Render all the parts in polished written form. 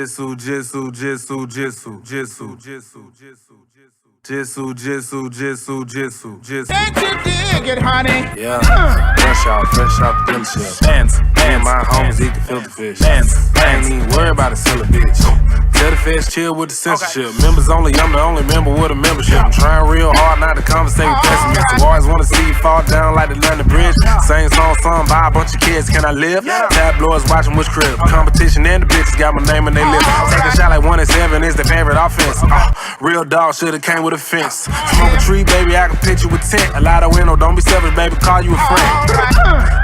Jisu, Jisu, Jisu, Jisu, Jisu, Jisu, Jisu, Jisu, Jisu, Jisu, Jisu, Jisu. Can't you dig it, honey? Yeah, fresh out the dealership. And my homies eat the filter fish. I ain't even worried about a silly bitch. Tell the feds chill with the censorship. Members only, I'm the only member with a membership. I'm trying real hard not to conversate with pessimists who always wanna see you fall down like the London Bridge. Same song sung by a bunch of kids, can I live? Tabloids watching which crib. Competition and the bitches got my name in their lips. Take a shot like 1 and 7 is the favorite offense. Real dog should've came with a fence. Smoke a tree, baby, I can pitch you with 10. A lot of window, don't be selfish, baby, call you a friend.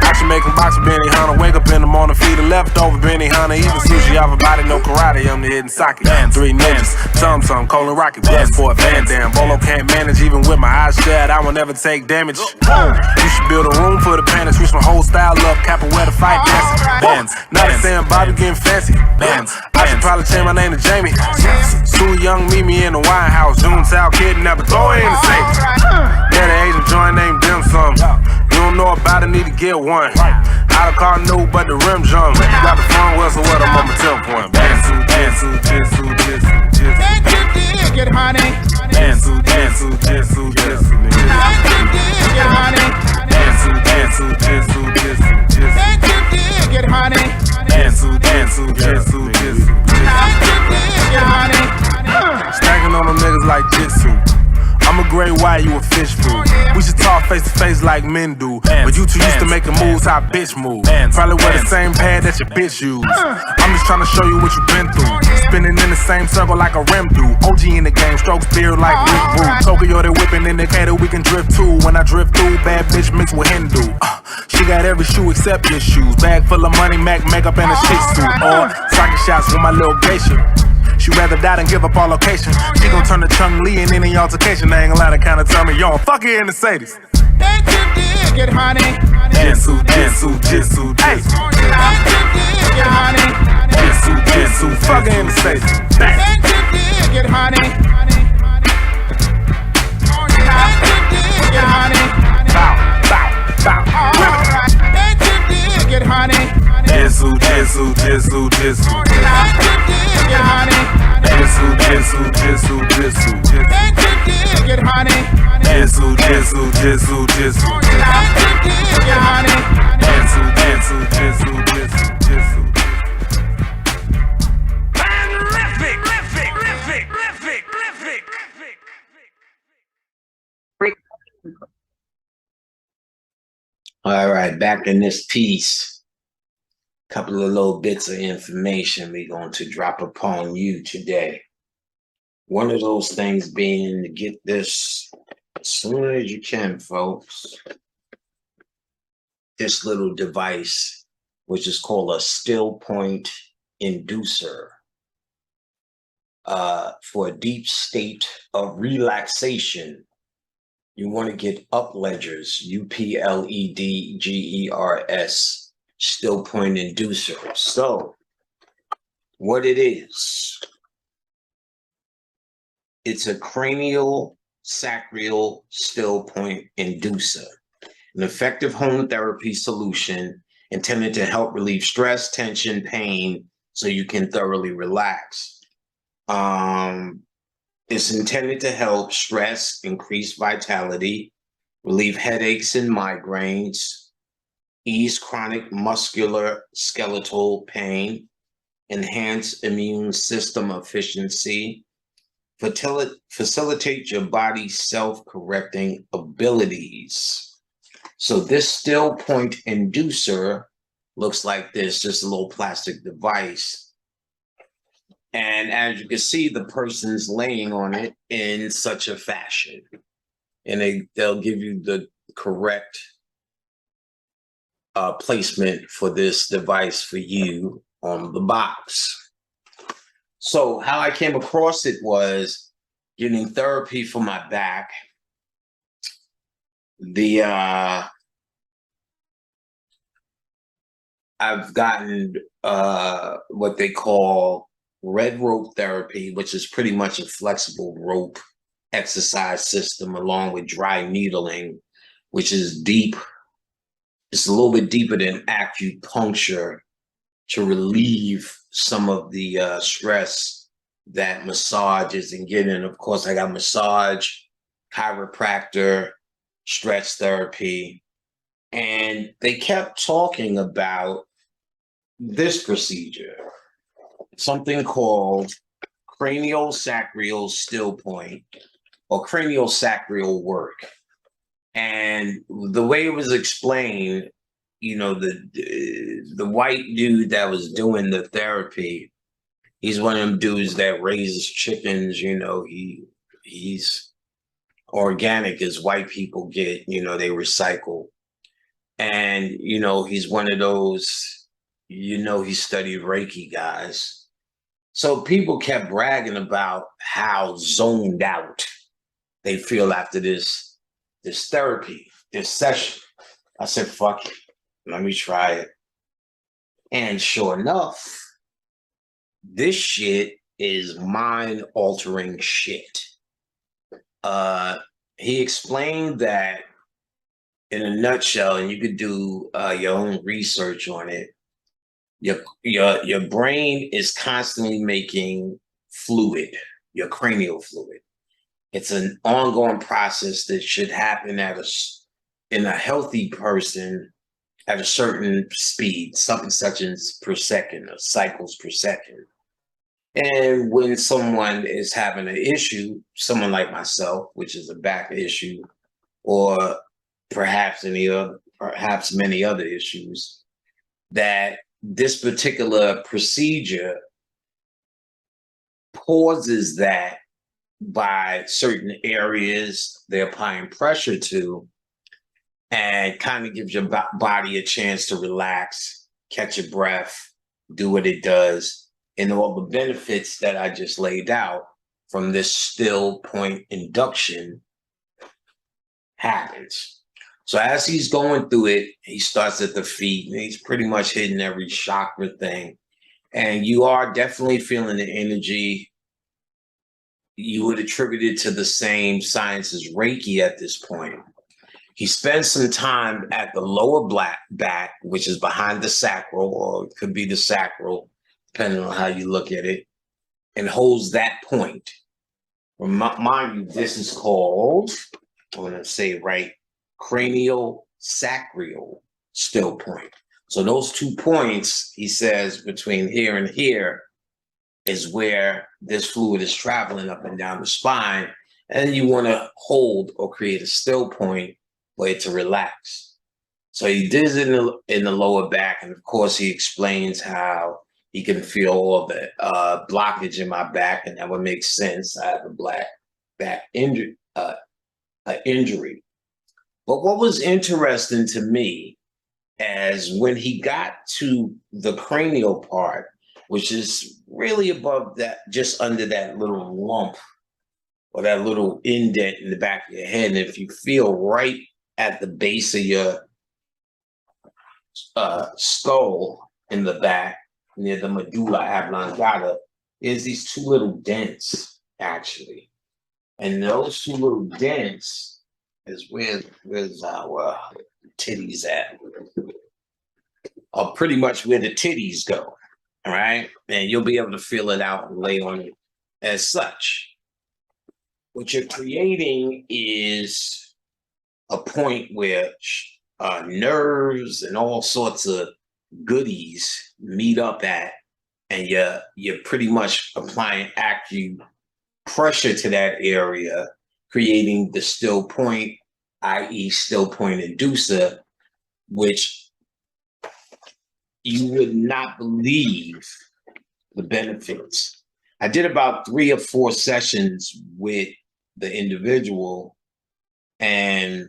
I should make 'em box with Benny Hunter. Wake up in the morning, feed a leftover Benny Hunter. Even sushi off a body, no karate, I'm the hidden socket. 3 ninjas, Tum Colin Rocket, Bloodsport, Van Damme. Bolo can't manage, even with my eyes shut, I will never take damage. You should build a room for the panic, switch my whole style up, capoeira fight dancing. Bands, not saying Bobby getting fancy. Bands, I should probably change my name to Jamie. Sue Young, meet me in the wine house. Juneteenth kidnapper, throw it in the safe. Got an Asian joint named Dim Sum. You don't know about it, need to get one. Out of car, no, but the rim jump. Got the front wheel, so what? I'm on my 10th point. Jisu, Jisu, Jisu, Jisu. Can't you dig it, honey? Jisu, Jisu, Jisu, Jisu. Can't you dig it, honey? Jisu, Jisu, Jisu, Jisu. Can't you dig it, honey? Jisu, Jisu, Jisu, Jisu. Can't you dig it, honey? Stacking on them niggas like Jitsu. I'm a gray white, you a fish food. We should talk face to face like men do. But you two used to making moves how bitch move. Probably wear the same pad that your bitch use. I'm just trying to show you what you been through. Spinning in the same circle like a rim do. OG in the game, strokes beard like Rick Rude. Tokyo, they whipping indicator, we can drift too. When I drift through, bad bitch mixed with Hindu. She got every shoe except your shoes. Bag full of money, Mac makeup and a shih tzu. Or socket shots with my little geisha. She rather die than give up all location. She gon' turn to Chung Lee in any altercation. I ain't gonna lie to kinda tell me, yo, fuck it in the Sadies. Can't you dig it, honey? Jisu, Jisu, Jisu, Jisu. Can't you dig it, honey? Jisu, Jisu, fuck it in the Sadies. Can't you dig it, honey? Can't you dig it, honey? Bow. Can't you dig it, honey? Jisu, Jisu, Jisu, Jisu. Can't you dig it, honey? Jisu, Jisu, Jisu, Jisu. Can't you dig it, honey? Jisu, Jisu, Jisu, Jisu. Can't you dig it, honey? Jisu, Jisu, Jisu, Jisu, Jisu. All right, back in this piece, couple of little bits of information we're going to drop upon you today. One of those things being to get this as soon as you can, folks. This little device, which is called a still point inducer, for a deep state of relaxation. You want to get upledgers, UPLEDGERS, still point inducer. So what it is, it's a cranial sacral still point inducer, an effective home therapy solution intended to help relieve stress, tension, pain, so you can thoroughly relax. It's intended to help stress, increase vitality, relieve headaches and migraines, ease chronic muscular skeletal pain, enhance immune system efficiency, facilitate your body's self-correcting abilities. So this still point inducer looks like this, just a little plastic device. And as you can see, the person's laying on it in such a fashion. And they'll give you the correct placement for this device for you on the box. So how I came across it was getting therapy for my back. I've gotten what they call red rope therapy, which is pretty much a flexible rope exercise system, along with dry needling, which is deep. It's a little bit deeper than acupuncture to relieve some of the stress that massages and getting. Of course, I got massage, chiropractor, stretch therapy, and they kept talking about this procedure, something called cranial sacral still point or cranial sacral work. And the way it was explained, you know, the white dude that was doing the therapy, he's one of them dudes that raises chickens, you know, he's organic as white people get, you know, they recycle. And, you know, he's one of those, you know, he studied Reiki guys. So people kept bragging about how zoned out they feel after this therapy, this session. I said, fuck it, let me try it. And sure enough, this shit is mind-altering shit. He explained that in a nutshell, and you could do your own research on it. Your brain is constantly making fluid, your cranial fluid. It's an ongoing process that should happen in a healthy person at a certain speed, something such as per second, or cycles per second. And when someone is having an issue, someone like myself, which is a back issue, or perhaps many other issues, that this particular procedure pauses that by certain areas they're applying pressure to, and kind of gives your body a chance to relax, catch a breath, do what it does, and all the benefits that I just laid out from this still point induction happens. So as he's going through it, he starts at the feet, and he's pretty much hitting every chakra thing. And you are definitely feeling the energy. You would attribute it to the same science as Reiki at this point. He spends some time at the lower back, which is behind the sacral, or it could be the sacral, depending on how you look at it, and holds that point. Mind you, this is called, I'm going to say it right, cranial sacral still point. So those 2 points, he says, between here and here is where this fluid is traveling up and down the spine, and you want to hold or create a still point for it to relax. So he did it in the lower back, and of course he explains how he can feel all the blockage in my back, and that would make sense. I have a black back injury. But what was interesting to me is when he got to the cranial part, which is really above that, just under that little lump or that little indent in the back of your head. And if you feel right at the base of your skull in the back, near the medulla oblongata, is these 2 little dents, actually. And those 2 little dents is where's our titties at? Are pretty much where the titties go, all right? And you'll be able to feel it out and lay on it as such. What you're creating is a point where nerves and all sorts of goodies meet up at, and you're pretty much applying acupressure to that area, creating the still point, i.e. still point inducer, which you would not believe the benefits. I did about 3 or 4 sessions with the individual, and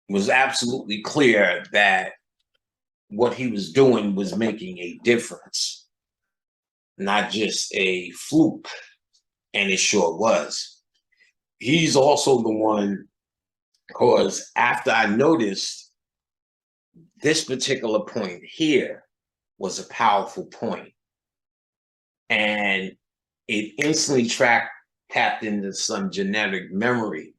it was absolutely clear that what he was doing was making a difference, not just a fluke, and it sure was. He's also the one, because after I noticed this particular point here was a powerful point, and it instantly tapped into some genetic memory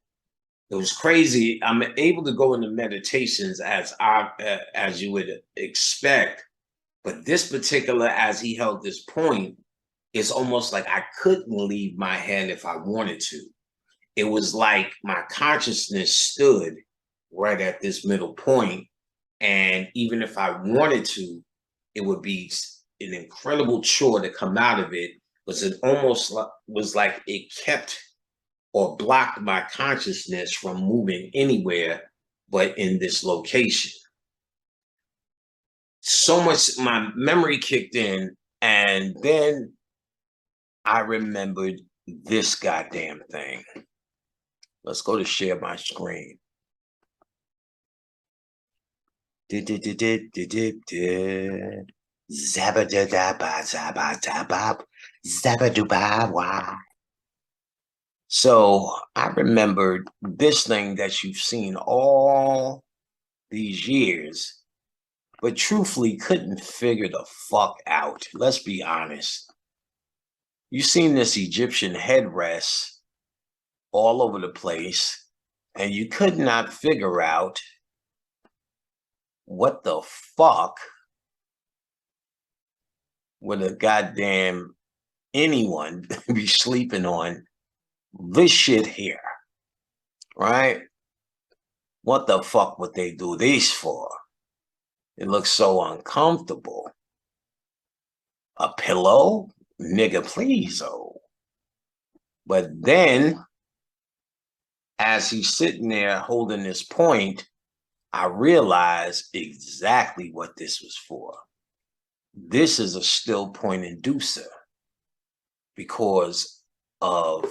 It was crazy. I'm able to go into meditations as you would expect, but this particular, as he held this point, it's almost like I couldn't leave my head if I wanted to. It was like my consciousness stood right at this middle point, and even if I wanted to, it would be an incredible chore to come out of it. Because it almost was like it kept or blocked my consciousness from moving anywhere but in this location. So much, my memory kicked in, and then I remembered this goddamn thing. Let's go to share my screen. So I remembered this thing that you've seen all these years, but truthfully couldn't figure the fuck out. Let's be honest. You've seen this Egyptian headrest all over the place, and you could not figure out what the fuck would a goddamn anyone be sleeping on this shit here, right? What the fuck would they do this for? It looks so uncomfortable. A pillow? Nigga, please, oh. But then, as he's sitting there holding this point, I realized exactly what this was for. This is a still point inducer because of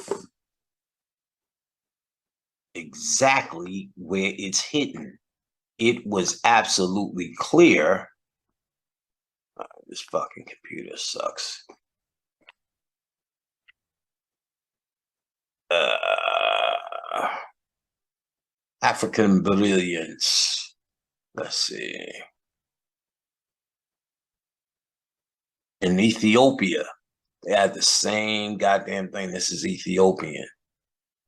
exactly where it's hidden. It was absolutely clear. This fucking computer sucks. African brilliance. Let's see. In Ethiopia, they have the same goddamn thing. This is Ethiopian.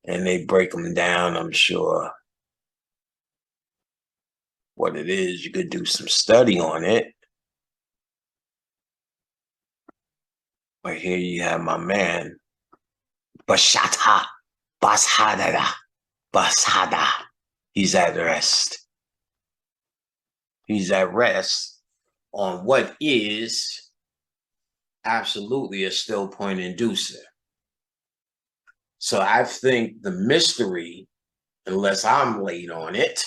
And they break them down, I'm sure. What it is, you could do some study on it. But here you have my man, Bashata, Bashada, Basada. He's at rest. He's at rest on what is absolutely a still point inducer. So I think the mystery, unless I'm late on it,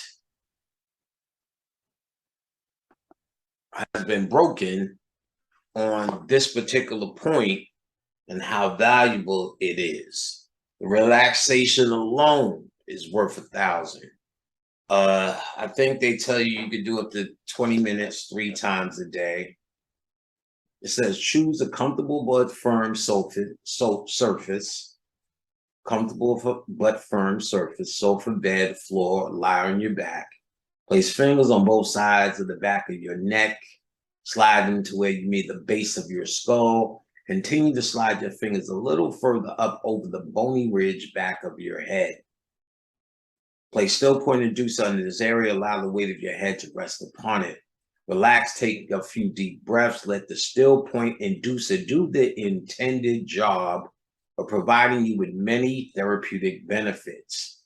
has been broken on this particular point and how valuable it is. The relaxation alone is worth 1,000. I think they tell you could do up to 20 minutes 3 times a day. It says choose a comfortable but firm surface. Comfortable but firm surface, sofa, bed, floor, lie on your back. Place fingers on both sides of the back of your neck. Slide them to where you meet the base of your skull. Continue to slide your fingers a little further up over the bony ridge back of your head. Place still point inducer under this area. Allow the weight of your head to rest upon it. Relax, take a few deep breaths. Let the still point inducer do the intended job of providing you with many therapeutic benefits.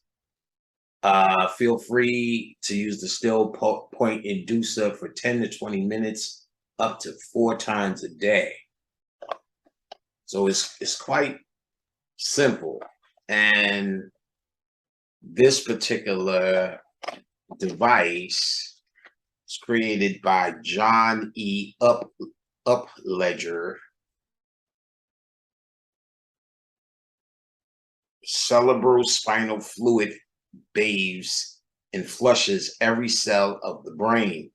Feel free to use the still point inducer for 10 to 20 minutes, up to 4 times a day. So it's quite simple. And this particular device is created by John E. Upledger. Cerebral spinal fluid bathes and flushes every cell of the brain.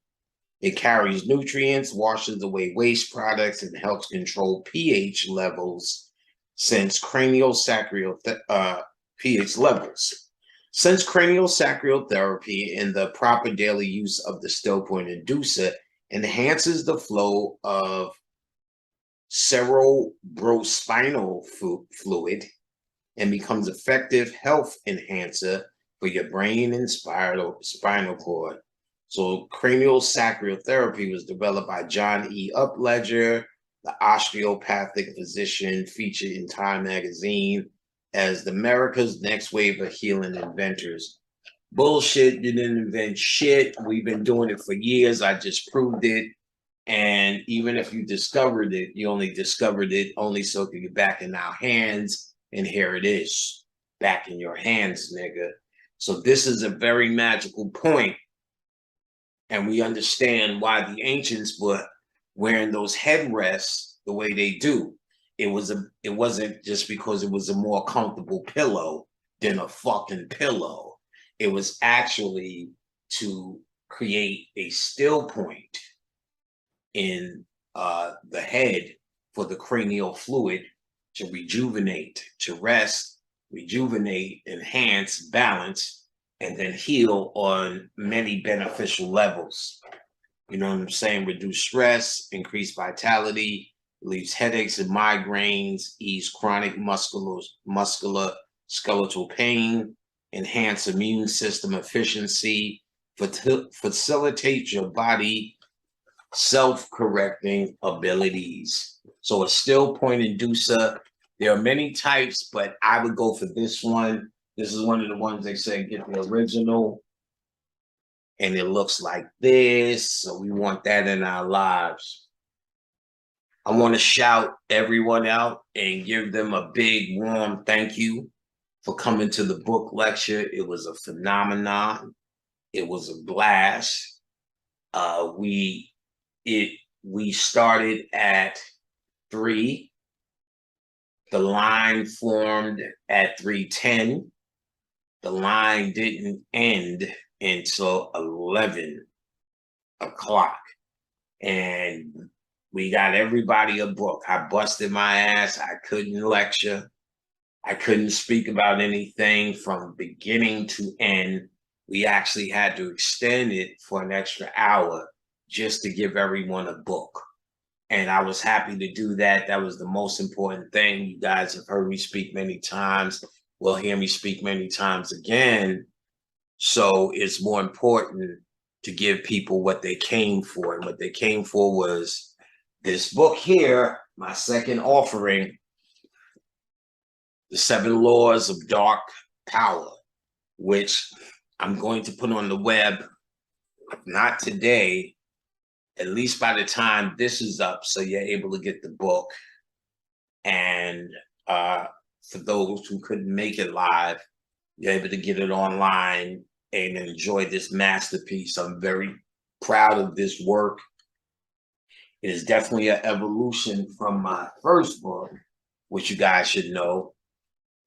It carries nutrients, washes away waste products, and helps control pH levels since cranial sacral pH levels. Since cranial sacral therapy and the proper daily use of the still point inducer enhances the flow of cerebrospinal fluid and becomes effective health enhancer for your brain and spinal cord. So cranial sacral therapy was developed by John E. Upledger, the osteopathic physician, featured in Time magazine as America's next wave of healing inventors. Bullshit, you didn't invent shit. We've been doing it for years. I just proved it. And even if you discovered it, you only discovered it only so it could get back in our hands. And here it is, back in your hands, nigga. So this is a very magical point. And we understand why the ancients were wearing those headrests the way they do. It wasn't just because it was a more comfortable pillow than a fucking pillow. It was actually to create a still point in the head for the cranial fluid to rejuvenate, to rest, rejuvenate, enhance, balance, and then heal on many beneficial levels. You know what I'm saying? Reduce stress, increase vitality, relieves headaches and migraines, ease chronic muscular skeletal pain, enhance immune system efficiency, facilitate your body self-correcting abilities. So a still point inducer, there are many types, but I would go for this one. This is one of the ones they say get the original. And it looks like this. So we want that in our lives. I want to shout everyone out and give them a big warm thank you for coming to the book lecture. It was a phenomenon. It was a blast. We started at 3. The line formed at 3:10. The line didn't end until 11 o'clock. And we got everybody a book. I busted my ass. I couldn't lecture. I couldn't speak about anything from beginning to end. We actually had to extend it for an extra hour just to give everyone a book. And I was happy to do that. That was the most important thing. You guys have heard me speak many times. Will hear me speak many times again. So it's more important to give people what they came for. And what they came for was this book here, my second offering, The 7 Laws of Dark Power, which I'm going to put on the web, not today, at least by the time this is up, so you're able to get the book. And for those who couldn't make it live, you're able to get it online and enjoy this masterpiece. I'm very proud of this work. It is definitely an evolution from my first book, which you guys should know,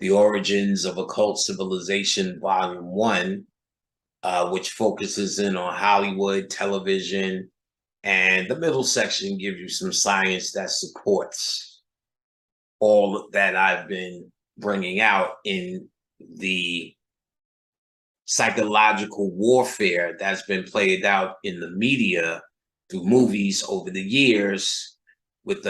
The Origins of Occult Civilization, Volume 1, which focuses in on Hollywood, television, and the middle section gives you some science that supports all that I've been bringing out in the psychological warfare that's been played out in the media through movies over the years, with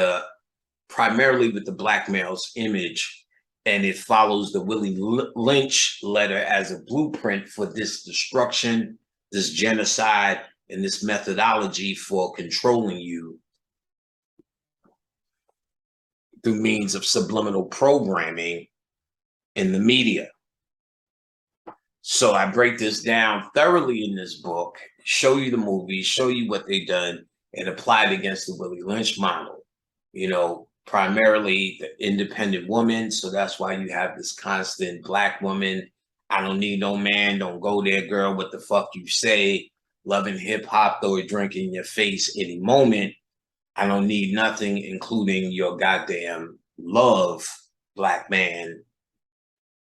primarily with the black male's image. And it follows the Willie Lynch letter as a blueprint for this destruction, this genocide, and this methodology for controlling you through means of subliminal programming in the media. So I break this down thoroughly in this book, show you the movies, show you what they've done, and apply it against the Willie Lynch model. You know, primarily the independent woman. So that's why you have this constant black woman. I don't need no man. Don't go there, girl. What the fuck you say? Loving hip hop, throw a drink in your face any moment. I don't need nothing, including your goddamn love, black man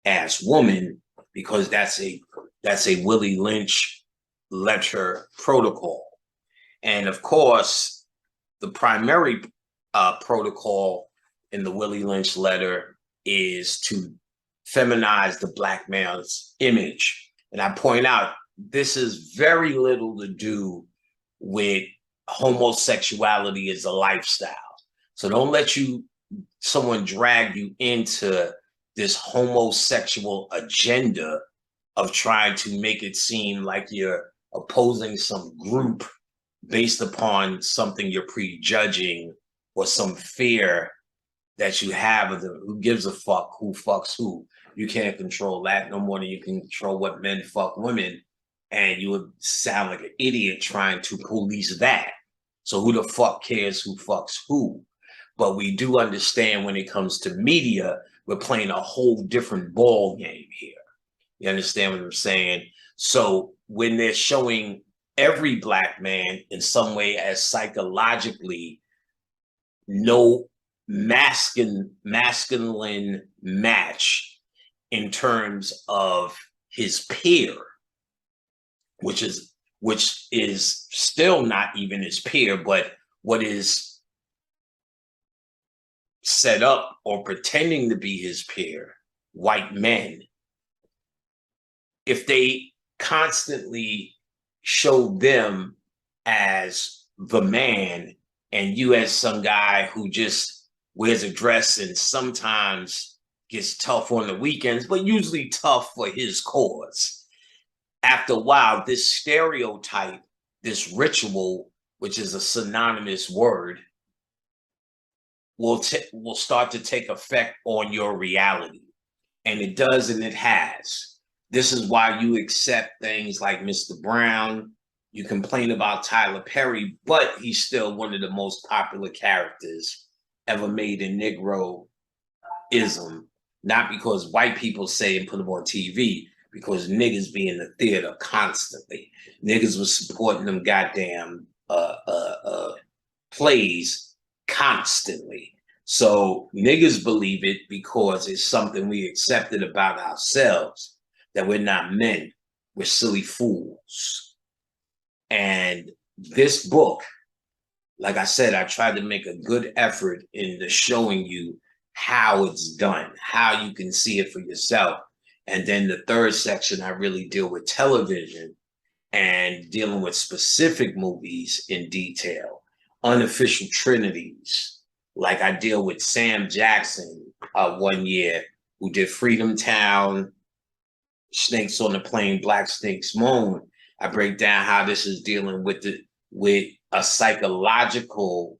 ass woman, because that's a Willie Lynch letter protocol. And of course, the primary protocol in the Willie Lynch letter is to feminize the black man's image. And I point out, this is very little to do with homosexuality as a lifestyle. So don't let someone drag you into this homosexual agenda of trying to make it seem like you're opposing some group based upon something you're prejudging or some fear that you have of them. Who gives a fuck who fucks who? You can't control that no more than you can control what men fuck women. And you would sound like an idiot trying to police that. So who the fuck cares who fucks who? But we do understand when it comes to media, we're playing a whole different ball game here. You understand what I'm saying? So when they're showing every Black man in some way as psychologically no masculine match in terms of his peer, which is still not even his peer, but what is set up or pretending to be his peer, white men, if they constantly show them as the man and you as some guy who just wears a dress and sometimes gets tough on the weekends, but usually tough for his cause. After a while, this stereotype, this ritual, which is a synonymous word, will start to take effect on your reality. And it does, and it has. This is why you accept things like Mr. Brown. You complain about Tyler Perry, but he's still one of the most popular characters ever made in Negroism. Not because white people say and put him on TV, because niggas be in the theater constantly. Niggas was supporting them goddamn plays constantly. So niggas believe it because it's something we accepted about ourselves, that we're not men, we're silly fools. And this book, like I said, I tried to make a good effort into showing you how it's done, how you can see it for yourself. And then the third section, I really deal with television and dealing with specific movies in detail, unofficial trinities. Like I deal with Sam Jackson 1 year, who did Freedom Town, Snakes on the Plane, Black Snakes Moan. I break down how this is dealing with a psychological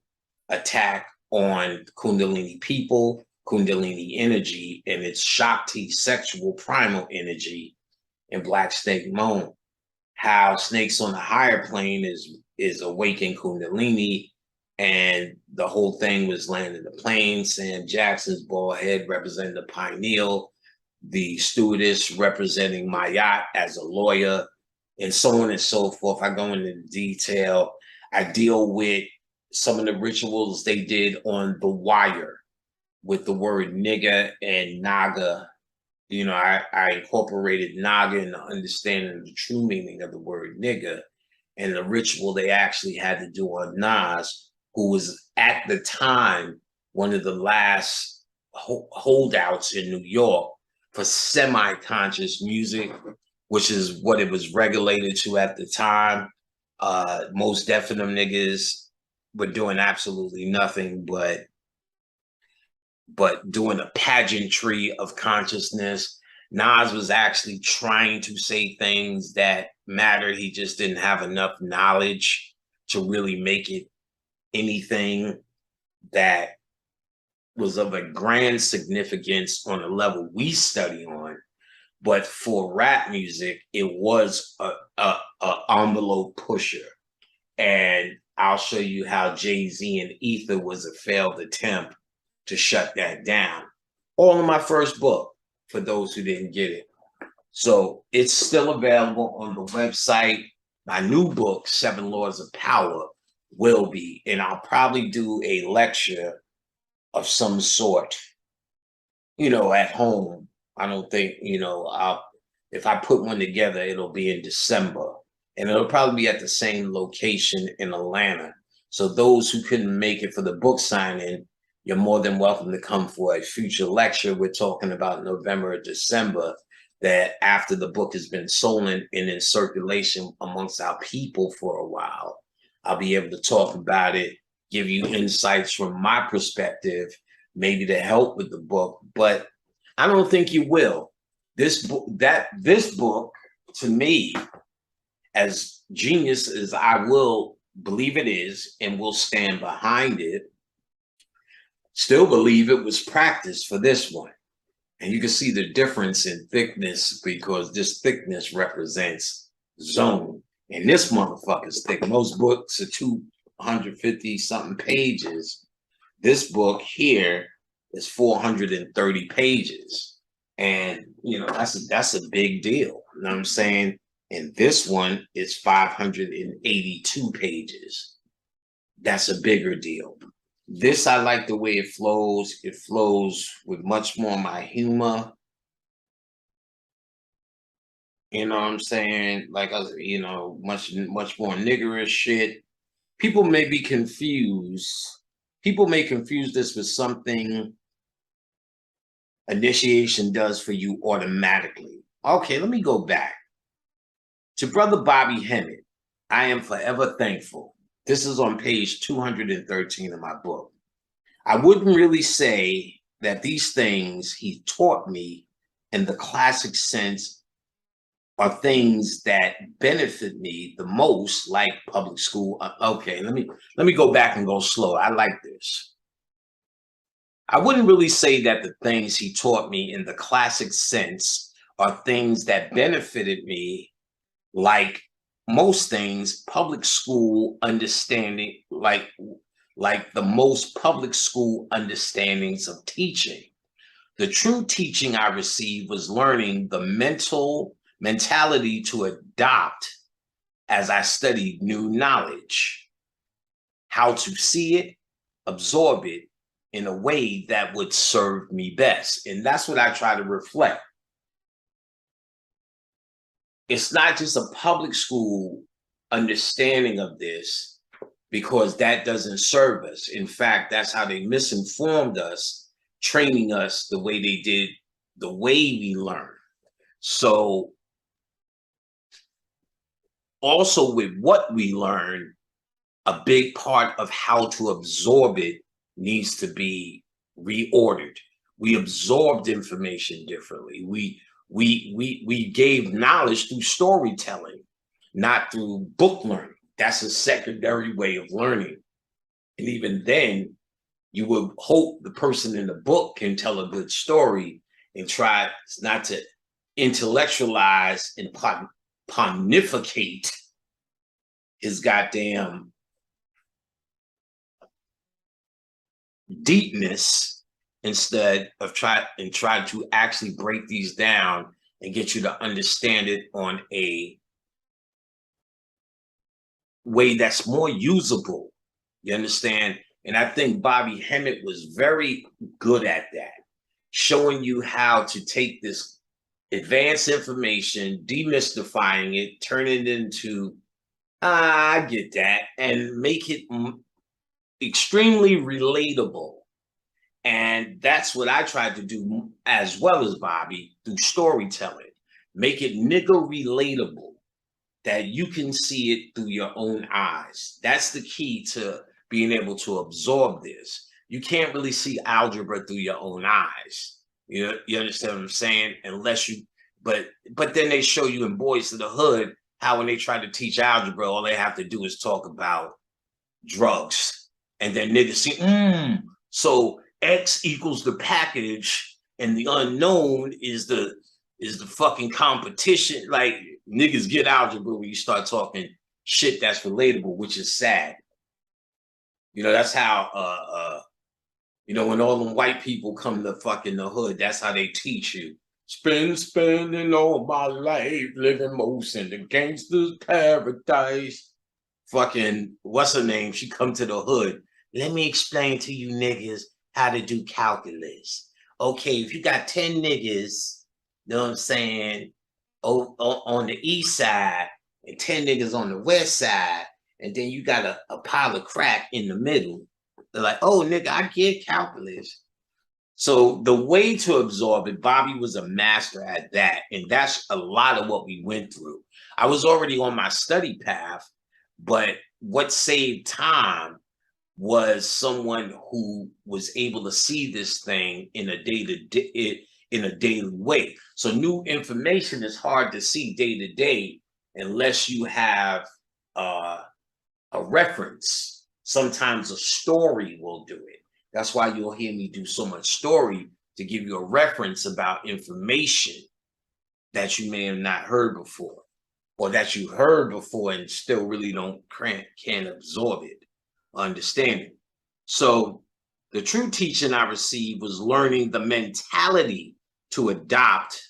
attack on Kundalini people, Kundalini energy, and its Shakti sexual primal energy in Black Snake Moan. How Snakes on the Higher Plane is awakened Kundalini, and the whole thing was landing the plane. Sam Jackson's bald head representing the pineal, the stewardess representing my yacht as a lawyer, and so on and so forth. I go into detail. I deal with some of the rituals they did on The Wire with the word nigga and naga. You know, I incorporated naga in the understanding of the true meaning of the word nigga, and the ritual they actually had to do on Nas, who was at the time one of the last holdouts in New York for semi-conscious music, which is what it was regulated to at the time. Most definite niggas were doing absolutely nothing but doing a pageantry of consciousness. Nas was actually trying to say things that mattered. He just didn't have enough knowledge to really make it anything that was of a grand significance on a level we study on. But for rap music, it was a envelope pusher. And I'll show you how Jay-Z and Ether was a failed attempt to shut that down. All in my first book, for those who didn't get it. So it's still available on the website. My new book, 7 Laws of Power, will be, and I'll probably do a lecture of some sort, you know, at home. I don't think, you know, if I put one together, it'll be in December, and it'll probably be at the same location in Atlanta. So those who couldn't make it for the book signing, you're more than welcome to come for a future lecture. We're talking about November or December, that after the book has been sold and in circulation amongst our people for a while, I'll be able to talk about it, give you insights from my perspective, maybe to help with the book. But I don't think you will. This book, to me, as genius as I will believe it is, and will stand behind it, still believe it was practiced for this one. And you can see the difference in thickness, because this thickness represents zone. And this motherfucker's thick. Most books are 250 something pages. This book here is 430 pages. And you know, that's a big deal. You know what I'm saying? And this one is 582 pages. That's a bigger deal. This, I like the way it flows. It flows with much more my humor. You know what I'm saying? Like, you know, much more niggerish shit. People may be confused. People may confuse this with something initiation does for you automatically. Okay, let me go back. To Brother Bobby Hemmett, I am forever thankful. This is on page 213 of my book. I wouldn't really say that these things he taught me in the classic sense are things that benefit me the most, like public school. Okay, let me go back and go slow. I like this. I wouldn't really say that the things he taught me in the classic sense are things that benefited me, like most things, public school understanding, like the most public school understandings of teaching. The true teaching I received was learning the mentality to adopt as I studied new knowledge, how to see it, absorb it in a way that would serve me best. And that's what I try to reflect. It's not just a public school understanding of this, because that doesn't serve us. In fact, that's how they misinformed us, training us the way they did, the way we learn. So also with what we learn, a big part of how to absorb it needs to be reordered. We absorbed information differently. We gave knowledge through storytelling, not through book learning. That's a secondary way of learning. And even then, you would hope the person in the book can tell a good story and try not to intellectualize and pontificate his goddamn deepness, instead of try to actually break these down and get you to understand it on a way that's more usable. You understand? And I think Bobby Hemmett was very good at that, showing you how to take this advanced information, demystifying it, turn it into, I get that, and make it extremely relatable. And that's what I tried to do as well as Bobby, through storytelling. Make it nigga relatable, that you can see it through your own eyes. That's the key to being able to absorb this. You can't really see algebra through your own eyes. You understand what I'm saying? Unless you, but then they show you in Boys to the Hood how when they try to teach algebra, all they have to do is talk about drugs. And then niggas see, so X equals the package and the unknown is the fucking competition. Like, niggas get algebra when you start talking shit that's relatable, which is sad. You know, that's how you know, when all them white people come to fucking the hood, that's how they teach you. Spending all my life living most in the gangster's paradise. Fucking, what's her name? She come to the hood. Let me explain to you niggas how to do calculus. Okay, if you got 10 niggas, you know what I'm saying, on the east side and 10 niggas on the west side, and then you got a pile of crack in the middle, they're like, oh, nigga, I get calculus. So the way to absorb it, Bobby was a master at that. And that's a lot of what we went through. I was already on my study path, but what saved time was someone who was able to see this thing in a in a daily way. So new information is hard to see day to day unless you have a reference. Sometimes a story will do it. That's why you'll hear me do so much story, to give you a reference about information that you may have not heard before, or that you heard before and still really can't absorb it, understand it. So the true teaching I received was learning the mentality to adopt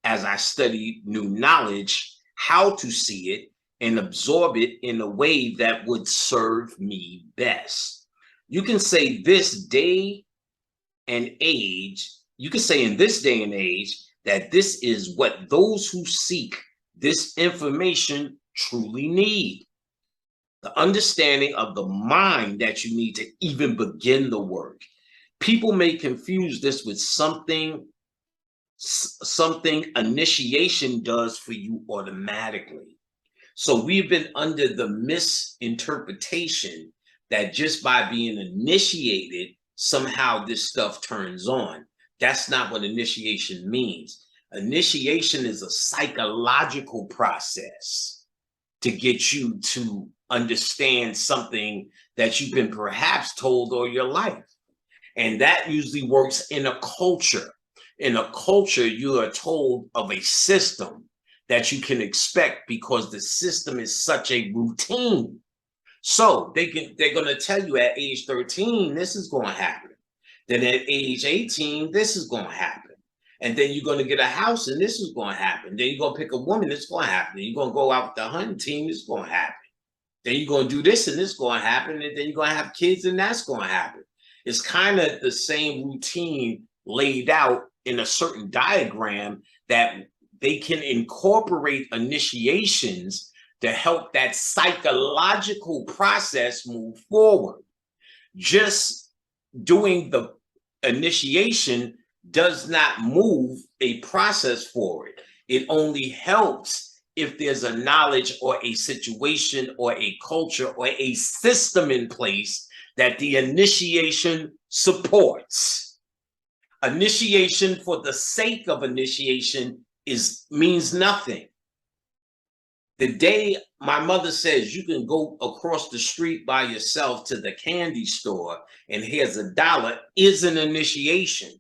as I studied new knowledge, how to see it and absorb it in a way that would serve me best. You can say this day and age, you can say in this day and age that this is what those who seek this information truly need. The understanding of the mind that you need to even begin the work. People may confuse this with something initiation does for you automatically. So we've been under the misinterpretation that just by being initiated, somehow this stuff turns on. That's not what initiation means. Initiation is a psychological process to get you to understand something that you've been perhaps told all your life. And that usually works in a culture. In a culture, you are told of a system that you can expect because the system is such a routine. So they're going to tell you at age 13, this is going to happen. Then at age 18, this is going to happen. And then you're going to get a house and this is going to happen. Then you're going to pick a woman, it's going to happen. Then you're going to go out with the hunting team, it's going to happen. Then you're going to do this and this is going to happen. And then you're going to have kids and that's going to happen. It's kind of the same routine laid out in a certain diagram that they can incorporate initiations to help that psychological process move forward. Just doing the initiation does not move a process forward. It only helps if there's a knowledge or a situation or a culture or a system in place that the initiation supports. Initiation for the sake of initiation means nothing. The day my mother says you can go across the street by yourself to the candy store and here's $1 is an initiation.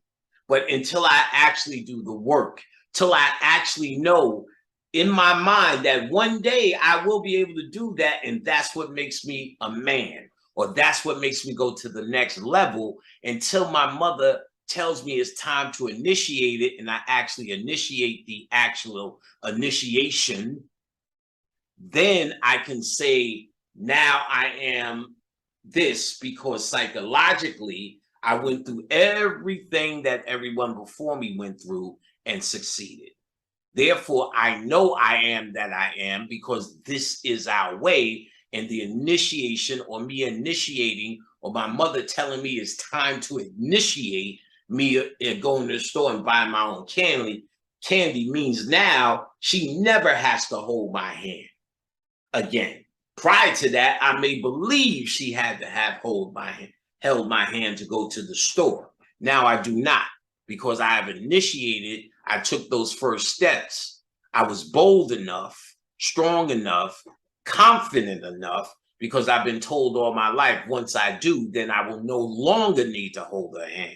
But until I actually do the work, till I actually know in my mind that one day I will be able to do that, and that's what makes me a man, or that's what makes me go to the next level, until my mother tells me it's time to initiate it and I actually initiate the actual initiation, then I can say, now I am this, because psychologically, I went through everything that everyone before me went through and succeeded. Therefore, I know I am that I am because this is our way, and the initiation or me initiating or my mother telling me it's time to initiate me going to the store and buying my own candy means now she never has to hold my hand again. Prior to that, I may believe she had to have held my hand to go to the store. Now I do not, because I have initiated, I took those first steps. I was bold enough, strong enough, confident enough, because I've been told all my life, once I do, then I will no longer need to hold her hand.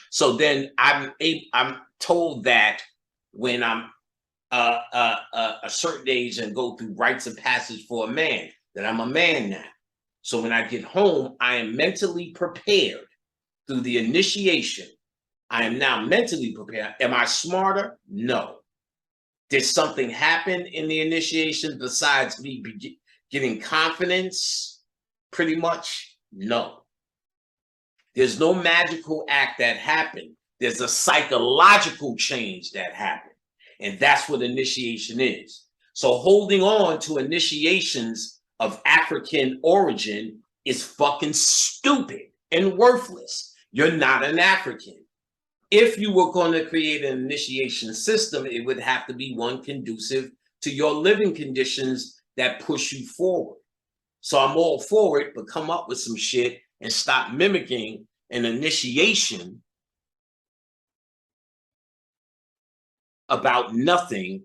So then I'm told that when I'm a certain age and go through rites of passage for a man, that I'm a man now. So when I get home, I am mentally prepared through the initiation. I am now mentally prepared. Am I smarter? No. Did something happen in the initiation besides me getting confidence? Pretty much, no. There's no magical act that happened. There's a psychological change that happened. And that's what initiation is. So holding on to initiations of African origin is fucking stupid and worthless. You're not an African. If you were going to create an initiation system, it would have to be one conducive to your living conditions that push you forward. So I'm all for it, but come up with some shit and stop mimicking an initiation about nothing,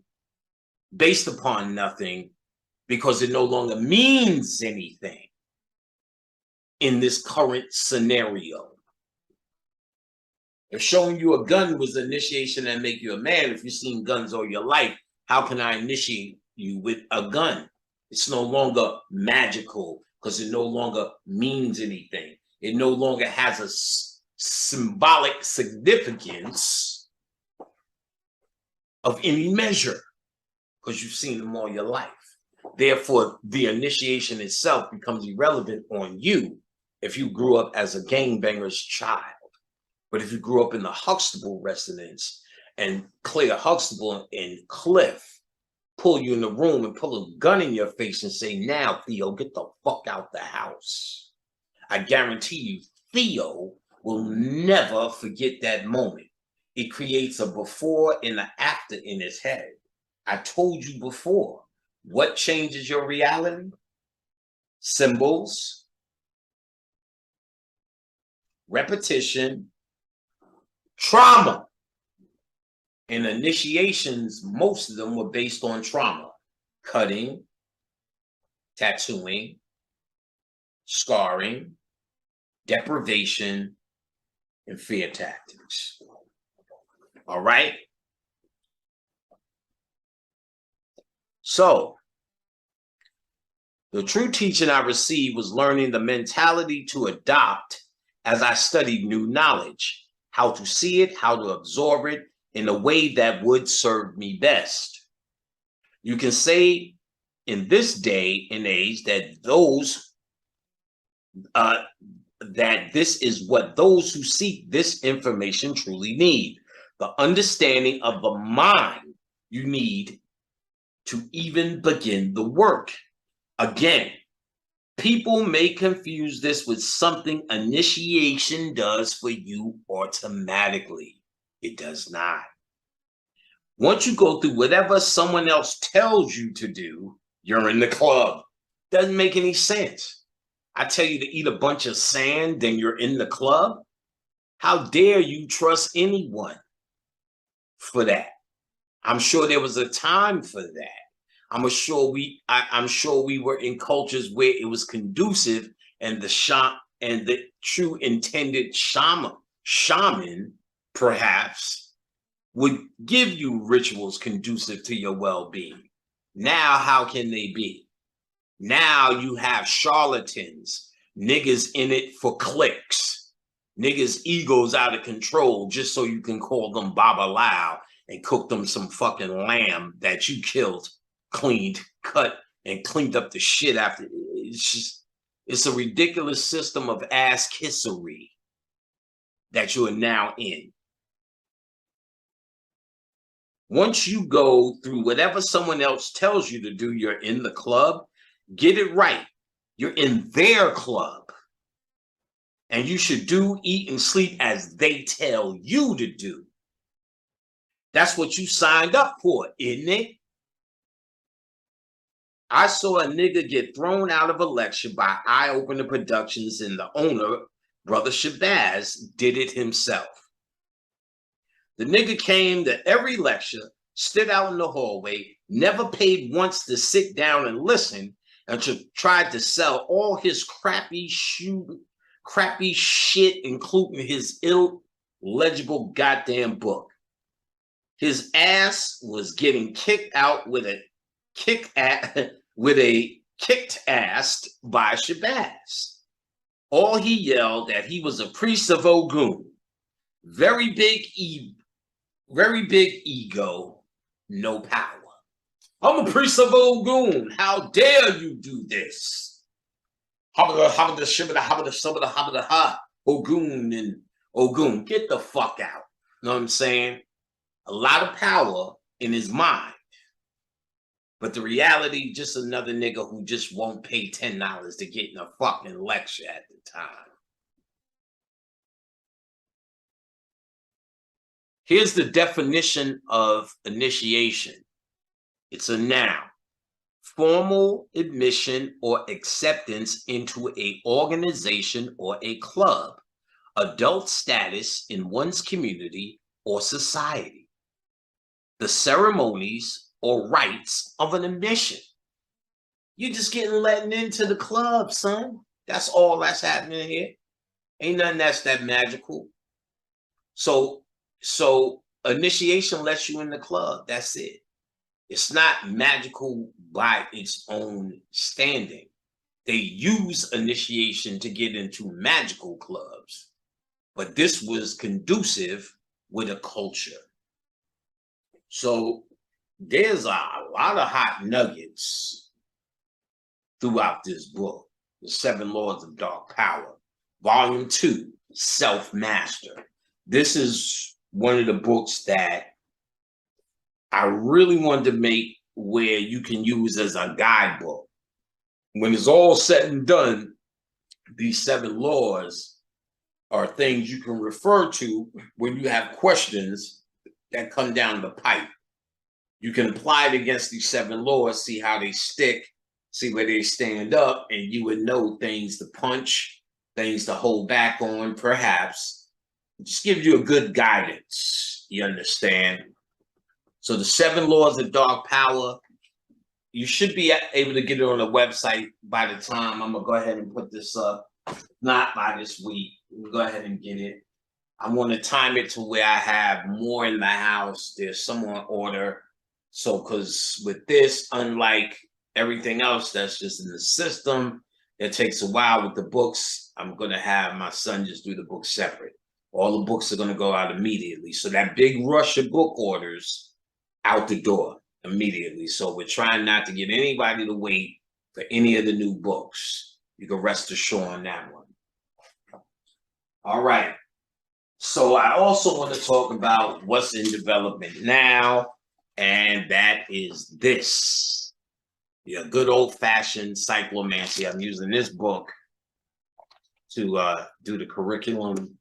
based upon nothing, because it no longer means anything in this current scenario. If showing you a gun was initiation and make you a man, if you've seen guns all your life, how can I initiate you with a gun? It's no longer magical because it no longer means anything. It no longer has a symbolic significance of any measure because you've seen them all your life. Therefore, the initiation itself becomes irrelevant on you if you grew up as a gangbanger's child. But if you grew up in the Huxtable residence and Claire Huxtable and Cliff pull you in the room and pull a gun in your face and say, now, Theo, get the fuck out the house. I guarantee you, Theo will never forget that moment. It creates a before and an after in his head. I told you before, what changes your reality? Symbols, repetition, trauma. And initiations, most of them were based on trauma. Cutting, tattooing, scarring, deprivation, and fear tactics. All right? So, the true teaching I received was learning the mentality to adopt as I studied new knowledge, how to see it, how to absorb it in a way that would serve me best. You can say in this day and age that that this is what those who seek this information truly need. The understanding of the mind you need to even begin the work. Again, people may confuse this with something initiation does for you automatically. It does not. Once you go through whatever someone else tells you to do, you're in the club. Doesn't make any sense. I tell you to eat a bunch of sand, then you're in the club. How dare you trust anyone for that? I'm sure there was a time for that. I'm sure we were in cultures where it was conducive, and the true intended shaman perhaps would give you rituals conducive to your well-being. Now, how can they be? Now you have charlatans, niggas in it for clicks, niggas' egos out of control just so you can call them Baba Lao and cook them some fucking lamb that you killed, cleaned, cut, and cleaned up the shit after. It's a ridiculous system of ass kissery that you are now in. Once you go through whatever someone else tells you to do, you're in the club. Get it right. You're in their club. And you should do, eat, and sleep as they tell you to do. That's what you signed up for, isn't it? I saw a nigga get thrown out of a lecture by Eye Opener Productions, and the owner, Brother Shabazz, did it himself. The nigga came to every lecture, stood out in the hallway, never paid once to sit down and listen, and tried to sell all his crappy shit, including his illegible goddamn book. His ass was getting kicked out with a kicked ass by Shabazz. All he yelled that he was a priest of Ogun. Very big ego, no power. I'm a priest of Ogun. How dare you do this? Ogun and Ogun. Get the fuck out. Know what I'm saying? A lot of power in his mind. But the reality, just another nigga who just won't pay $10 to get in a fucking lecture at the time. Here's the definition of initiation. It's a noun. Formal admission or acceptance into an organization or a club. Adult status in one's community or society. the ceremonies or rites of an admission. You're just getting let into the club, son. That's all that's happening here. Ain't nothing that's that magical. So initiation lets you in the club. That's it. It's not magical by its own standing. They use initiation to get into magical clubs, but this was conducive with a culture. So there's a lot of hot nuggets throughout this book, The 7 Laws of Dark Power, Volume 2, Self-Master. This is one of the books that I really wanted to make where you can use as a guidebook. When it's all said and done, these 7 laws are things you can refer to when you have questions that come down the pipe. You can apply it against these 7 laws, see how they stick, see where they stand up, and you would know things to punch, things to hold back on, perhaps. Just give you a good guidance, you understand? So the 7 laws of dark power, you should be able to get it on the website by the time I'm gonna go ahead and put this up. Not by this week. We'll go ahead and get it. I want to time it to where I have more in the house. There's some on order. So, because with this, unlike everything else that's just in the system, it takes a while with the books. I'm gonna have my son just do the books separate. All the books are gonna go out immediately. So that big rush of book orders out the door immediately. So we're trying not to get anybody to wait for any of the new books. You can rest assured on that one. All right. So I also want to talk about what's in development now, and that is this. Yeah, good old-fashioned cyclomancy. I'm using this book to do the curriculum,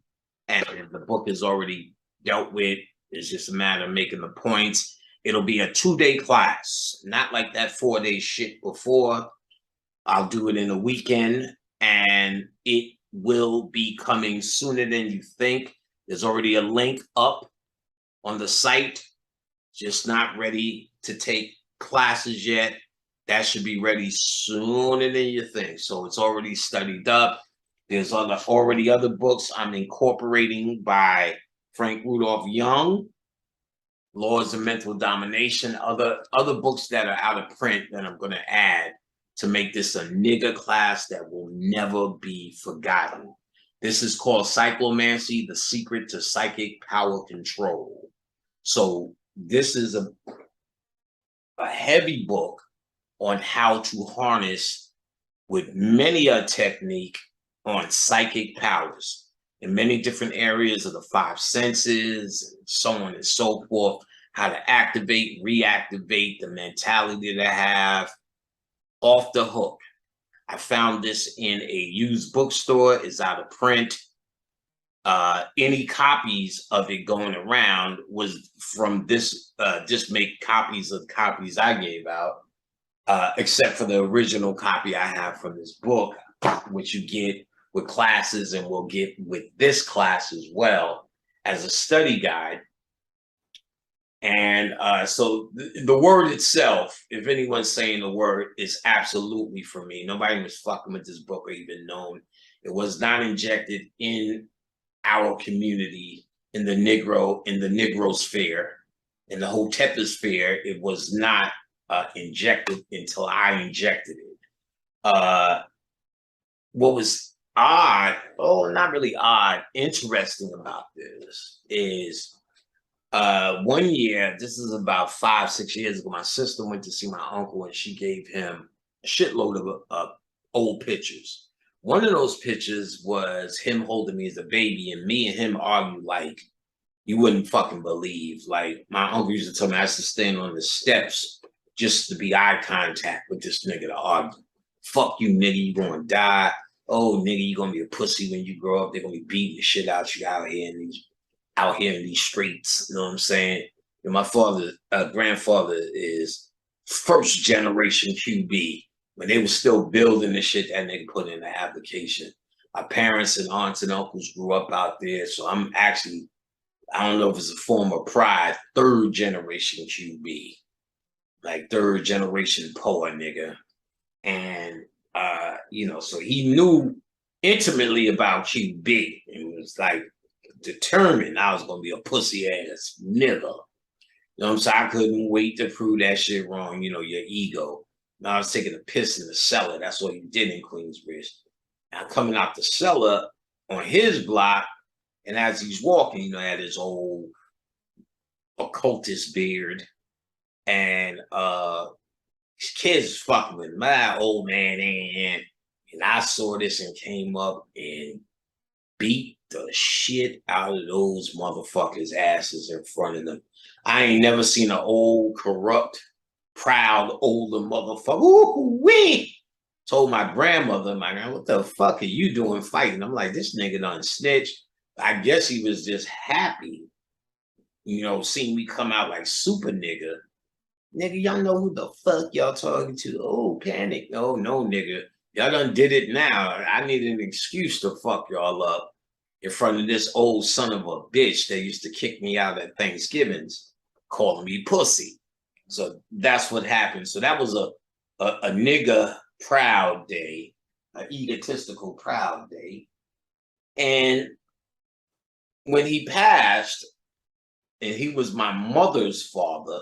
and the book is already dealt with. It's just a matter of making the points. It'll be a 2-day class, not like that 4-day shit before. I'll do it in a weekend, and it will be coming sooner than you think. There's already a link up on the site, just not ready to take classes yet. That should be ready sooner than you think. So it's already studied up. There's already other books I'm incorporating by Frank Rudolph Young, Laws of Mental Domination, other books that are out of print that I'm going to add to make this a nigga class that will never be forgotten. This is called Cyclomancy, The Secret to Psychic Power Control. So this is a heavy book on how to harness with many a technique on psychic powers in many different areas of the 5 senses, and so on and so forth, how to activate, reactivate the mentality to have. Off the hook. I found this in a used bookstore. It's out of print. Any copies of it going around was from this, just make copies of copies I gave out, except for the original copy I have from this book, which you get with classes and will get with this class as well as a study guide. And so the word itself, if anyone's saying the word, is absolutely for me. Nobody was fucking with this book or even known. It was not injected in our community, in the Negro sphere, in the Hotepisphere. It was not injected until I injected it. What was odd, not really odd, interesting about this is, one year, this is about 5-6 years ago, my sister went to see my uncle and she gave him a shitload of old pictures. One of those pictures was him holding me as a baby, and me and him argued like you wouldn't fucking believe. Like my uncle used to tell me I used to stand on the steps just to be eye contact with this nigga to argue. Fuck you, nigga, you gonna die. Oh, nigga, you gonna be a pussy when you grow up. They're gonna be beating the shit out you out here in these streets, you know what I'm saying? And my grandfather is 1st generation QB. When they were still building the shit that nigga put in the application. My parents and aunts and uncles grew up out there, so I'm actually I don't know if it's a form of pride, third generation QB, like third generation poet nigga. And you know, so he knew intimately about QB and was like determined I was gonna be a pussy ass nigga. You know what I'm saying? I couldn't wait to prove that shit wrong, you know, your ego. Now I was taking a piss in the cellar. That's what he did in Queensbridge. I'm coming out the cellar on his block, and as he's walking, you know, had his old occultist beard, and his kids fucking with my old man, and I saw this and came up and beat the shit out of those motherfuckers' asses in front of them. I ain't never seen an old, corrupt, proud, older motherfucker. Ooh-wee! Told my grandmother, my God, what the fuck are you doing fighting? I'm like, this nigga done snitched. I guess he was just happy, you know, seeing me come out like super nigga. Nigga, y'all know who the fuck y'all talking to? Oh, panic. No, nigga. Y'all done did it now. I need an excuse to fuck y'all up in front of this old son of a bitch that used to kick me out at Thanksgivings, calling me pussy. So that's what happened. So that was a nigga proud day, an egotistical proud day. And when he passed, and he was my mother's father,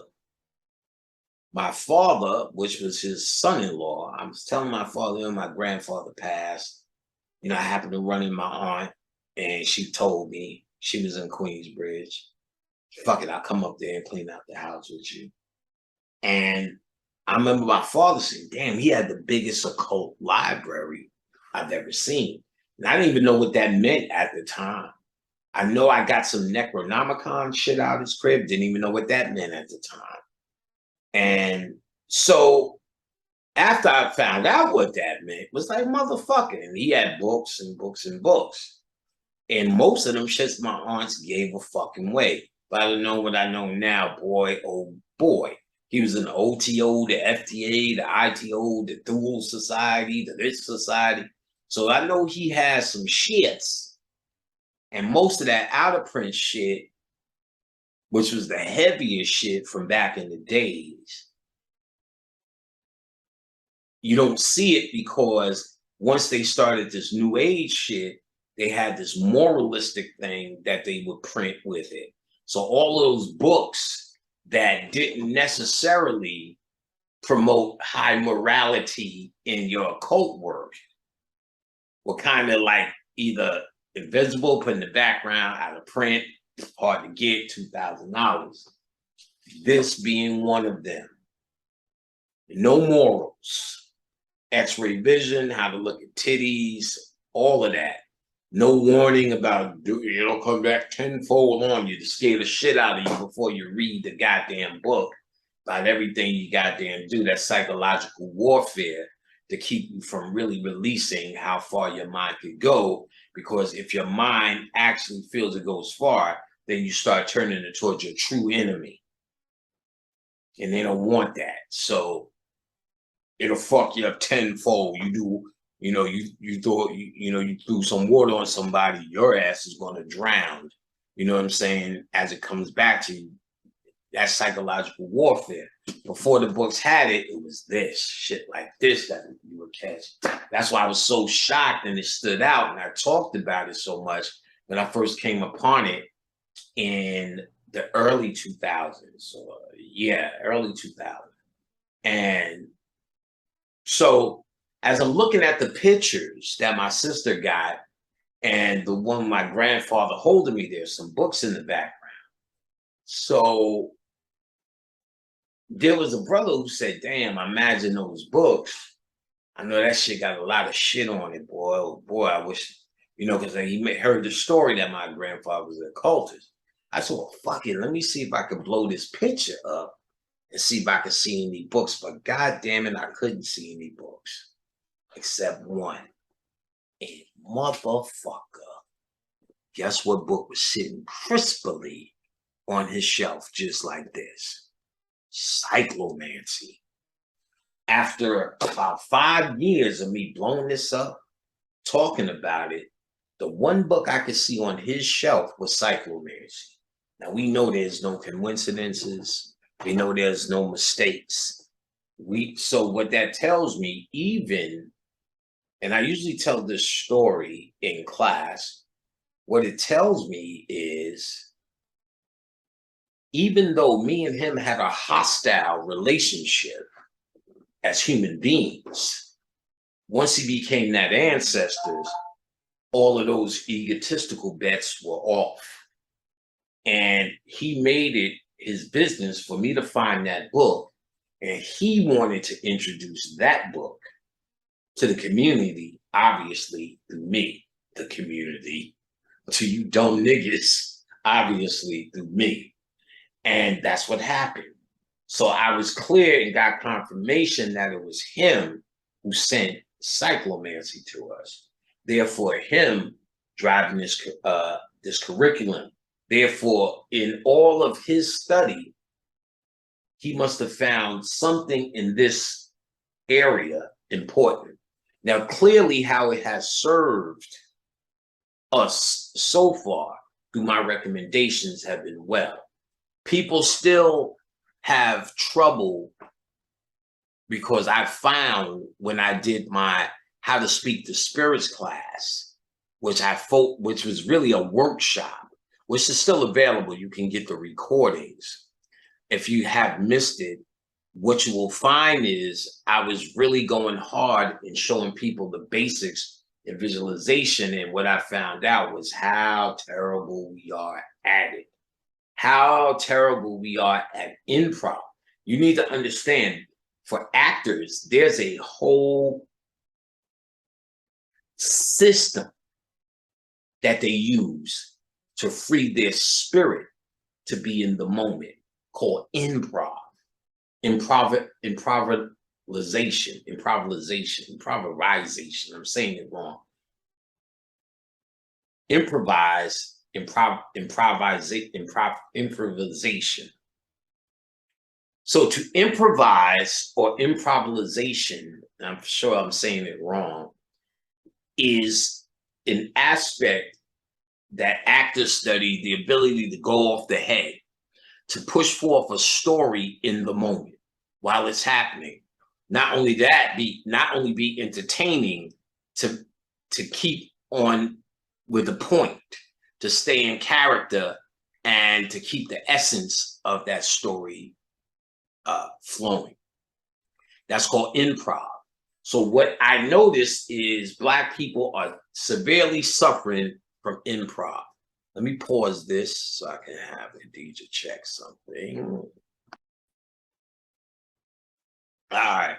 my father, which was his son-in-law, I was telling my father and my grandfather passed. You know, I happened to run in my aunt, and she told me she was in Queensbridge. Fuck it, I'll come up there and clean out the house with you. And I remember my father saying, damn, he had the biggest occult library I've ever seen. And I didn't even know what that meant at the time. I know I got some Necronomicon shit out of his crib, didn't even know what that meant at the time. And so after I found out what that meant, it was like, motherfucker. And he had books and books and books. And most of them shits my aunts gave a fucking way. But I don't know what I know now, boy, oh boy. He was in the OTO, the FTA, the ITO, the Dual Society, the this society. So I know he has some shits. And most of that out of print shit, which was the heaviest shit from back in the days, you don't see it because once they started this new age shit, they had this moralistic thing that they would print with it. So all those books that didn't necessarily promote high morality in your occult work were kind of like either invisible, put in the background, out of print, hard to get, $2,000. This being one of them. No morals. X-ray vision, how to look at titties, all of that. No warning about, it'll come back tenfold on you to scare the shit out of you before you read the goddamn book about everything you goddamn do. That's psychological warfare to keep you from really releasing how far your mind could go. Because if your mind actually feels it goes far, then you start turning it towards your true enemy. And they don't want that. So it'll fuck you up tenfold. You do, you know, you threw some water on somebody, your ass is going to drown. You know what I'm saying? As it comes back to you, that's psychological warfare. Before the books had it, it was this shit like this that you would catch. That's why I was so shocked and it stood out. And I talked about it so much when I first came upon it in the early 2000s. So yeah, early 2000s. And so as I'm looking at the pictures that my sister got and the one my grandfather holding me, there's some books in the background. So there was a brother who said, damn, imagine those books. I know that shit got a lot of shit on it, boy. Oh, boy, I wish, you know, because he heard the story that my grandfather was an occultist. I said, well, fuck it. Let me see if I could blow this picture up and see if I could see any books. But God damn it, I couldn't see any books except one. And motherfucker, guess what book was sitting crisply on his shelf just like this? Cyclomancy. After about 5 years of me blowing this up, talking about it, the one book I could see on his shelf was Cyclomancy. Now we know there's no coincidences. We know there's no mistakes. So what that tells me, even, and I usually tell this story in class, what it tells me is, even though me and him had a hostile relationship as human beings, once he became that ancestors, all of those egotistical bets were off. And he made it his business for me to find that book. And he wanted to introduce that book to the community, obviously through me, the community, to you dumb niggas, obviously through me. And that's what happened. So I was clear and got confirmation that it was him who sent cyclomancy to us. Therefore, him driving this curriculum. Therefore, in all of his study, he must have found something in this area important. Now, clearly how it has served us so far through my recommendations have been well. People still have trouble because I found when I did my How to Speak to Spirits class, which was really a workshop, which is still available. You can get the recordings. If you have missed it, what you will find is I was really going hard in showing people the basics in visualization. And what I found out was how terrible we are at it. How terrible we are at improv. You need to understand, for actors, there's a whole system that they use to free their spirit to be in the moment, called improvisation. I'm saying it wrong. Improvisation. So to improvise or improvisation, I'm sure I'm saying it wrong, is an aspect that actors study, the ability to go off the head, to push forth a story in the moment while it's happening. Not only that, not only be entertaining, to keep on with the point, to stay in character, and to keep the essence of that story flowing. That's called improv. So what I noticed is Black people are severely suffering from improv. Let me pause this so I can have Khadija check something. All right.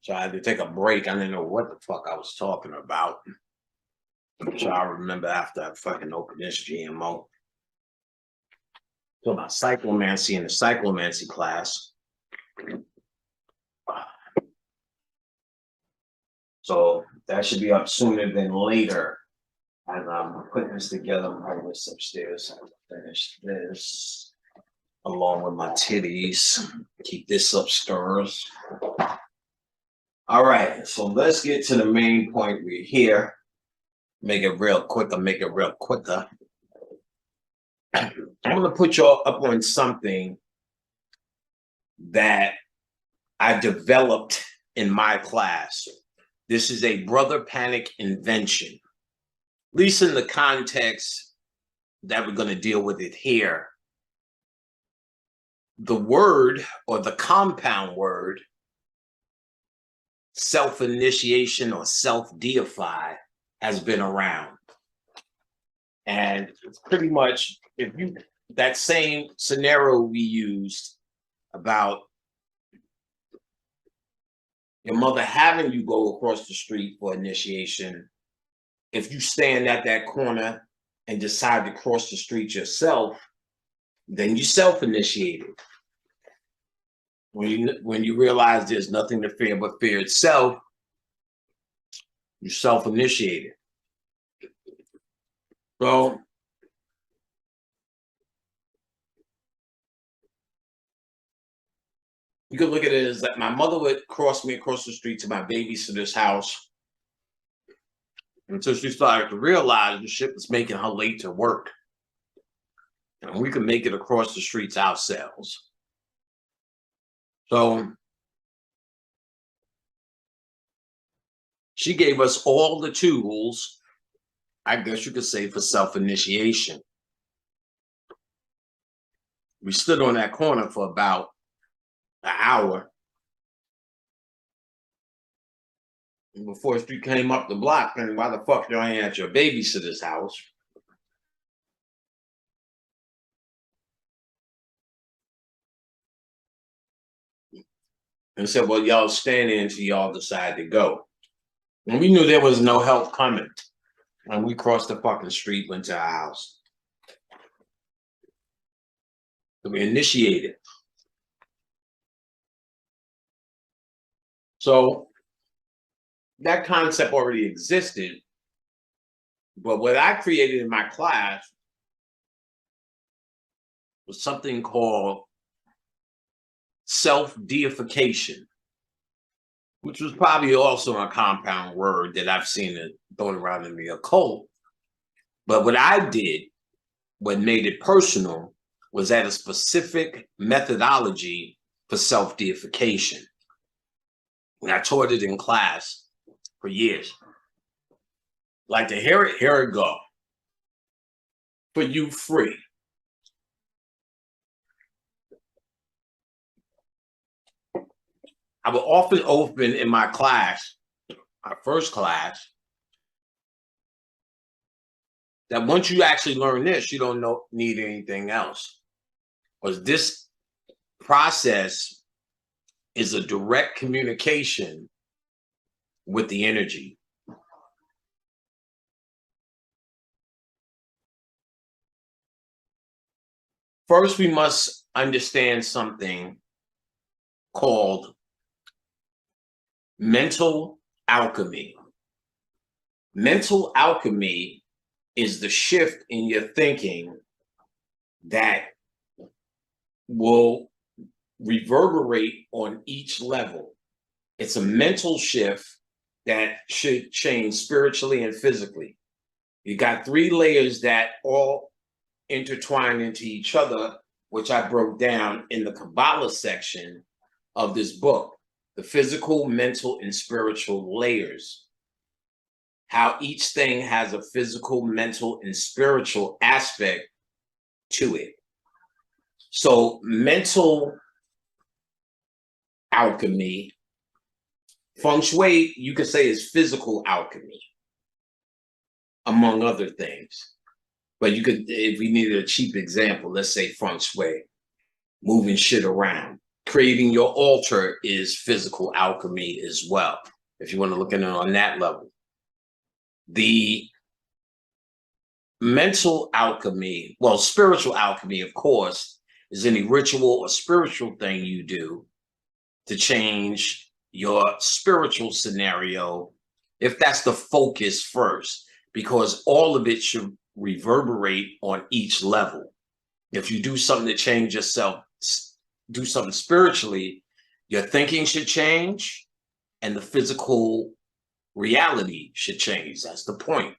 So I had to take a break. I didn't know what the fuck I was talking about. I'm sure I'll remember after I fucking open this GMO. So about cyclomancy in the cyclomancy class. So that should be up sooner than later. As I'm putting this together, I'm on this upstairs. I have to finish this along with my titties. Keep this upstairs. All right, so let's get to the main point. We're here. Make it real quicker, make it real quicker. I'm gonna put y'all up on something that I developed in my class. This is a brother panic invention, at least in the context that we're gonna deal with it here. The word, or the compound word, self-initiation or self-deify, has been around. And it's pretty much, that same scenario we used about your mother having you go across the street for initiation, if you stand at that corner and decide to cross the street yourself, then you self-initiated. When you realize there's nothing to fear but fear itself, you self-initiated. So you could look at it as that my mother would cross me across the street to my babysitter's house until she started to realize the shit was making her late to work. and we can make it across the streets ourselves. So she gave us all the tools, I guess you could say, for self-initiation. We stood on that corner for about an hour before she came up the block, and why the fuck you ain't at your babysitter's house? And said, well, y'all stand in until y'all decide to go. And we knew there was no help coming. And we crossed the fucking street, went to our house. So we initiated. So that concept already existed. But what I created in my class was something called self-deification, which was probably also a compound word that I've seen it thrown around in the occult. But what I did, what made it personal, was add a specific methodology for self-deification. And I taught it in class for years. Like to hear it, here it go. For you free. I would often open in my class, our first class, that once you actually learn this, you don't need anything else. Because this process is a direct communication with the energy. First, we must understand something called mental alchemy. Mental alchemy is the shift in your thinking that will reverberate on each level. It's a mental shift that should change spiritually and physically. You got 3 layers that all intertwine into each other, which I broke down in the Kabbalah section of this book. The physical, mental, and spiritual layers. How each thing has a physical, mental, and spiritual aspect to it. So mental alchemy, feng shui, you could say, is physical alchemy, among other things. But you could, if we needed a cheap example, let's say feng shui, moving shit around. Creating your altar is physical alchemy as well, if you want to look at it on that level. The mental alchemy, well, spiritual alchemy, of course, is any ritual or spiritual thing you do to change your spiritual scenario, if that's the focus first, because all of it should reverberate on each level. If you do something to change yourself, do something spiritually, your thinking should change and the physical reality should change. That's the point.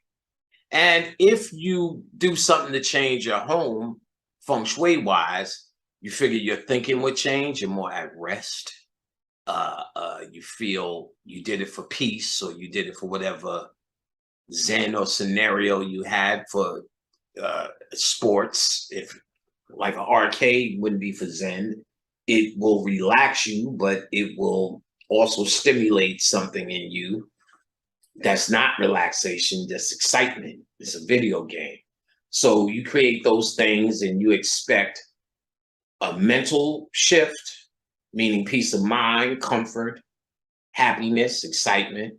And if you do something to change your home, feng shui wise, you figure your thinking would change, you're more at rest. You feel you did it for peace, or you did it for whatever zen or scenario you had for sports. If like an arcade wouldn't be for zen, it will relax you, but it will also stimulate something in you that's not relaxation, that's excitement. It's a video game. So you create those things and you expect a mental shift, meaning peace of mind, comfort, happiness, excitement,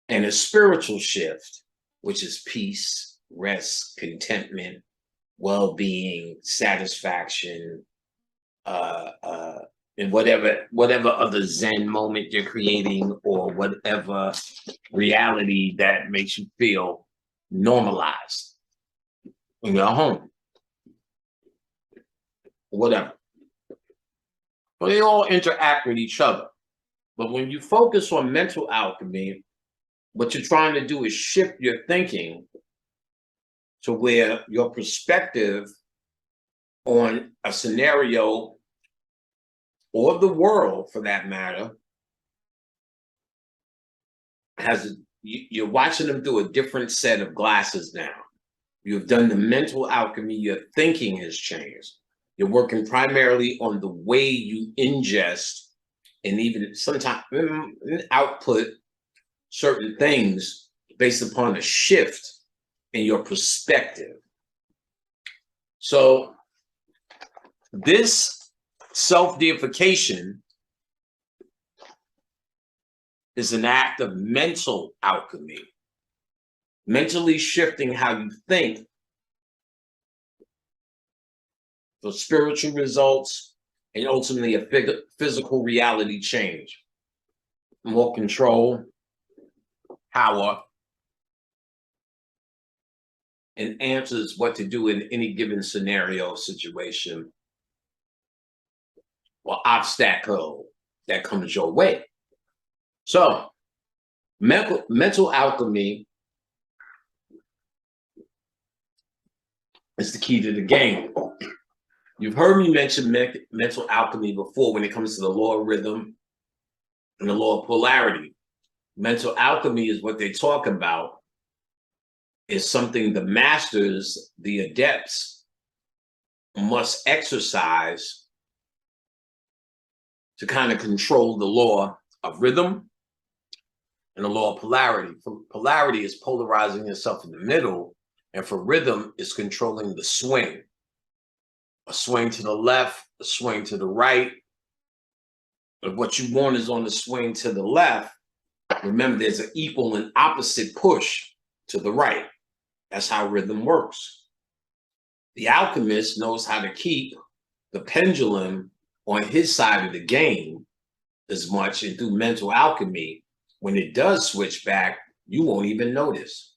and a spiritual shift, which is peace, rest, contentment, well-being, satisfaction, and whatever other Zen moment you're creating, or whatever reality that makes you feel normalized in your home, whatever. But they all interact with each other. But when you focus on mental alchemy, what you're trying to do is shift your thinking to where your perspective on a scenario, or the world for that matter, you're watching them through a different set of glasses now. You've done the mental alchemy, your thinking has changed. You're working primarily on the way you ingest and even sometimes output certain things based upon a shift in your perspective. So this self-deification is an act of mental alchemy, mentally shifting how you think for spiritual results and ultimately a physical reality change. More control, power, and answers what to do in any given scenario, situation, or obstacle that comes your way. So, mental alchemy is the key to the game. You've heard me mention mental alchemy before when it comes to the law of rhythm and the law of polarity. Mental alchemy is what they talk about, is something the masters, the adepts, must exercise to kind of control the law of rhythm and the law of polarity. Polarity is polarizing yourself in the middle, and for rhythm is controlling the swing. A swing to the left, a swing to the right. If what you want is on the swing to the left, remember there's an equal and opposite push to the right. That's how rhythm works. The alchemist knows how to keep the pendulum on his side of the game as much, and through mental alchemy, when it does switch back, you won't even notice.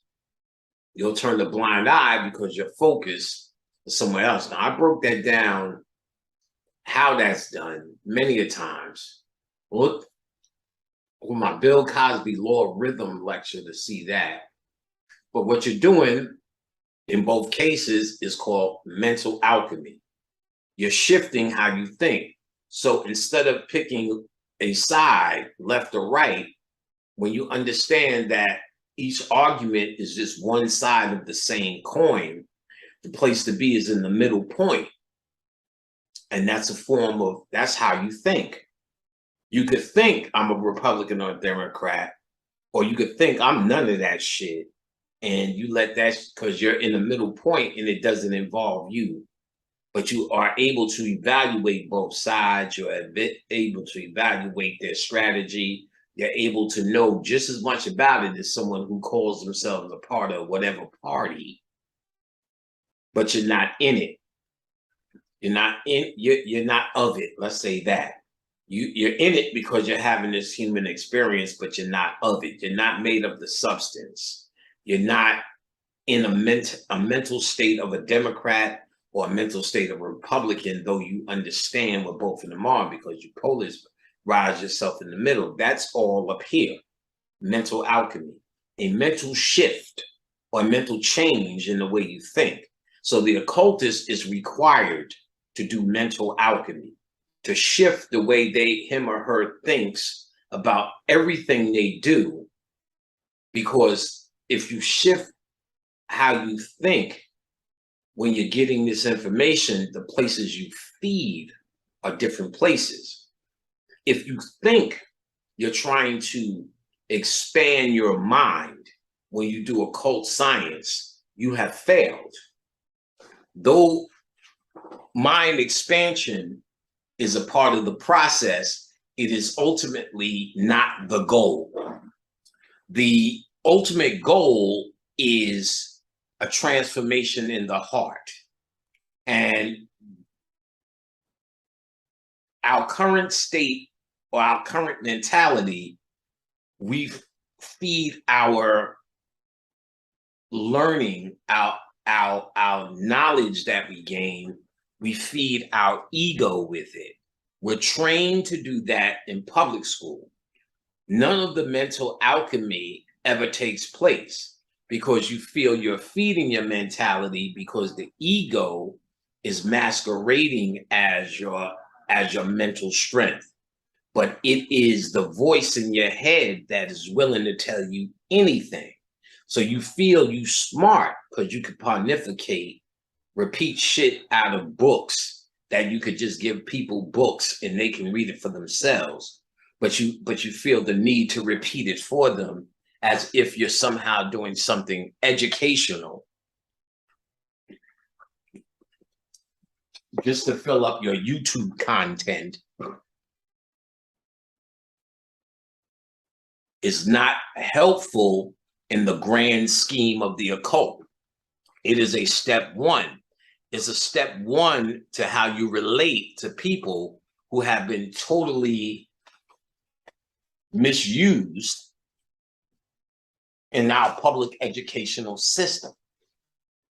You'll turn a blind eye because your focus is somewhere else. Now, I broke that down, how that's done, many a times. Look on my Bill Cosby Law of Rhythm lecture to see that. But what you're doing in both cases is called mental alchemy. You're shifting how you think. So instead of picking a side, left or right, when you understand that each argument is just one side of the same coin, the place to be is in the middle point. And that's a form of, that's how you think. You could think I'm a Republican or a Democrat, or you could think I'm none of that shit. And you let that, because you're in the middle point and it doesn't involve you. But you are able to evaluate both sides. You're able to evaluate their strategy. You're able to know just as much about it as someone who calls themselves a part of whatever party, but you're not in it. You're not in. You're not of it. Let's say that. You're in it because you're having this human experience, but you're not of it. You're not made of the substance. You're not in a mental state of a Democrat or a mental state of a Republican, though you understand what both of them are because you polarize yourself in the middle. That's all up here. Mental alchemy, a mental shift or mental change in the way you think. So the occultist is required to do mental alchemy, to shift the way him or her thinks about everything they do. Because if you shift how you think when you're getting this information, the places you feed are different places. If you think you're trying to expand your mind when you do occult science, you have failed. Though mind expansion is a part of the process, it is ultimately not the goal. The ultimate goal is a transformation in the heart. And our current state or our current mentality, we feed our learning, our knowledge that we gain, we feed our ego with it. We're trained to do that in public school. None of the mental alchemy ever takes place because you feel you're feeding your mentality because the ego is masquerading as your mental strength, but it is the voice in your head that is willing to tell you anything. So you feel you smart because you could pontificate, repeat shit out of books that you could just give people books and they can read it for themselves. But you feel the need to repeat it for them as if you're somehow doing something educational, just to fill up your YouTube content. Is not helpful in the grand scheme of the occult. It is a step one. It's a step one to how you relate to people who have been totally misused in our public educational system.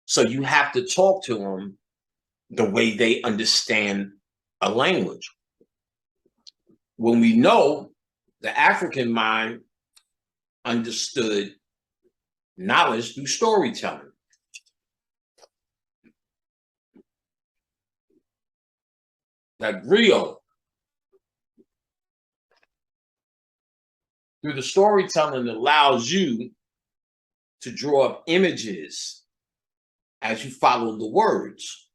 So you have to talk to them the way they understand a language. When we know the African mind understood knowledge through storytelling. Like Rio, through the storytelling, allows you to draw up images as you follow the words.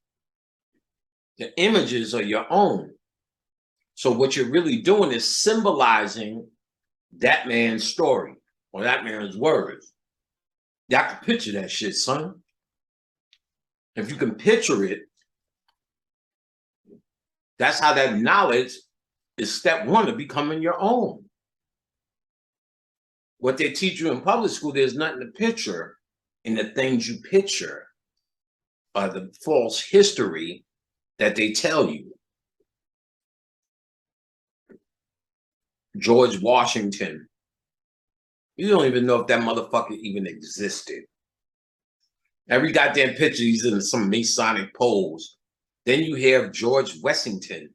The images are your own. So what you're really doing is symbolizing that man's story or that man's words. Y'all can picture that shit, son. If you can picture it, that's how that knowledge is step one to becoming your own. What they teach you in public school, there's nothing to picture in the things you picture, the false history that they tell you. George Washington. You don't even know if that motherfucker even existed. Every goddamn picture, he's in some Masonic pose. Then you hear George Washington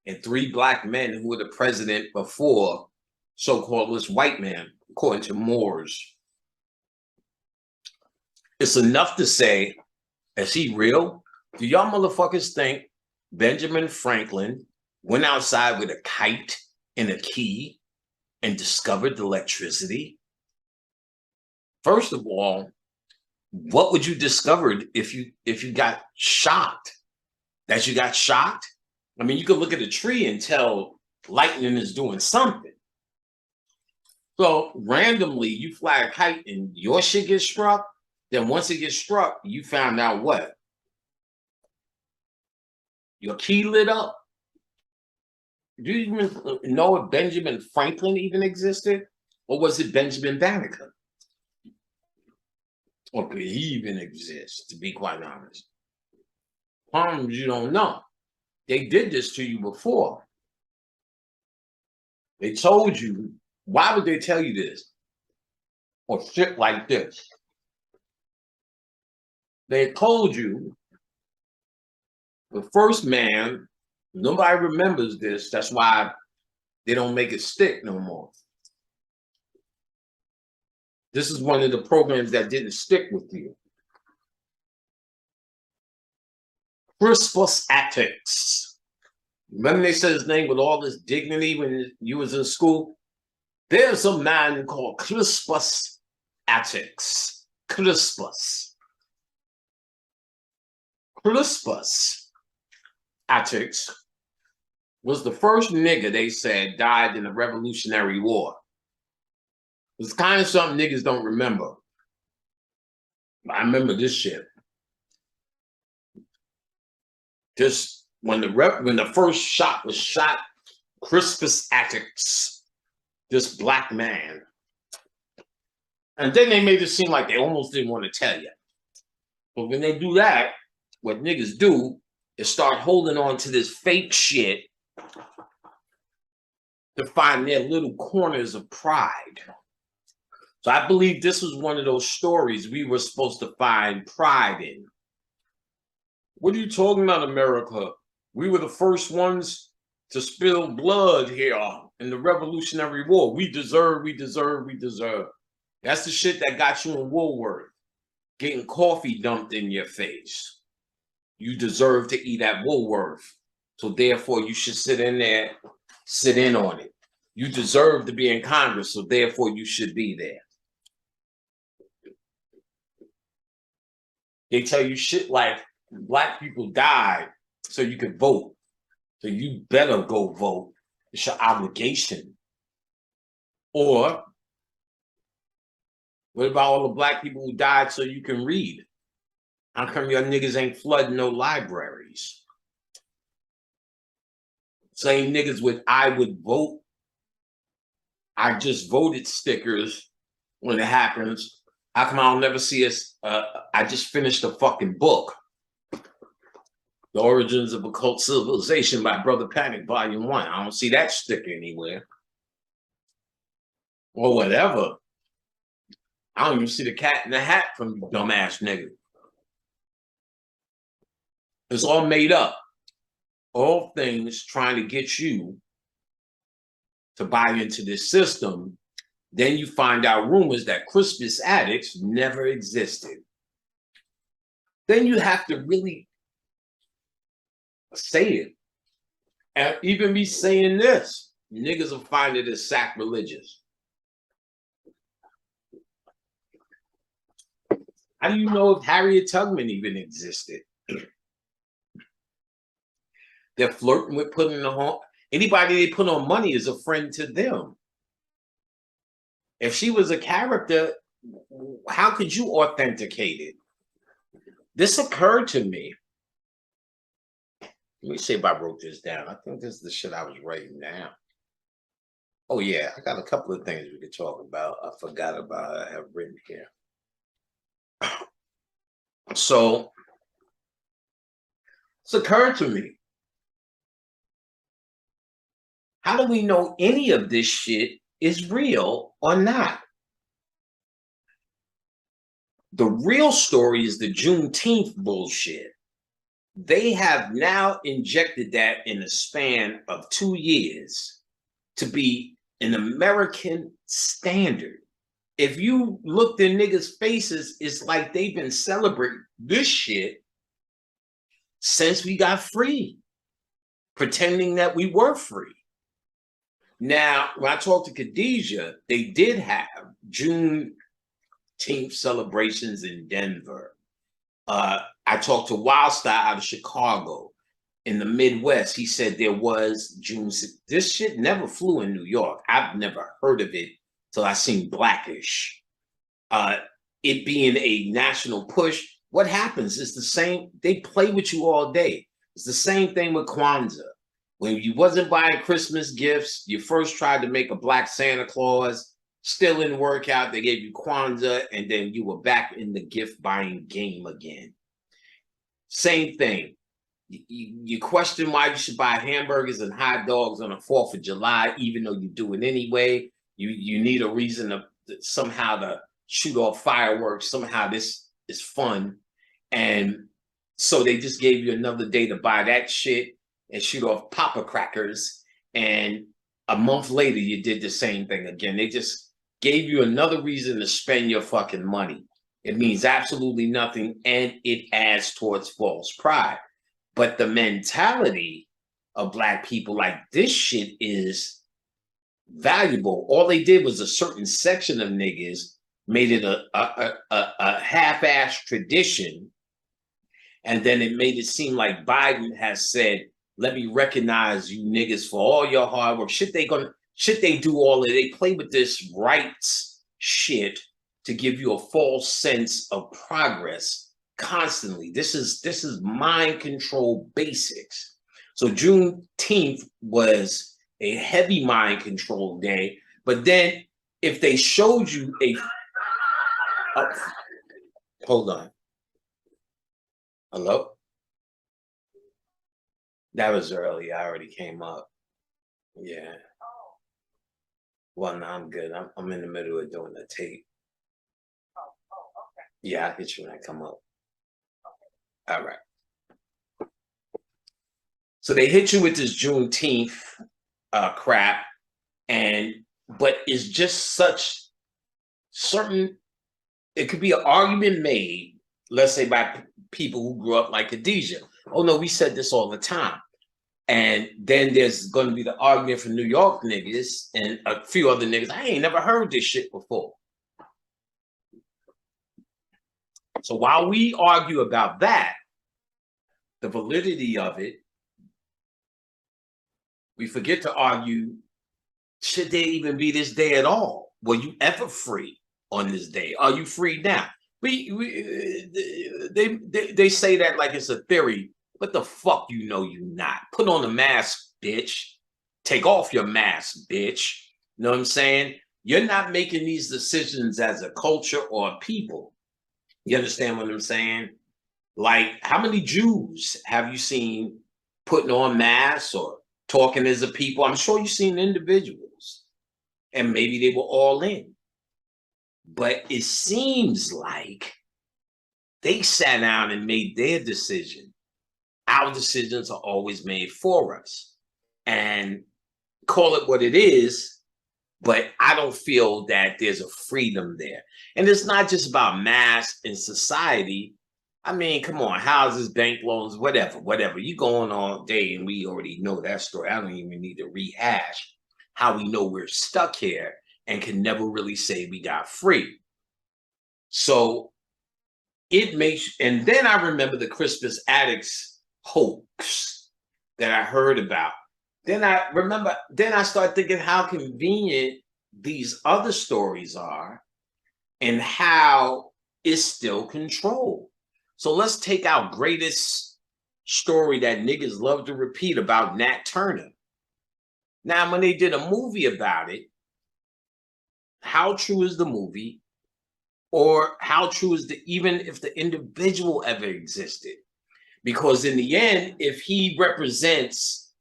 and 3 black men who were the president before so-called this white man, according to Moores. It's enough to say, is he real? Do y'all motherfuckers think Benjamin Franklin went outside with a kite and a key and discovered electricity? First of all, what would you discover if you got shocked? That you got shocked? I mean, you could look at a tree and tell lightning is doing something. So randomly you fly a kite and your shit gets struck, then once it gets struck, you found out what? Your key lit up. Do you even know if Benjamin Franklin even existed? Or was it Benjamin Banneker? Or could he even exist, to be quite honest? You don't know. They did this to you before. They told you. Why would they tell you this? Or shit like this? They told you the first man, nobody remembers this. That's why they don't make it stick no more. This is one of the programs that didn't stick with you. Crispus Attucks. Remember they said his name with all this dignity when you was in school? There's a man called Crispus Attucks. Crispus Attucks was the first nigga they said died in the Revolutionary War. It's kind of something niggas don't remember. I remember this shit. Just when the first shot was shot, Crispus Attucks, this black man. And then they made it seem like they almost didn't want to tell you. But when they do that, what niggas do is start holding on to this fake shit to find their little corners of pride. So I believe this was one of those stories we were supposed to find pride in. What are you talking about, America? We were the first ones to spill blood here in the Revolutionary War. We deserve. That's the shit that got you in Woolworth, getting coffee dumped in your face. You deserve to eat at Woolworth. So therefore you should sit in there, sit in on it. You deserve to be in Congress, so therefore you should be there. They tell you shit like black people died so you could vote. So you better go vote. It's your obligation. Or what about all the black people who died so you can read? How come your niggas ain't flooding no libraries? Same niggas with I would vote, I just voted stickers when it happens. How come I don't never see us? I just finished a fucking book. The Origins of Occult Civilization by Brother Panic, Volume 1. I don't see that sticker anywhere. Or whatever. I don't even see the cat in the hat from you dumbass nigga. It's all made up. All things trying to get you to buy into this system. Then you find out rumors that Christmas addicts never existed. Then you have to really say it. And even me saying this, niggas will find it as sacrilegious. How do you know if Harriet Tubman even existed? They're flirting with putting the home. Anybody they put on money is a friend to them. If she was a character, how could you authenticate it? This occurred to me. Let me see if I wrote this down. I think this is the shit I was writing down. Oh yeah, I got a couple of things we could talk about. I forgot about I have written here. So it's occurred to me. How do we know any of this shit is real or not? The real story is the Juneteenth bullshit. They have now injected that in a span of 2 years to be an American standard. If you looked in niggas' faces, it's like they've been celebrating this shit since we got free, pretending that we were free. Now, when I talked to Khadijah, they did have Juneteenth celebrations in Denver. I talked to Wildstyle out of Chicago. In the Midwest, he said there was June. This shit never flew in New York. I've never heard of it till I seen Blackish. It being a national push, what happens is the same. They play with you all day. It's the same thing with Quanza. When you wasn't buying Christmas gifts, you first tried to make a black Santa Claus, still didn't work out. They gave you Kwanzaa, and then you were back in the gift buying game again. Same thing. You question why you should buy hamburgers and hot dogs on the 4th of July, even though you do it anyway. You need a reason to somehow to shoot off fireworks. Somehow this is fun. And so they just gave you another day to buy that shit and shoot off Papa crackers, and a month later you did the same thing again. They just gave you another reason to spend your fucking money. It means absolutely nothing, and it adds towards false pride. But the mentality of black people, like, this shit is valuable. All they did was a certain section of niggas made it a half-ass tradition, and then it made it seem like Biden has said, let me recognize you niggas for all your hard work. Should they do all of it? They play with this rights shit to give you a false sense of progress constantly. This is mind control basics. So Juneteenth was a heavy mind control day, but then if they showed you hold on. Hello? That was early. I already came up. Yeah. Well, no, I'm good. I'm in the middle of doing the tape. Yeah, I'll hit you when I come up. All right. So they hit you with this Juneteenth crap, but it's just such certain. It could be an argument made let's say by people who grew up like Khadijah. Oh no, we said this all the time. And then there's going to be the argument for New York niggas and a few other niggas. I ain't never heard this shit before. So while we argue about that, the validity of it, we forget to argue, should there even be this day at all? Were you ever free on this day? Are you free now? They say that like it's a theory. What the fuck you know you not? Put on a mask, bitch. Take off your mask, bitch. You know what I'm saying? You're not making these decisions as a culture or a people. You understand what I'm saying? Like, how many Jews have you seen putting on masks or talking as a people? I'm sure you've seen individuals, and maybe they were all in. But it seems like they sat down and made their decision. Our decisions are always made for us. And call it what it is, but I don't feel that there's a freedom there. And it's not just about mass in society. I mean, come on, houses, bank loans, whatever. You go on all day and we already know that story. I don't even need to rehash how we know we're stuck here and can never really say we got free. So it makes, and then I remember the Crispus Attucks hoax that I heard about. Then I started thinking how convenient these other stories are and how it's still controlled. So let's take our greatest story that niggas love to repeat about Nat Turner. Now, when they did a movie about it, how true is the movie? Or how true is even if the individual ever existed? Because in the end, if he represents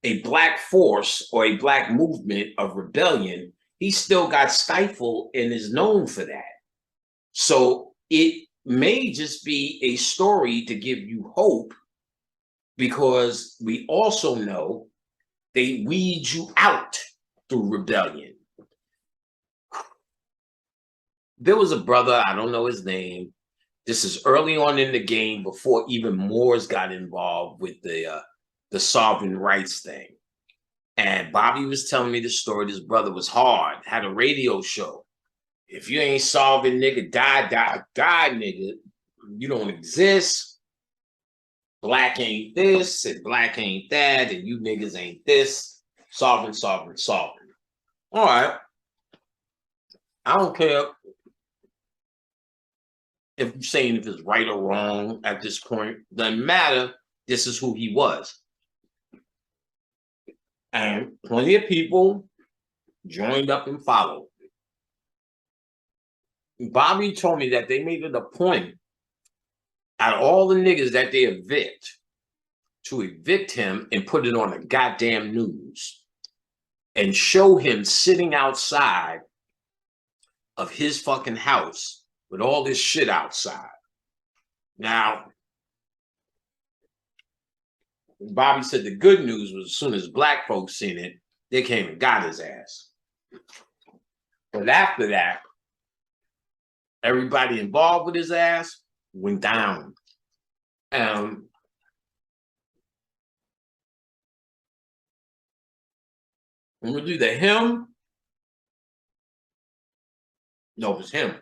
a black force or a black movement of rebellion, he still got stifled and is known for that. So it may just be a story to give you hope, because we also know they weed you out through rebellion. There was a brother, I don't know his name. This is early on in the game, before even Moors got involved with the sovereign rights thing. And Bobby was telling me the story. This brother was hard, had a radio show. If you ain't sovereign, nigga, die, nigga. You don't exist. Black ain't this, and black ain't that, and you niggas ain't this. Sovereign. All right. I don't care if you're saying if it's right or wrong at this point. Doesn't matter. This is who he was. And plenty of people joined up and followed. Bobby told me that they made it a point out of all the niggas that they evict to evict him and put it on the goddamn news and show him sitting outside of his fucking house with all this shit outside. Now, Bobby said the good news was as soon as black folks seen it, they came and got his ass. But after that, everybody involved with his ass went down. When we do the hymn, no, it was him.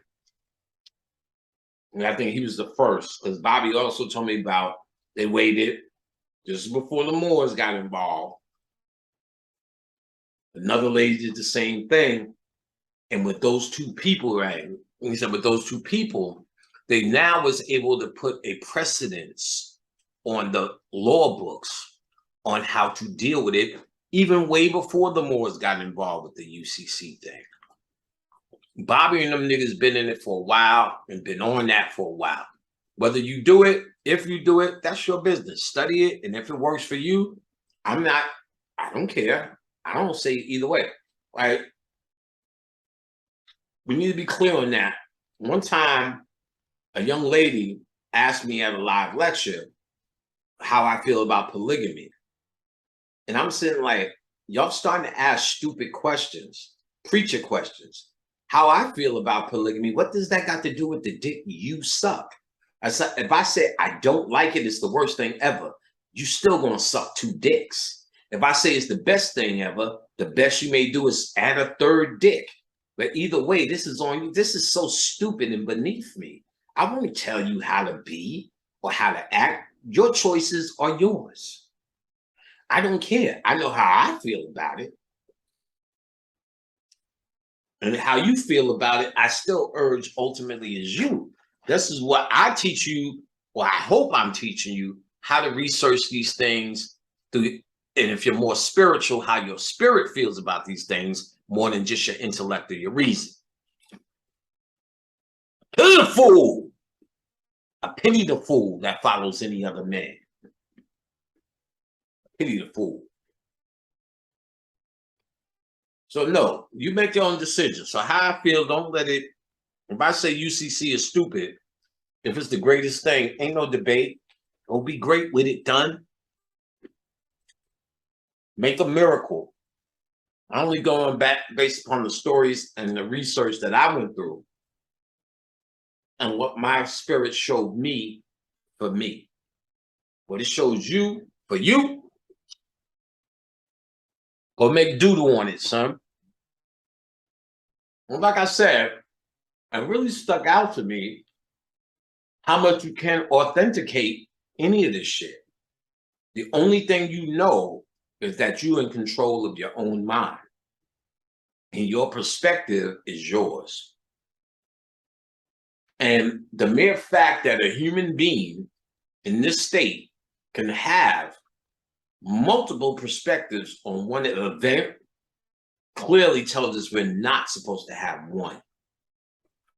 And I think he was the first, because Bobby also told me about they waited just before the Moors got involved. Another lady did the same thing. And with those two people, right? He said, with those two people, they now was able to put a precedence on the law books on how to deal with it, even way before the Moors got involved with the UCC thing. Bobby and them niggas been in it for a while and been on that for a while. Whether you do it, if you do it, that's your business. Study it, and if it works for you, I don't care. I don't say either way, right? We need to be clear on that. One time, a young lady asked me at a live lecture how I feel about polygamy. And I'm sitting like, y'all starting to ask stupid questions, preacher questions. How I feel about polygamy, what does that got to do with the dick you suck? If I say I don't like it, it's the worst thing ever, you still gonna suck 2 dicks. If I say it's the best thing ever, the best you may do is add a 3rd dick. But either way, this is on you. This is so stupid and beneath me. I won't tell you how to be or how to act. Your choices are yours. I don't care. I know how I feel about it. And how you feel about it, I still urge ultimately is you. This is what I teach you, or I hope I'm teaching you, how to research these things through, and if you're more spiritual, how your spirit feels about these things more than just your intellect or your reason. Pity the fool. I pity the fool that follows any other man. Pity the fool. So no, you make your own decision. So how I feel, don't let it. If I say UCC is stupid, if it's the greatest thing, ain't no debate. Go be great with it done. Make a miracle. I'm only going back based upon the stories and the research that I went through and what my spirit showed me for me. What it shows you for you, go make doodle on it, son. And like I said, it really stuck out to me how much you can authenticate any of this shit. The only thing you know is that you're in control of your own mind. And your perspective is yours. And the mere fact that a human being in this state can have multiple perspectives on one event clearly tells us we're not supposed to have one.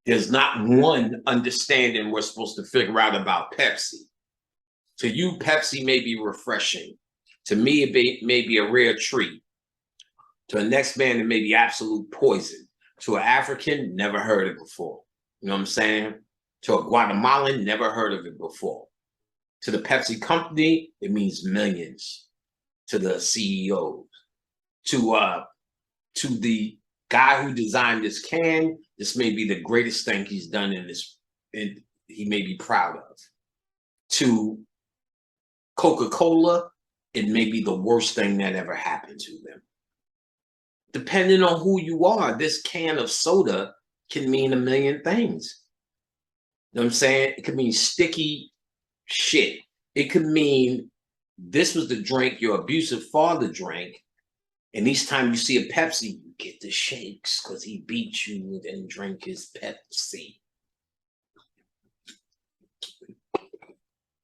There's not one understanding we're supposed to figure out about Pepsi. To you, Pepsi may be refreshing. To me, it may be a rare treat. To the next man, it may be absolute poison. To an African, never heard it before. You know what I'm saying? To a Guatemalan, never heard of it before. To the Pepsi company, it means millions. To the CEOs. To the guy who designed this can, this may be the greatest thing he's done in this, and he may be proud of. To Coca-Cola, it may be the worst thing that ever happened to them. Depending on who you are, this can of soda can mean a million things. You know what I'm saying? It could mean sticky shit. It could mean this was the drink your abusive father drank, and each time you see a Pepsi, you get the shakes because he beat you and drank his Pepsi.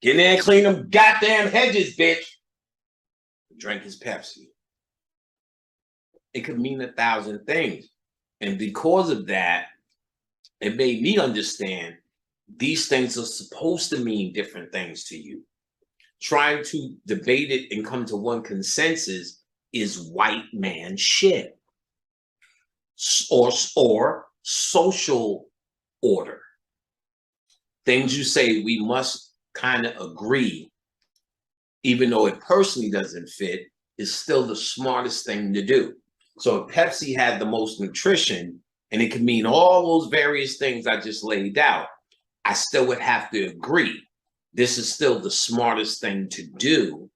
Get in there and clean them goddamn hedges, bitch. Drink his Pepsi. It could mean 1,000 things. And because of that, it made me understand these things are supposed to mean different things to you. Trying to debate it and come to one consensus is white man shit. Or social order. Things you say we must kind of agree, even though it personally doesn't fit, is still the smartest thing to do. So if Pepsi had the most nutrition, and it could mean all those various things I just laid out, I still would have to agree. This is still the smartest thing to do,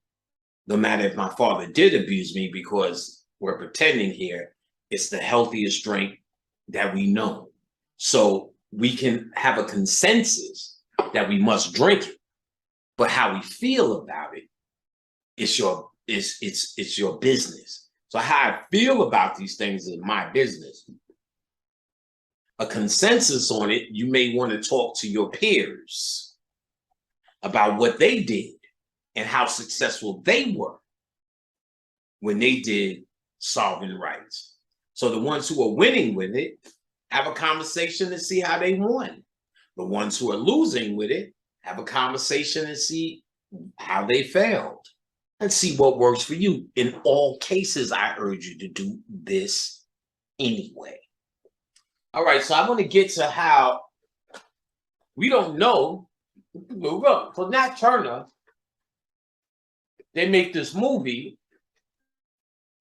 no matter if my father did abuse me, because we're pretending here, it's the healthiest drink that we know. So we can have a consensus that we must drink it, but how we feel about it, it's your business. So how I feel about these things is my business. A consensus on it, you may want to talk to your peers about what they did and how successful they were when they did solving rights. So the ones who are winning with it, have a conversation to see how they won. The ones who are losing with it, have a conversation and see how they failed. And see what works for you. In all cases, I urge you to do this anyway. All right, so I want to get to how we don't know. For Nat Turner, they make this movie,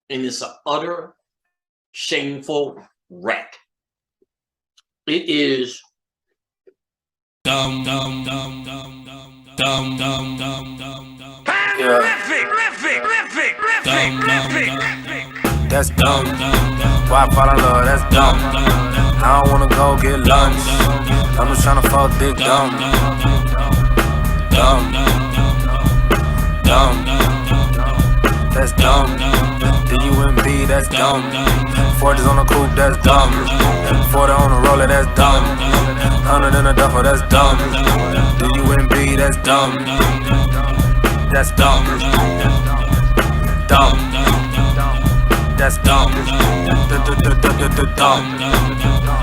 and it's an utter shameful wreck. It is That's dumb. Why fall in love? That's dumb. I don't wanna go get lunch. I'm just tryna fuck dick dumb. Dumb. Dumb. That's dumb. D-U-M-B, that's dumb. 40s on the coupe, that's dumb. 40 on the roller, that's dumb. 100 in the duffel, that's dumb. D-U-M-B, that's dumb. That's dumb. Dumb. That's dumb. Dumb.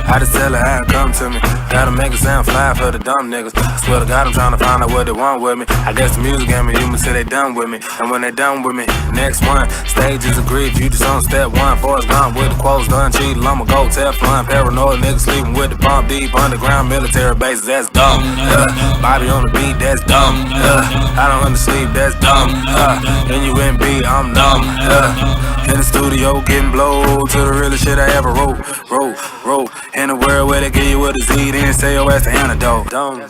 I just tell her how it come to me. Gotta make it sound fly for the dumb niggas. I swear to God, I'm trying to find out what they want with me. I guess the music game and humans say they done with me. And when they done with me, next one, stages agreed. You just on step one. Forrest Gump with the quotes done. Cheating, I'ma go Teflon. Paranoid niggas sleeping with the bomb deep underground military bases. That's dumb. Bobby on the beat, that's dumb. I don't undersleep, that's dumb. N-U-M-B, I'm numb. In the studio getting blowed to the realest shit I ever wrote. In a world where they give you with a Z, then say your ass the antidote. Dumb.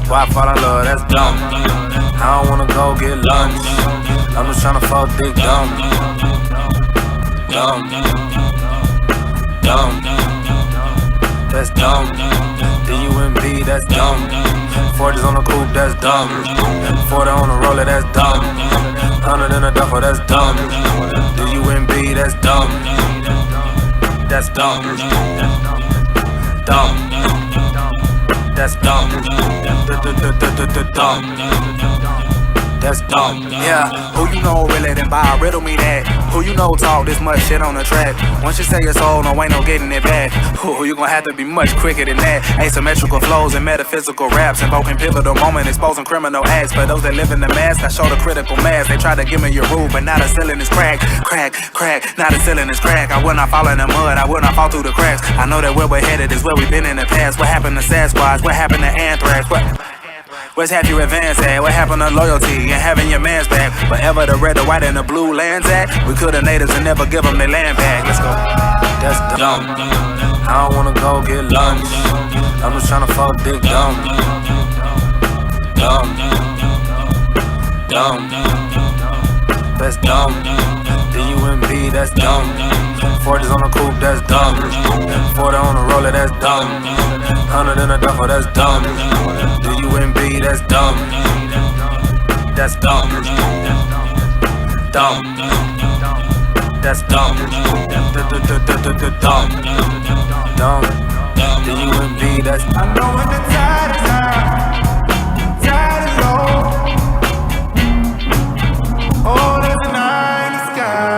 Why fall in love? That's dumb. I don't wanna go get lunch. I'm just tryna fuck dick dumb. Dumb. Dumb. That's dumb. D-U-M-B, that's dumb. 40s on the coupe, that's dumb. 40 on the roller, that's dumb. 100 in the duffel, that's dumb. D-U-M-B, that's dumb. That's dumb. Dumb. That's dumb. Dumb. That's dumb. Yeah, who you know really then buy? Riddle me that. Who you know talk this much shit on the track? Once you say your soul, no ain't no getting it back. Who you gonna have to be much quicker than that? Asymmetrical flows and metaphysical raps, invoking pivotal moment, exposing criminal acts. For those that live in the mask, I show the critical mass. They try to give me your rule, but now the ceiling is crack. Now the ceiling is crack. I will not fall in the mud, I will not fall through the cracks. I know that where we're headed is where we've been in the past. What happened to Sasquatch? What happened to Anthrax? Where's half your advance at? What happened to loyalty and having your man's back? Wherever the red, the white, and the blue lands at, we could have natives and never give them their land back. Let's go. That's dumb. I don't wanna go get lunch. I'm just tryna fuck dick dumb. Dumb. Dumb. That's dumb. D-U-M-B, that's dumb. 40s on the coupe, that's dumb. 40 on the roller, that's dumb. 100 in the duffel, that's dumb. D-U-M-B, that's dumb. That's dumb. Dumb. That's dumb. Dumb. Dumb. D-U-M-B, that's I know when the tide is high, tide is low. Oh, there's a night in the sky.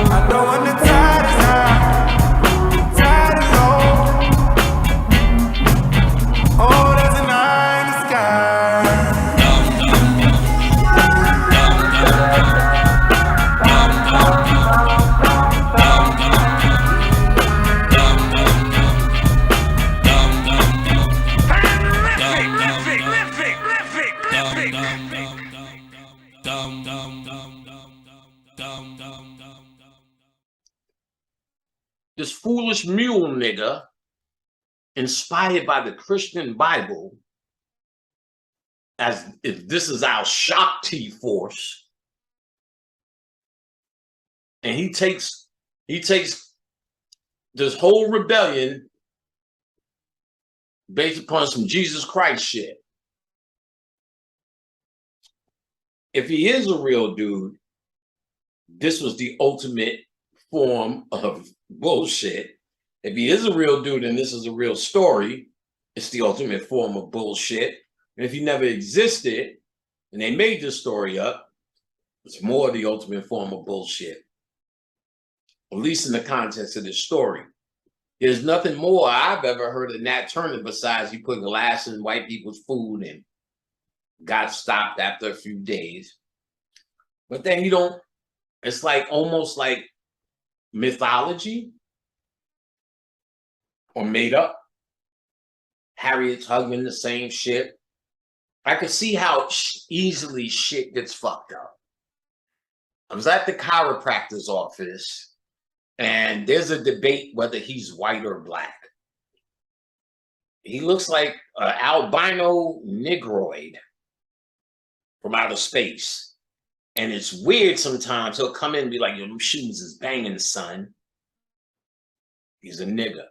I know when the tide is high, tide is low. Oh, there's a night in the sky. This foolish mule nigga, inspired by the Christian Bible, as if this is our Shakti force, and he takes this whole rebellion based upon some Jesus Christ shit. If he is a real dude, this was the ultimate form of bullshit. If he is a real dude and this is a real story, it's the ultimate form of bullshit. And if he never existed and they made this story up, it's more the ultimate form of bullshit. At least in the context of this story. There's nothing more I've ever heard of Nat Turner besides he put glass in white people's food and got stopped after a few days. But then you don't, it's like almost like mythology or made up. Harriet Tubman, the same shit. I could see how easily shit gets fucked up. I was at the chiropractor's office, and there's a debate whether he's white or black. He looks like an albino negroid from outer space. And it's weird sometimes. He'll come in and be like, "Yo, them shoes is banging, son." He's a nigga.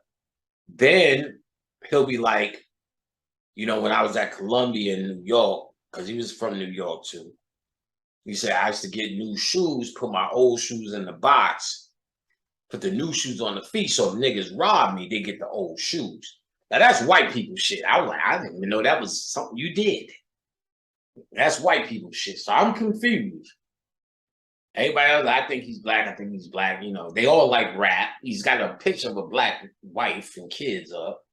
Then he'll be like, when I was at Columbia in New York, because he was from New York too. He said, I used to get new shoes, put my old shoes in the box, put the new shoes on the feet. So if niggas rob me, they get the old shoes. Now that's white people shit. I was like, I didn't even know that was something you did. That's white people shit. So I'm confused. Everybody else, I think he's black. I think he's black. They all like rap. He's got a picture of a black wife and kids up.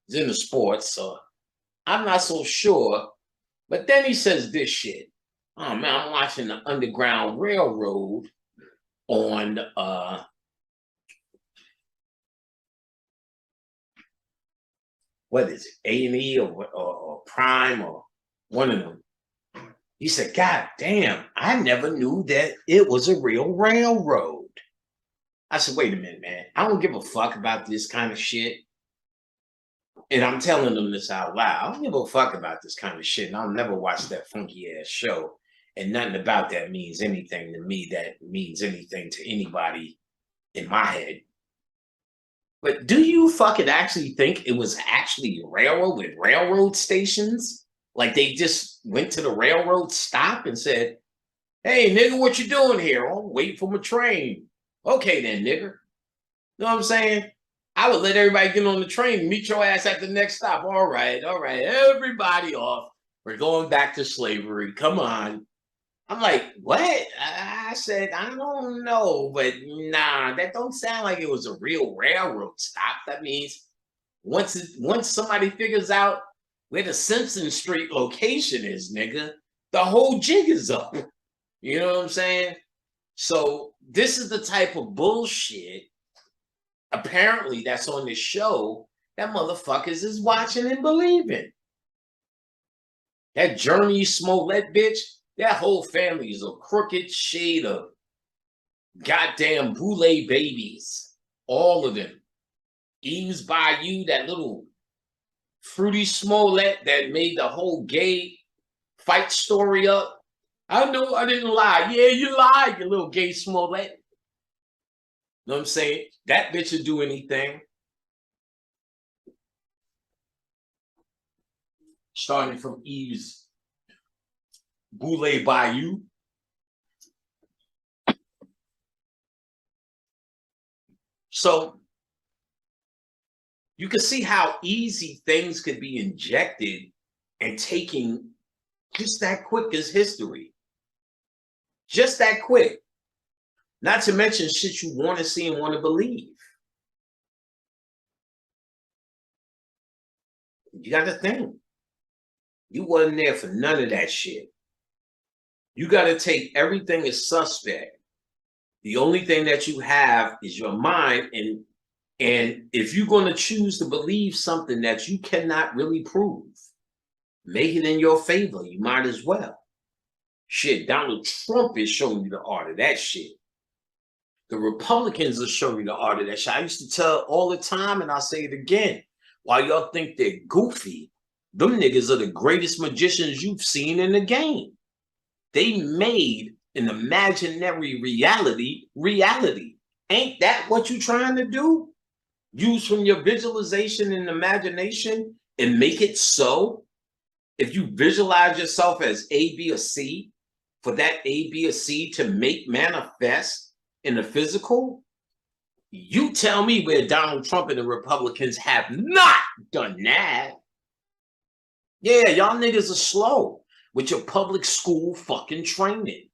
He's in the sports. So I'm not so sure. But then he says this shit. Oh man, I'm watching the Underground Railroad on what is it, A&E or Prime or one of them. He said, God damn, I never knew that it was a real railroad. I said, wait a minute, man. I don't give a fuck about this kind of shit. And I'm telling them this out loud. I don't give a fuck about this kind of shit. And I'll never watch that funky ass show. And nothing about that means anything to me that means anything to anybody in my head. But do you fucking actually think it was actually a railroad with railroad stations? Like they just went to the railroad stop and said, hey, nigga, what you doing here? Oh, wait for my train. Okay then, nigga. You know what I'm saying? I would let everybody get on the train and meet your ass at the next stop. All right, everybody off. We're going back to slavery. Come on. I'm like, what? I said, I don't know, but nah, that don't sound like it was a real railroad stop. That means once somebody figures out where the Simpson Street location is, nigga, the whole jig is up. You know what I'm saying? So this is the type of bullshit, apparently, that's on this show that motherfuckers is watching and believing. That Journey Smollett bitch, that whole family is a crooked shade of goddamn boule babies. All of them. Eve's Bayou, that little Fruity Smollett that made the whole gay fight story up. I know I didn't lie. Yeah, you lied, you little gay Smollett. Know what I'm saying? That bitch would do anything. Starting from Eve's Boule Bayou. So you can see how easy things could be injected and taking just that quick as history. Just that quick. Not to mention shit you want to see and want to believe. You got to think. You wasn't there for none of that shit. You got to take everything as suspect. The only thing that you have is your mind. And if you're going to choose to believe something that you cannot really prove, make it in your favor. You might as well. Shit, Donald Trump is showing you the art of that shit. The Republicans are showing you the art of that shit. I used to tell all the time, and I'll say it again. While y'all think they're goofy, them niggas are the greatest magicians you've seen in the game. They made an imaginary reality. Ain't that what you trying to do? Use from your visualization and imagination and make it so. If you visualize yourself as A, B, or C, for that A, B, or C to make manifest in the physical, you tell me where Donald Trump and the Republicans have not done that. Yeah, y'all niggas are slow with your public school fucking training.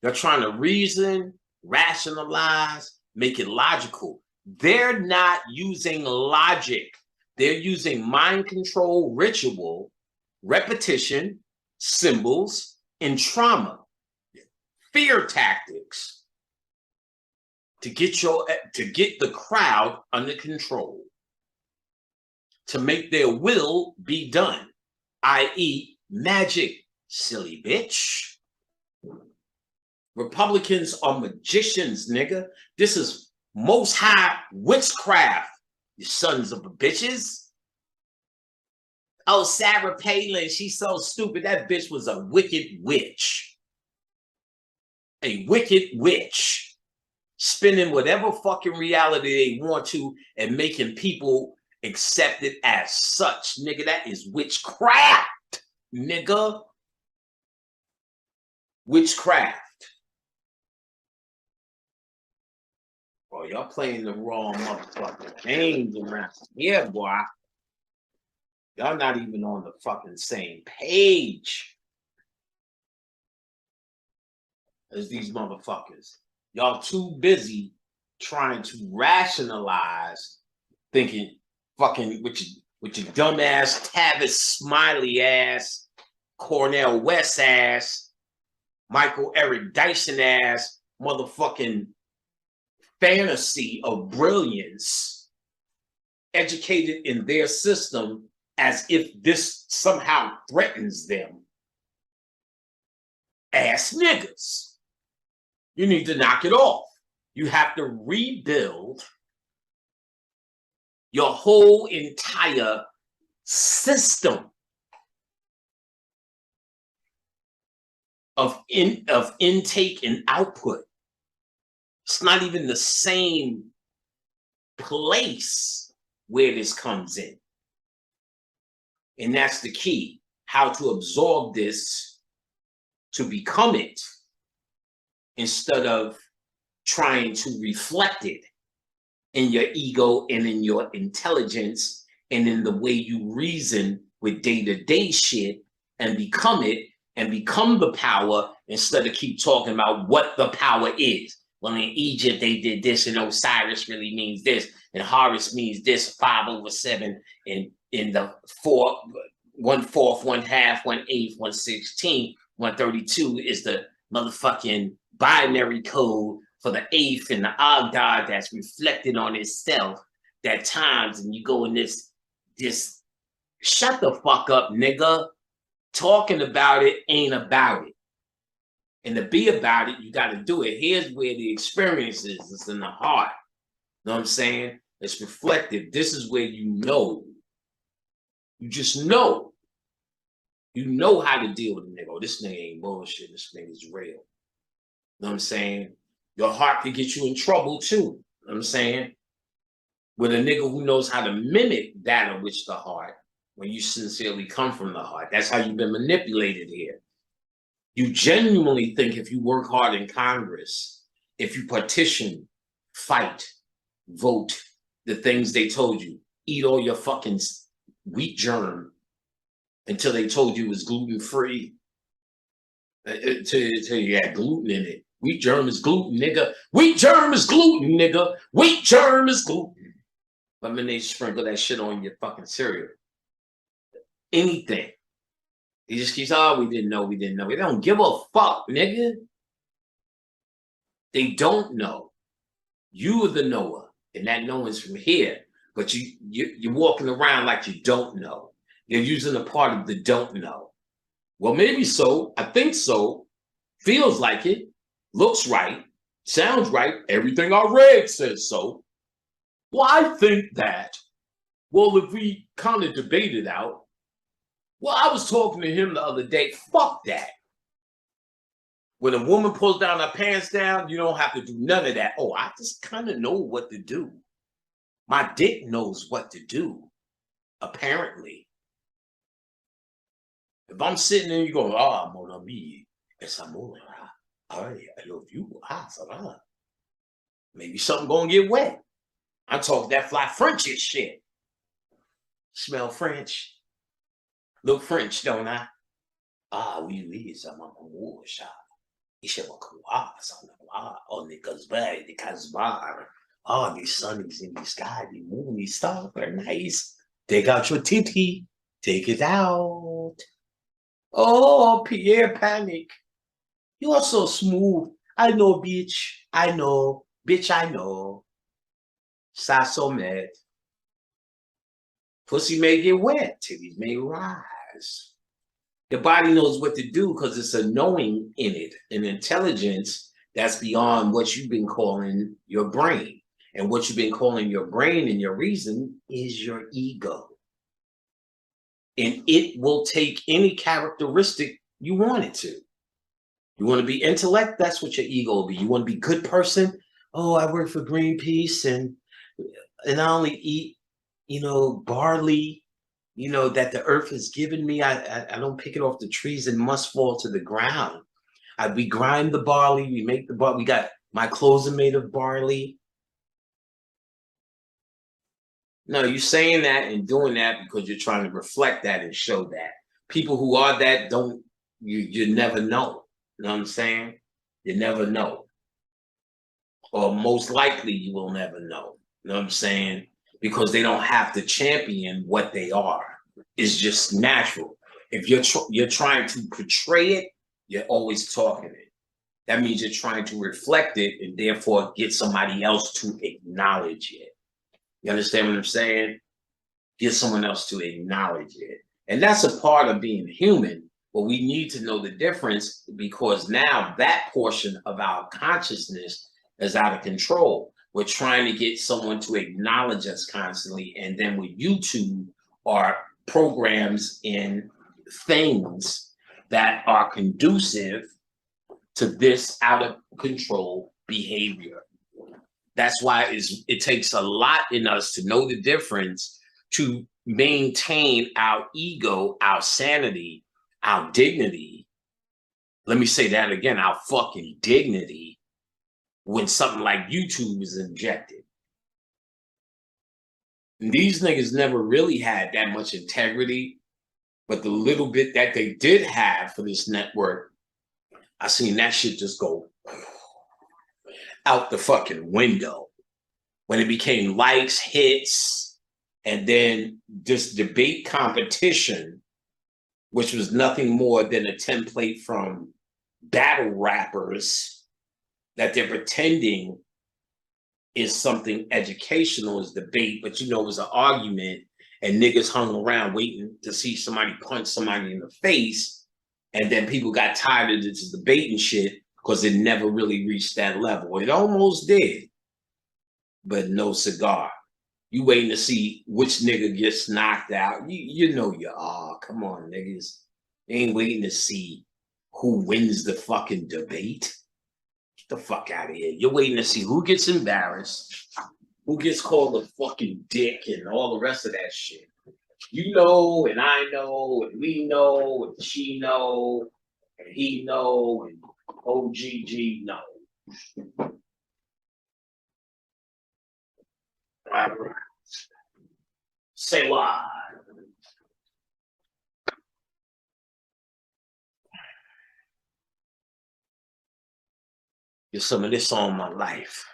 You're trying to reason, rationalize, make it logical. They're not using logic. They're using mind control, ritual, repetition, symbols, and trauma. Fear tactics to get the crowd under control, to make their will be done, i.e. magic, silly bitch. Republicans are magicians, nigga. This is most high witchcraft, you sons of bitches. Oh, Sarah Palin, she's so stupid. That bitch was a wicked witch. A wicked witch. Spinning whatever fucking reality they want to and making people accept it as such. Nigga, that is witchcraft, nigga. Witchcraft. Bro, y'all playing the wrong motherfucking games around here, boy. Y'all not even on the fucking same page as these motherfuckers. Y'all too busy trying to rationalize, thinking fucking with your dumb ass, Tavis Smiley ass, Cornell West ass, Michael Eric Dyson ass, motherfucking fantasy of brilliance, educated in their system as if this somehow threatens them. Ass niggas. You need to knock it off. You have to rebuild your whole entire system of intake and output. It's not even the same place where this comes in. And that's the key, how to absorb this to become it instead of trying to reflect it in your ego and in your intelligence and in the way you reason with day-to-day shit and become it and become the power instead of keep talking about what the power is. Well, in Egypt, they did this, and Osiris really means this, and Horus means this, 5/7, and in the 4, 1/4, 1/2, 1/8, 1/16, 132 is the motherfucking binary code for the eighth and the Agdad that's reflected on itself that times, and you go in this shut the fuck up, nigga. Talking about it ain't about it. And to be about it, you got to do it. Here's where the experience is. It's in the heart. You know what I'm saying? It's reflective. This is where you know. You just know. You know how to deal with a nigga. Oh, this nigga ain't bullshit. This nigga's real. You know what I'm saying? Your heart can get you in trouble too. You know what I'm saying? With a nigga who knows how to mimic that of which the heart, when you sincerely come from the heart. That's how you've been manipulated here. You genuinely think if you work hard in Congress, if you petition, fight, vote, the things they told you, eat all your fucking wheat germ until they told you it was gluten-free, until you had gluten in it. Wheat germ is gluten, nigga. Wheat germ is gluten, nigga. Wheat germ is gluten. But then they sprinkle that shit on your fucking cereal. Anything. He just keeps, oh, we didn't know. They don't give a fuck, nigga. They don't know. You are the knower, and that knowing's from here. But you're walking around like you don't know. You're using a part of the don't know. Well, maybe so. I think so. Feels like it. Looks right. Sounds right. Everything I read says so. Well, I think that. Well, if we kind of debate it out, well, I was talking to him the other day. Fuck that. When a woman pulls down her pants down, you don't have to do none of that. Oh, I just kind of know what to do. My dick knows what to do, apparently. If I'm sitting there, you go, ah, mon ami, es amor. I love you. Ah, ça va. Maybe something gonna get wet. I talk that fly Frenchish shit. Smell French. Look French, don't I? Ah, oui, ça m'a ça. Ich habe quoi, ça m'a quoi. Oh, the Casbah. Oh, the sun is in the sky, the moon, the stars are nice. Take out your titty. Take it out. Oh, Pierre Panic. You are so smooth. I know, bitch. I know. Bitch, I know. Ça so mad. Pussy may get wet. Titties may rise. The body knows what to do because it's a knowing in it, an intelligence that's beyond what you've been calling your brain. And what you've been calling your brain and your reason is your ego. And it will take any characteristic you want it to. You want to be intellect, that's what your ego will be. You want to be good person, oh, I work for Greenpeace and I only eat, you know, barley, you know, that the earth has given me. I don't pick it off the trees and must fall to the ground. We grind the barley, we make the barley. We got, my clothes are made of barley. No, you're saying that and doing that because you're trying to reflect that and show that. People who are that don't, you never know. You know what I'm saying? You never know. Or most likely you will never know. You know what I'm saying? Because they don't have to champion what they are. It's just natural. If you're trying to portray it, you're always talking it. That means you're trying to reflect it and therefore get somebody else to acknowledge it. You understand what I'm saying? Get someone else to acknowledge it. And that's a part of being human, but we need to know the difference because now that portion of our consciousness is out of control. We're trying to get someone to acknowledge us constantly. And then with YouTube are programs and things that are conducive to this out of control behavior. That's why it takes a lot in us to know the difference to maintain our ego, our sanity, our dignity. Let me say that again, our fucking dignity when something like YouTube is injected. And these niggas never really had that much integrity, but the little bit that they did have for this network, I seen that shit just go out the fucking window when it became likes, hits, and then this debate competition, which was nothing more than a template from battle rappers that they're pretending is something educational as debate, but you know, it was an argument and niggas hung around waiting to see somebody punch somebody in the face. And then people got tired of this debate and shit because it never really reached that level. It almost did, but no cigar. You waiting to see which nigga gets knocked out. You know you are. Come on, niggas. You ain't waiting to see who wins the fucking debate. Get the fuck out of here. You're waiting to see who gets embarrassed, who gets called a fucking dick and all the rest of that shit. You know, and I know, and we know, and she know, and he know, and OGG know. All right. Say what? Get some of this on my life.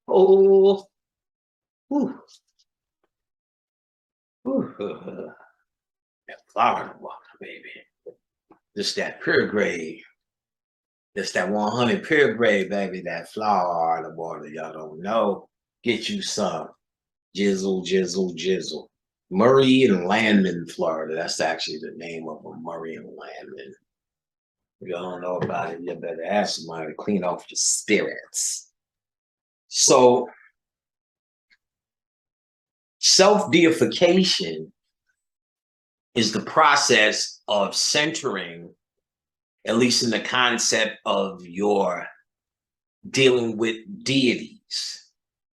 Oh. Whew. Whew. That Florida water, baby. This that pure grade. This that 100 pure grade, baby. That Florida water, y'all don't know. Get you some. Jizzle, jizzle, jizzle. Murray and Landman, Florida. That's actually the name of them, Murray and Landman. If y'all don't know about it, you better ask somebody to clean off your spirits. So, self-deification is the process of centering, at least in the concept of your dealing with deities,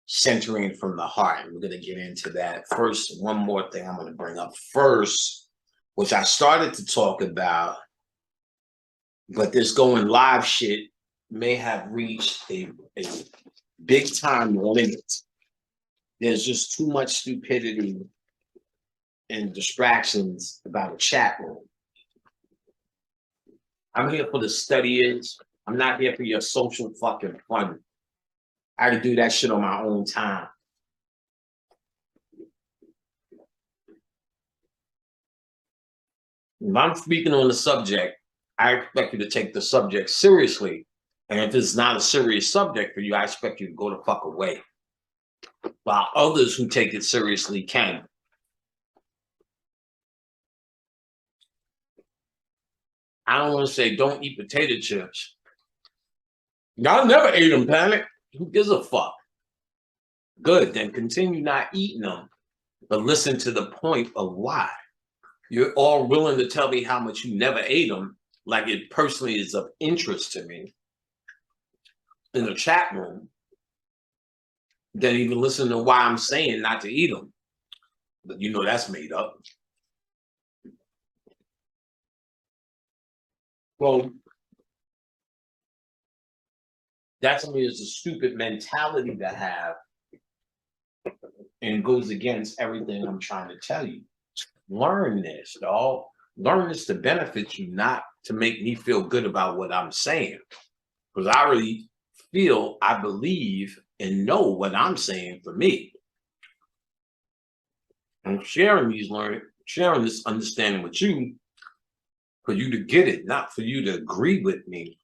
centering from the heart. And we're going to get into that. First, one more thing I'm going to bring up first, which I started to talk about, but this going live shit may have reached a big time limit. There's just too much stupidity and distractions about a chat room. I'm here for the studyers. I'm not here for your social fucking fun. I had to do that shit on my own time. If I'm speaking on the subject, I expect you to take the subject seriously. And if it's not a serious subject for you, I expect you to go the fuck away. While others who take it seriously can. I don't want to say don't eat potato chips. Y'all never ate them, Planet. Who gives a fuck? Good, then continue not eating them. But listen to the point of why. You're all willing to tell me how much you never ate them, like it personally is of interest to me in the chat room. Then even listen to why I'm saying not to eat them. But you know that's made up. Well, that to me is a stupid mentality to have and goes against everything I'm trying to tell you. Learn this, dog. Learn this to benefit you, not to make me feel good about what I'm saying. Because I really feel, I believe, and know what I'm saying for me. I'm sharing sharing this understanding with you for you to get it, not for you to agree with me.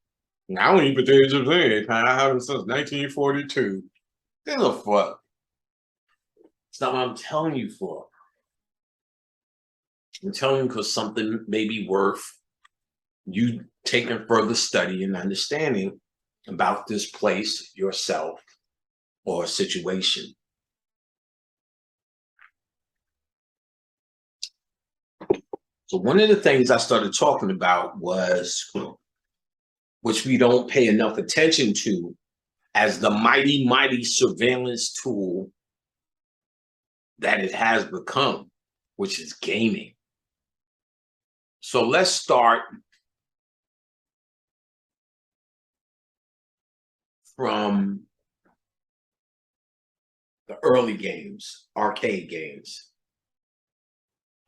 I don't eat potato chips anyway. I haven't since 1942. Get the fuck. It's not what I'm telling you for. I'm telling you because something may be worth you taking further study and understanding about this place, yourself, or situation. So one of the things I started talking about was, which we don't pay enough attention to, as the mighty, mighty surveillance tool that it has become, which is gaming. So let's start from the early games, arcade games.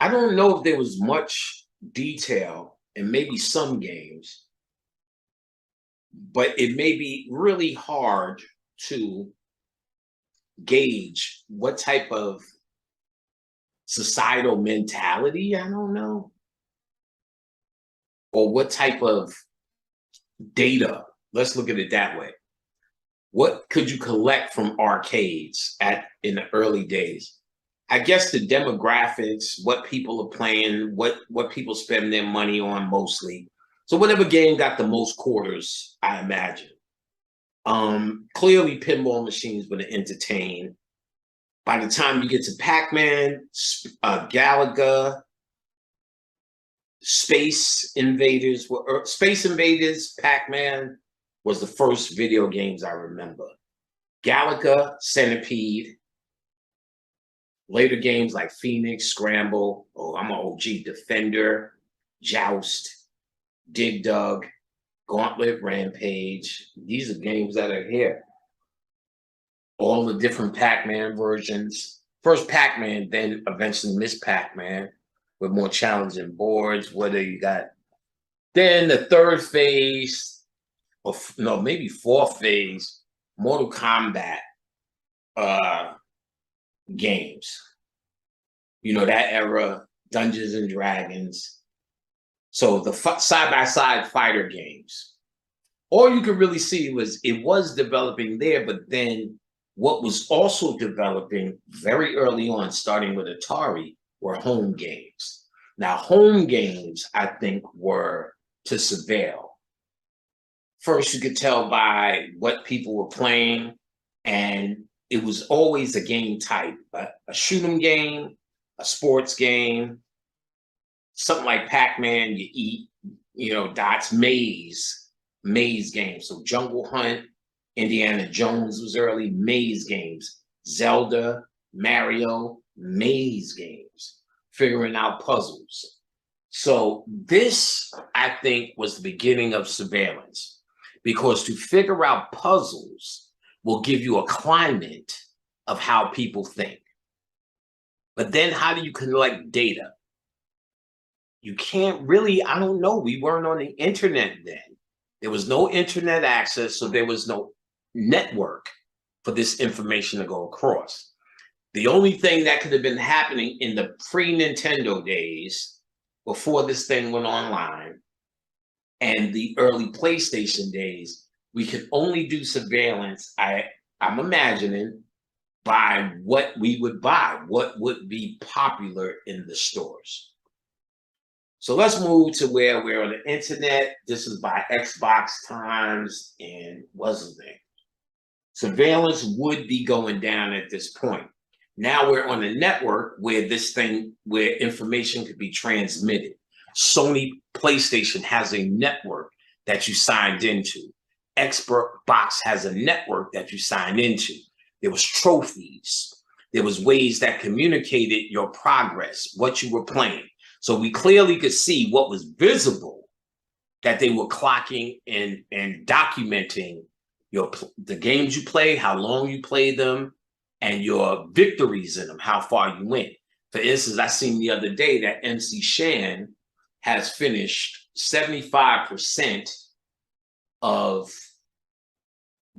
I don't know if there was much detail in maybe some games, but it may be really hard to gauge what type of societal mentality, I don't know, or what type of data. Let's look at it that way. What could you collect from arcades in the early days? I guess the demographics, what people are playing, what people spend their money on mostly. So whatever game got the most quarters, I imagine. Clearly pinball machines were to entertain. By the time you get to Pac-Man, Galaga, Space Invaders, Pac-Man was the first video games I remember. Galaga, Centipede, later games like Phoenix, Scramble, I'm an OG, Defender, Joust, Dig Dug, Gauntlet, Rampage. These are games that are here. All the different Pac-Man versions. First Pac-Man, then eventually Miss Pac-Man with more challenging boards. Whether you got then the third phase, or no, maybe fourth phase, Mortal Kombat games. You know, that era, Dungeons and Dragons. So the side-by-side fighter games. All you could really see was it was developing there, but then what was also developing very early on, starting with Atari, were home games. Now, home games, I think, were to surveil. First, you could tell by what people were playing, and it was always a game type, a shoot 'em game, a sports game, something like Pac-Man, you eat, dots, maze games. So Jungle Hunt, Indiana Jones was early, maze games. Zelda, Mario, maze games, figuring out puzzles. So this, I think, was the beginning of surveillance, because to figure out puzzles will give you a climate of how people think. But then how do you collect data? You can't really, I don't know, we weren't on the internet then. There was no internet access, so there was no network for this information to go across. The only thing that could have been happening in the pre-Nintendo days, before this thing went online, and the early PlayStation days, we could only do surveillance, I'm imagining, by what we would buy, what would be popular in the stores. So let's move to where we're on the internet. This is by Xbox Times and what's his name? Surveillance would be going down at this point. Now we're on a network where where information could be transmitted. Sony PlayStation has a network that you signed into. Xbox has a network that you signed into. There was trophies. There was ways that communicated your progress, what you were playing. So we clearly could see what was visible, that they were clocking and documenting the games you play, how long you played them, and your victories in them, how far you went. For instance, I seen the other day that MC Shan has finished 75% of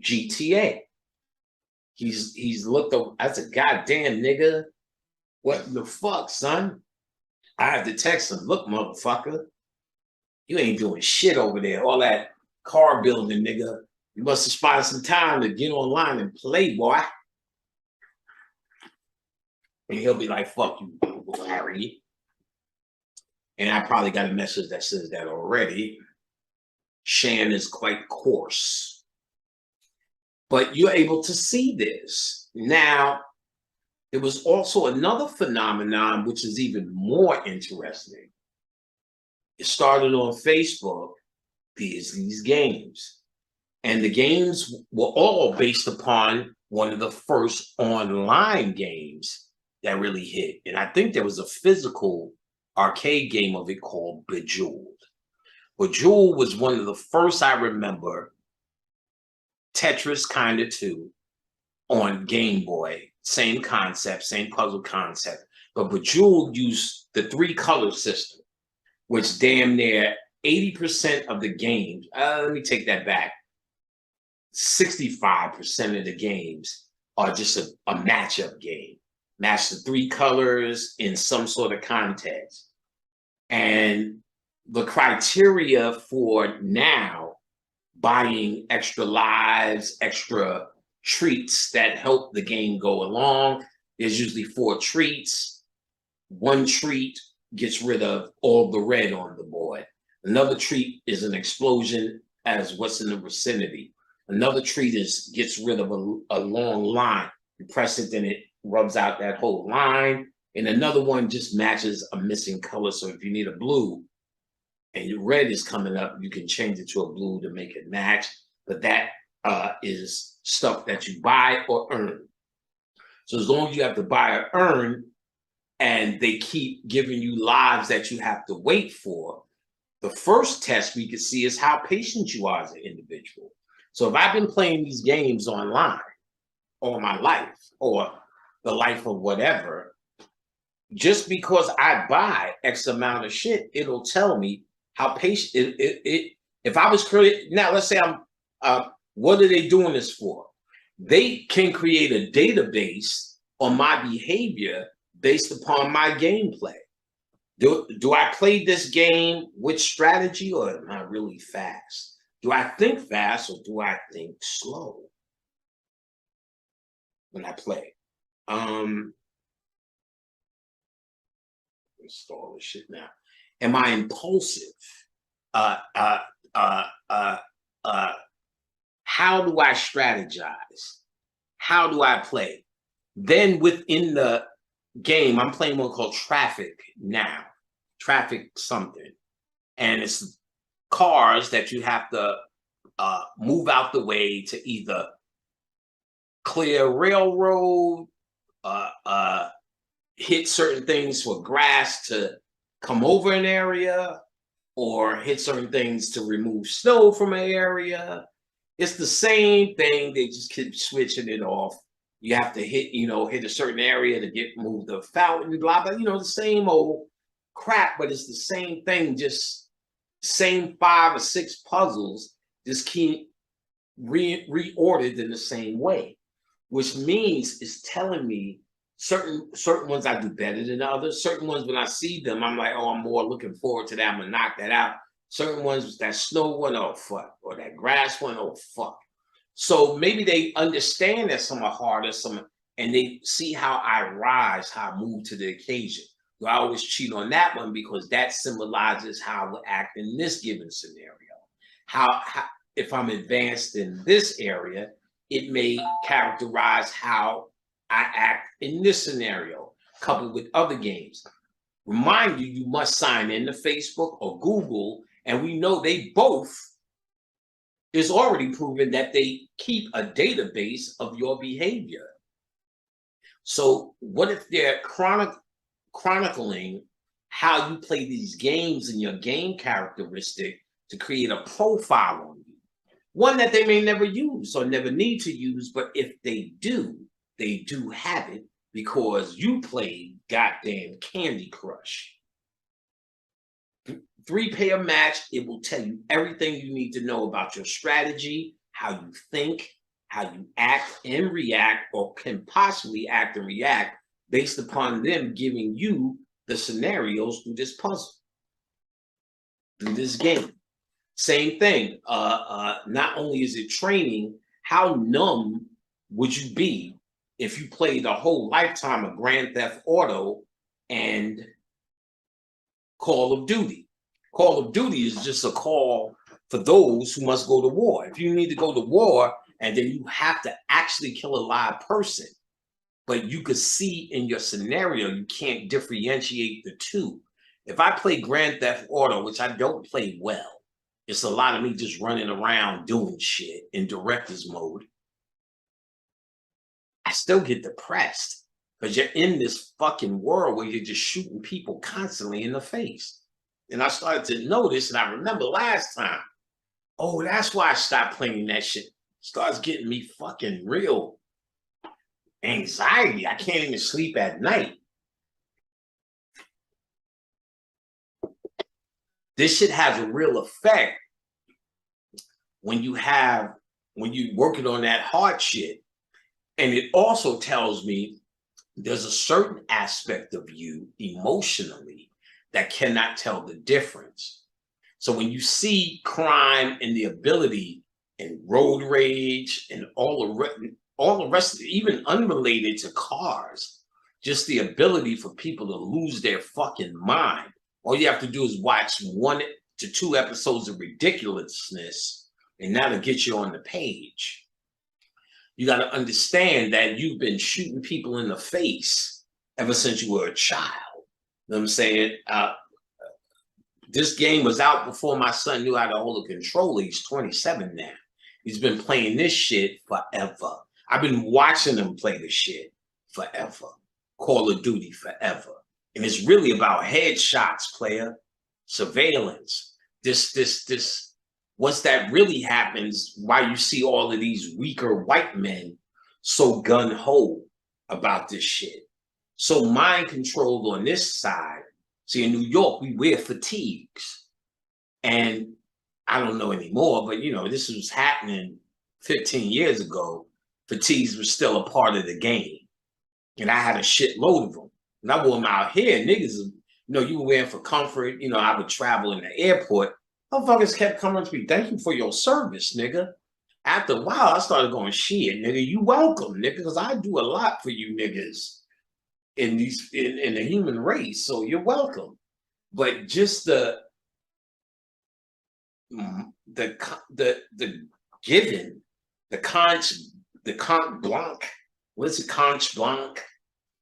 GTA. He's looked up. I said, goddamn nigga, what the fuck, son? I have to text him, look, motherfucker, you ain't doing shit over there. All that car building, nigga. You must have spotted some time to get online and play, boy. And he'll be like, fuck you, Larry. And I probably got a message that says that already. Shan is quite coarse. But you're able to see this. Now, there was also another phenomenon which is even more interesting. It started on Facebook, these games. And the games were all based upon one of the first online games that really hit. And I think there was a physical arcade game of it called Bejeweled. Bejeweled was one of the first I remember. Tetris kind of too, on Game Boy. Same concept, same puzzle concept. But Bejeweled used the 3-color system, which damn near 80% of the games, let me take that back. 65% of the games are just a matchup game. Match the 3 colors in some sort of context. And the criteria for now buying extra lives, extra treats that help the game go along. There's usually 4 treats. 1 treat gets rid of all the red on the board. Another treat is an explosion as what's in the vicinity. Another treat gets rid of a long line. You press it, then it rubs out that whole line. And another one just matches a missing color. So if you need a blue, and your red is coming up, you can change it to a blue to make it match. But that is stuff that you buy or earn. So as long as you have to buy or earn, and they keep giving you lives that you have to wait for, the first test we can see is how patient you are as an individual. So if I've been playing these games online all my life, or the life of whatever, just because I buy X amount of shit, it'll tell me how patient if I was creating. Now let's say what are they doing this for? They can create a database on my behavior based upon my gameplay. Do I play this game with strategy, or am I really fast? Do I think fast, or do I think slow when I play? Install this shit now. Am I impulsive? How do I strategize? How do I play? Then within the game, I'm playing one called Traffic now. Traffic something. And it's cars that you have to move out the way to either clear railroad, hit certain things for grass to come over an area, or hit certain things to remove snow from an area. It's the same thing. They just keep switching it off. You have to hit a certain area to move the fountain, blah, blah, the same old crap, but it's the same thing, just same 5 or 6 puzzles, just keep reordered in the same way, which means it's telling me certain ones I do better than others. Certain ones, when I see them, I'm like, oh, I'm more looking forward to that. I'm gonna knock that out. Certain ones, that snow one, oh fuck, or that grass one, oh fuck. So maybe they understand that some are harder, and they see how I rise, how I move to the occasion. I always cheat on that one because that symbolizes how I would act in this given scenario. How if I'm advanced in this area, it may characterize how I act in this scenario, coupled with other games. Remind you, you must sign in to Facebook or Google, and we know they both is already proven that they keep a database of your behavior. So what if they're chronicling how you play these games and your game characteristic to create a profile on you? One that they may never use or never need to use, but if they do have it because you played goddamn Candy Crush. 3-pair match, it will tell you everything you need to know about your strategy, how you think, how you act and react, or can possibly act and react based upon them giving you the scenarios through this puzzle, through this game. Same thing. Not only is it training, how numb would you be if you played a whole lifetime of Grand Theft Auto and Call of Duty? Call of Duty is just a call for those who must go to war. If you need to go to war and then you have to actually kill a live person, but you could see in your scenario, you can't differentiate the two. If I play Grand Theft Auto, which I don't play well, it's a lot of me just running around doing shit in director's mode, I still get depressed because you're in this fucking world where you're just shooting people constantly in the face. And I started to notice, and I remember last time, oh, that's why I stopped playing that shit. Starts getting me fucking real anxiety. I can't even sleep at night. This shit has a real effect when you're working on that hard shit. And it also tells me there's a certain aspect of you emotionally that cannot tell the difference. So when you see crime and the ability and road rage and all the rest of it, even unrelated to cars, just the ability for people to lose their fucking mind. All you have to do is watch 1 to 2 episodes of ridiculousness, and that'll get you on the page. You got to understand that you've been shooting people in the face ever since you were a child. You know what I'm saying? This game was out before my son knew how to hold a controller. He's 27 now. He's been playing this shit forever. I've been watching him play this shit forever. Call of Duty forever. And it's really about headshots, player. Surveillance. Once that really happens, why you see all of these weaker white men so gun-ho about this shit. So mind control on this side. See, in New York, we wear fatigues. And I don't know anymore, but you know, this was happening 15 years ago. Fatigues were still a part of the game. And I had a shitload of them. And I wore them out here. Niggas, you know, you were wearing for comfort. You know, I would travel in the airport. Motherfuckers kept coming to me, thank you for your service, nigga. After a while, I started going, shit, nigga, you welcome, nigga, because I do a lot for you niggas in the human race, so you're welcome. But just the given, the Conch Blanc, what is it, Conch Blanc?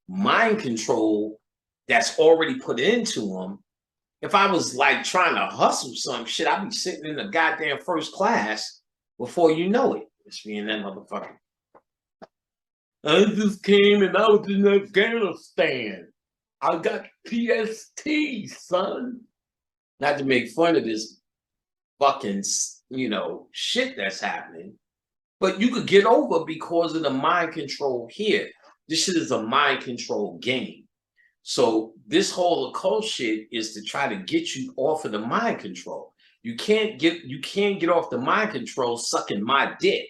Mind control that's already put into them. If I was like trying to hustle some shit, I'd be sitting in the goddamn first class before you know it. It's me and that motherfucker. I just came and I was in Afghanistan. I got PST, son. Not to make fun of this fucking, you know, shit that's happening, but you could get over because of the mind control here. This shit is a mind control game. So this whole occult shit is to try to get you off of the mind control. You can't get off the mind control sucking my dick.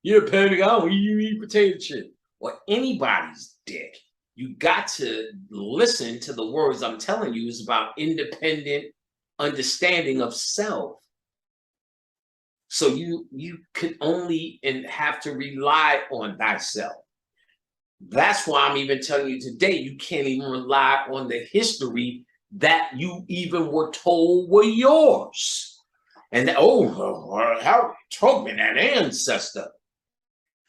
You're a panic out, you eat potato chip. Or anybody's dick. You got to listen to the words I'm telling you. Is about independent understanding of self. So you could only and have to rely on thyself. That's why I'm even telling you today, you can't even rely on the history that you even were told were yours. And Harry Tubman, that ancestor.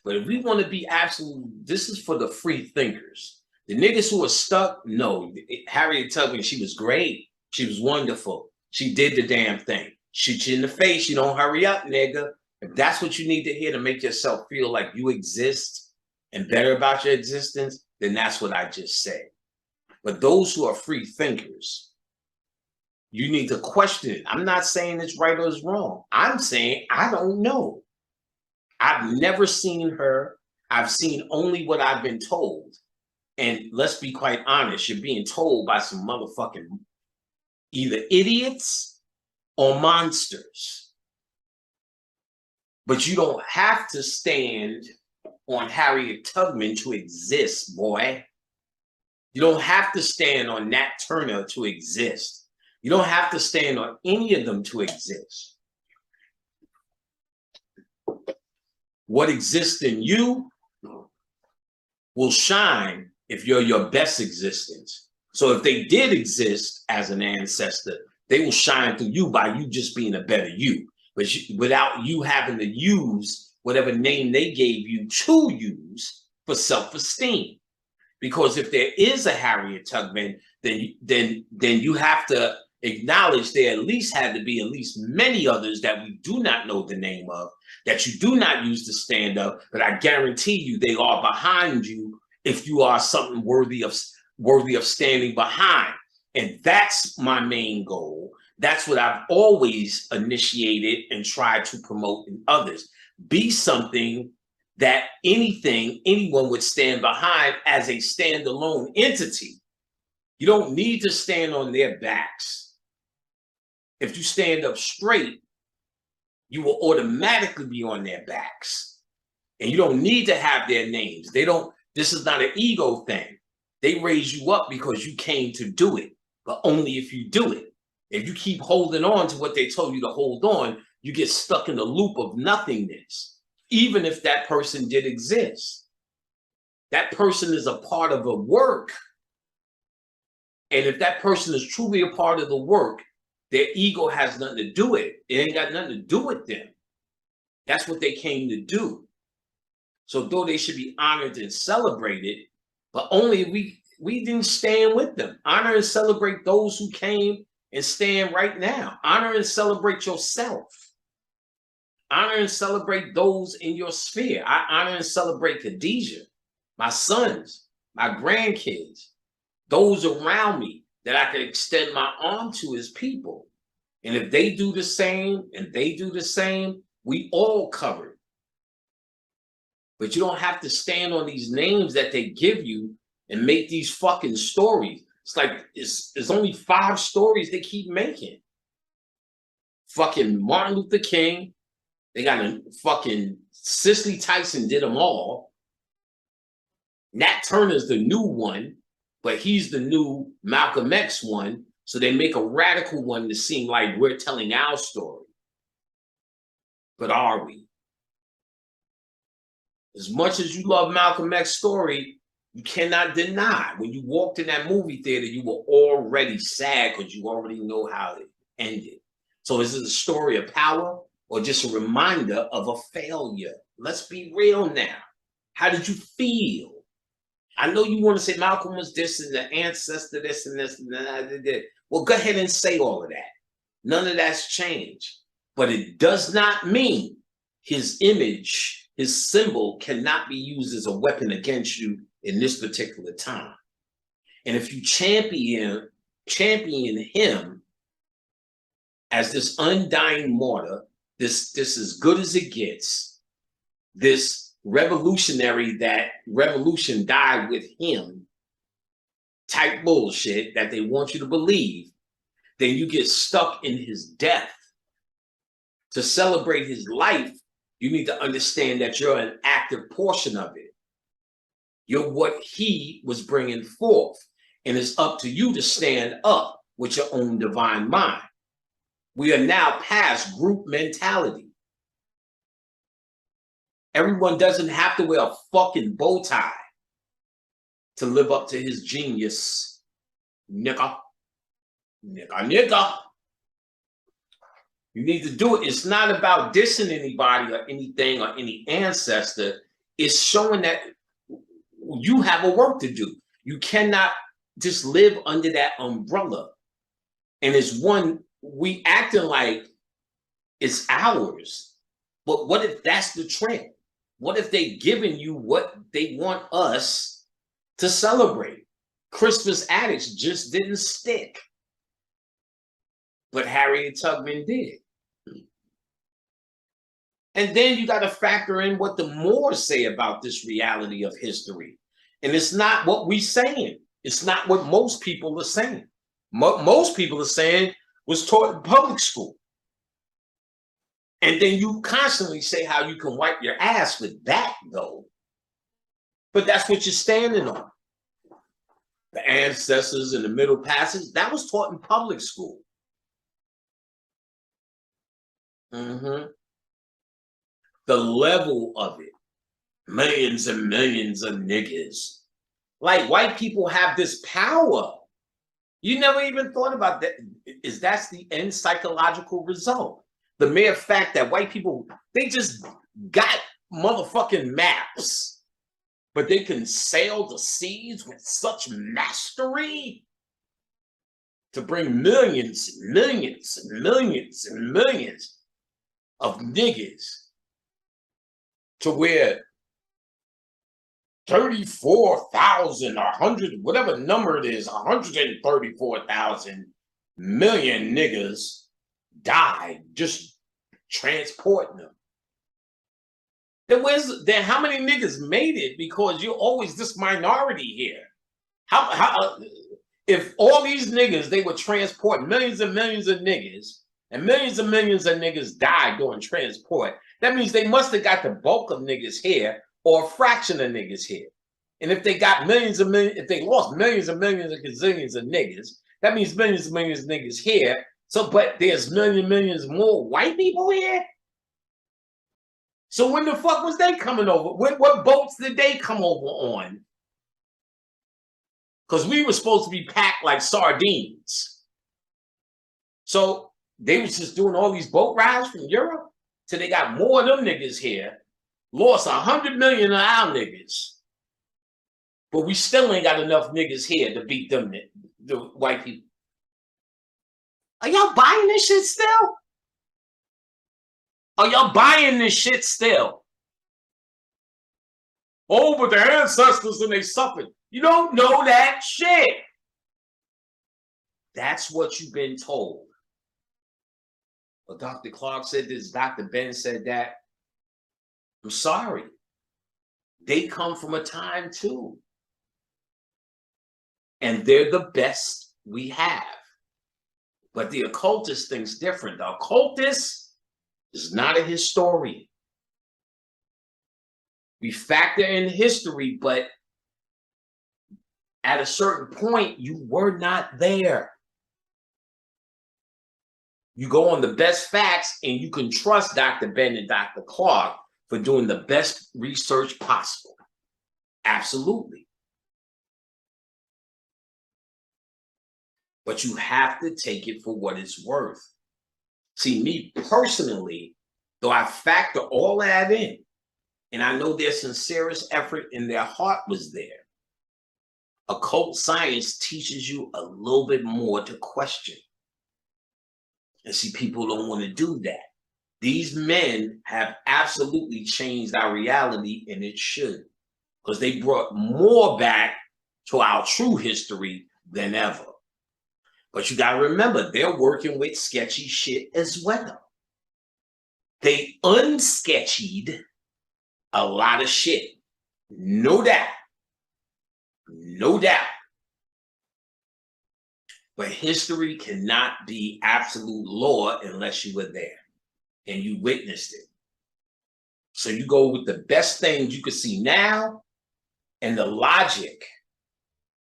But if we want to be absolute, this is for the free thinkers. The niggas who are stuck, no. Harriet Tubman, she was great. She was wonderful. She did the damn thing. Shoot you in the face, you don't hurry up, nigga. If that's what you need to hear to make yourself feel like you exist and better about your existence, then that's what I just said. But those who are free thinkers, you need to question it. I'm not saying it's right or it's wrong. I'm saying I don't know. I've never seen her. I've seen only what I've been told. And let's be quite honest, you're being told by some motherfucking either idiots or monsters. But you don't have to stand on Harriet Tubman to exist, boy. You don't have to stand on Nat Turner to exist. You don't have to stand on any of them to exist. What exists in you will shine if you're your best existence. So if they did exist as an ancestor, they will shine through you by you just being a better you. But without you having to use whatever name they gave you to use for self-esteem. Because if there is a Harriet Tubman, then you have to acknowledge there at least had to be at least many others that we do not know the name of, that you do not use to stand up, but I guarantee you they are behind you if you are something worthy of standing behind. And that's my main goal. That's what I've always initiated and tried to promote in others. Be something that anyone would stand behind as a standalone entity. You don't need to stand on their backs. If you stand up straight, you will automatically be on their backs. And you don't need to have their names. This is not an ego thing. They raise you up because you came to do it, but only if you do it. If you keep holding on to what they told you to hold on, you get stuck in the loop of nothingness, even if that person did exist. That person is a part of a work. And if that person is truly a part of the work, their ego has nothing to do with it. It ain't got nothing to do with them. That's what they came to do. So though they should be honored and celebrated, but only if we didn't stand with them. Honor and celebrate those who came and stand right now. Honor and celebrate yourself. Honor and celebrate those in your sphere. I honor and celebrate Khadijah, my sons, my grandkids, those around me that I can extend my arm to as people. And if they do the same and they do the same, we all covered. But you don't have to stand on these names that they give you and make these fucking stories. It's like, it's only 5 stories they keep making. Fucking Martin Luther King. They got a fucking Cicely Tyson did them all. Nat Turner's the new one, but he's the new Malcolm X one. So they make a radical one to seem like we're telling our story. But are we? As much as you love Malcolm X's story, you cannot deny when you walked in that movie theater, you were already sad because you already know how it ended. So is it a story of power or just a reminder of a failure? Let's be real now. How did you feel? I know you want to say Malcolm was this and the ancestor, this and this and that. Well, go ahead and say all of that. None of that's changed. But it does not mean his image, his symbol cannot be used as a weapon against you in this particular time. And if you champion him as this undying martyr, this as good as it gets, this revolutionary that revolution died with him type bullshit that they want you to believe, then you get stuck in his death. To celebrate his life, you need to understand that you're an active portion of it. You're what he was bringing forth. And it's up to you to stand up with your own divine mind. We are now past group mentality. Everyone doesn't have to wear a fucking bow tie. to live up to his genius. Nigga. Nigga. You need to do it. It's not about dissing anybody or anything or any ancestor. It's showing that you have a work to do. You cannot just live under that umbrella. And it's one, we acting like it's ours. But what if that's the trend? What if they giving you what they want us to celebrate? Christmas addicts just didn't stick. But Harriet Tubman did. And then you got to factor in what the Moors say about this reality of history. And it's not what we're saying. It's not what most people are saying. Most people are saying was taught in public school. And then you constantly say how you can wipe your ass with that, though. But that's what you're standing on. The ancestors in the Middle Passage, that was taught in public school. The level of it, millions and millions of niggas. Like, white people have this power. You never even thought about that. That's the end psychological result. The mere fact that white people, they just got motherfucking maps, but they can sail the seas with such mastery to bring millions, millions, and millions, and millions of niggas to where 34,000 or 100, whatever number it is, 134,000 million niggas died just transporting them. Then how many niggas made it? Because you're always this minority here. How if all these niggas, they would transport millions and millions of niggas, and millions of niggas died during transport, that means they must have got the bulk of niggas here or a fraction of niggas here. And if they got millions and millions, if they lost millions and millions and gazillions of niggas, that means millions and millions of niggas here. So, but there's millions more white people here. So when the fuck was they coming over? What boats did they come over on? Because we were supposed to be packed like sardines. So they was just doing all these boat rides from Europe till they got more of them niggas here. Lost 100 million of our niggas. But we still ain't got enough niggas here to beat them, the white people. Are y'all buying this shit still? Are y'all buying this shit still? Oh, but their ancestors and they suffered. You don't know that shit. That's what you've been told. Well, Dr. Clark said this, Dr. Ben said that. I'm sorry. They come from a time too. And they're the best we have. But the occultist thinks different. The occultist is not a historian. We factor in history, but at a certain point, you were not there. You go on the best facts, and you can trust Dr. Ben and Dr. Clark for doing the best research possible. Absolutely. But you have to take it for what it's worth. See, me personally, though I factor all that in, and I know their sincerest effort and their heart was there, occult science teaches you a little bit more to question. And see, people don't want to do that. These men have absolutely changed our reality, and it should, because they brought more back to our true history than ever. But you got to remember, they're working with sketchy shit as well. They unsketchied a lot of shit. No doubt. No doubt. But history cannot be absolute law unless you were there and you witnessed it. So you go with the best things you can see now and the logic.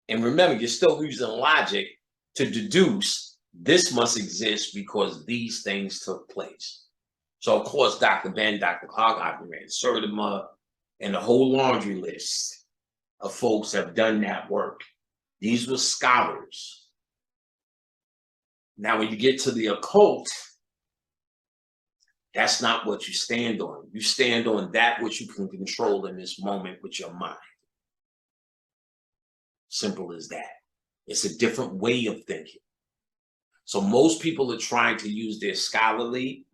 And remember, you're still using logic to deduce this must exist because these things took place. So, of course, Dr. Ben, Dr. Clark, Dr. Sertima, and the whole laundry list of folks have done that work. These were scholars. Now, when you get to the occult, that's not what you stand on. You stand on that which you can control in this moment with your mind. Simple as that. It's a different way of thinking. So most people are trying to use their scholarly,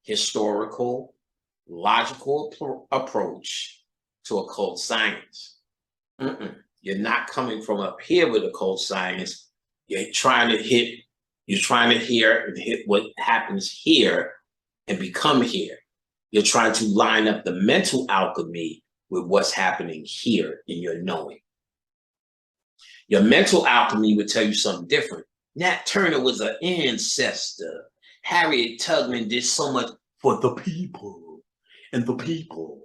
historical, logical approach to occult science. You're not coming from up here with occult science. You're trying to hear and hit what happens here and become here. You're trying to line up the mental alchemy with what's happening here in your knowing. Your mental alchemy would tell you something different. Nat Turner was an ancestor. Harriet Tubman did so much for the people and the people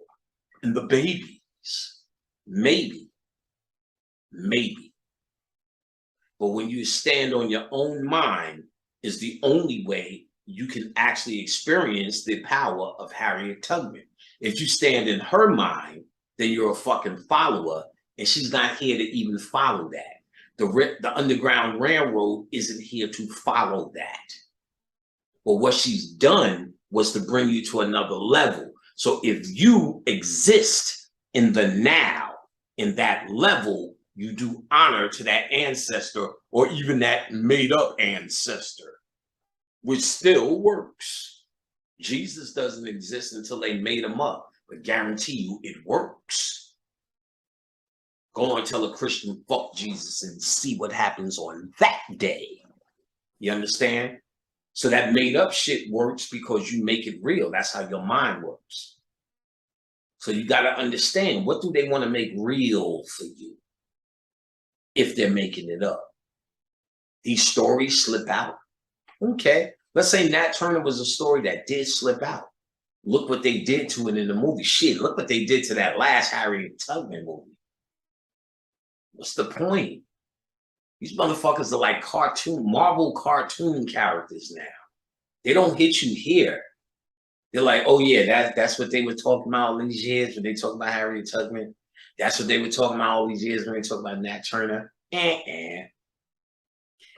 and the babies. Maybe. But when you stand on your own mind is the only way you can actually experience the power of Harriet Tubman. If you stand in her mind, then you're a fucking follower, and she's not here to even follow that. The Underground Railroad isn't here to follow that. But what she's done was to bring you to another level. So if you exist in the now, in that level, you do honor to that ancestor or even that made up ancestor, which still works. Jesus doesn't exist until they made him up, but guarantee you it works. Go and tell a Christian, fuck Jesus, and see what happens on that day. You understand? So that made up shit works because you make it real. That's how your mind works. So you got to understand, what do they want to make real for you if they're making it up? These stories slip out. Okay. Let's say Nat Turner was a story that did slip out. Look what they did to it in the movie. Shit, look what they did to that last Harriet Tubman movie. What's the point? These motherfuckers are like Marvel cartoon characters now. They don't hit you here. They're like, oh yeah, that's what they were talking about all these years when they talk about Harriet Tubman. That's what they were talking about all these years when they talk about Nat Turner. And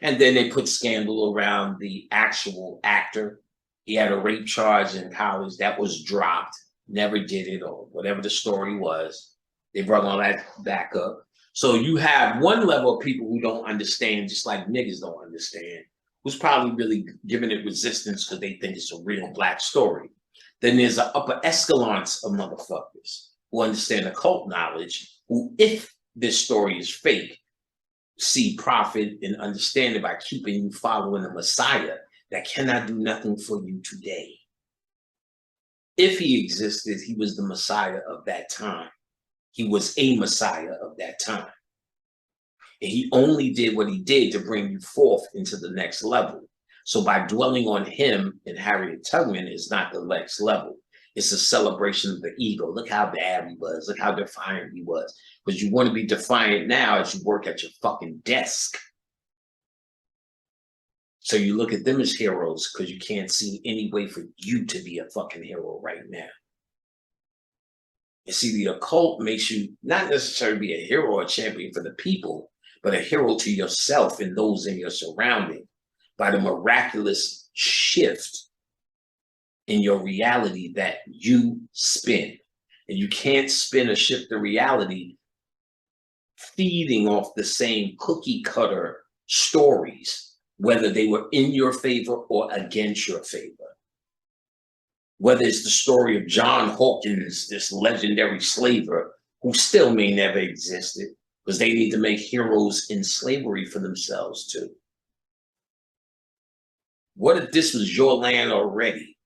then they put scandal around the actual actor. He had a rape charge in college that was dropped, never did it, or whatever the story was. They brought all that back up. So you have one level of people who don't understand, just like niggas don't understand, who's probably really giving it resistance because they think it's a real black story. Then there's an upper escalance of motherfuckers who understand occult knowledge, who, if this story is fake, see profit and understand it by keeping you following the Messiah that cannot do nothing for you today. If he existed, he was the Messiah of that time. He was a Messiah of that time. And he only did what he did to bring you forth into the next level. So by dwelling on him and Harriet Tubman is not the next level. It's a celebration of the ego. Look how bad he was. Look how defiant he was. Because you want to be defiant now as you work at your fucking desk. So you look at them as heroes because you can't see any way for you to be a fucking hero right now. You see, the occult makes you not necessarily be a hero or a champion for the people, but a hero to yourself and those in your surrounding by the miraculous shift in your reality that you spin. And you can't spin or shift the reality feeding off the same cookie cutter stories, whether they were in your favor or against your favor. Whether it's the story of John Hawkins, this legendary slaver who still may never existed because they need to make heroes in slavery for themselves too. What if this was your land already?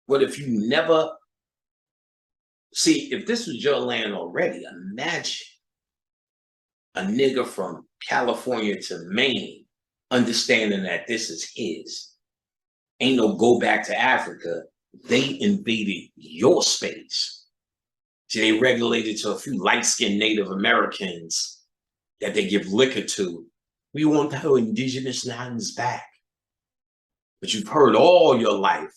What if you never... See, if this was your land already, imagine a nigga from California to Maine understanding that this is his. Ain't no go back to Africa. They invaded your space. See, they regulated to a few light-skinned Native Americans that they give liquor to. We want our indigenous lands back. But you've heard all your life,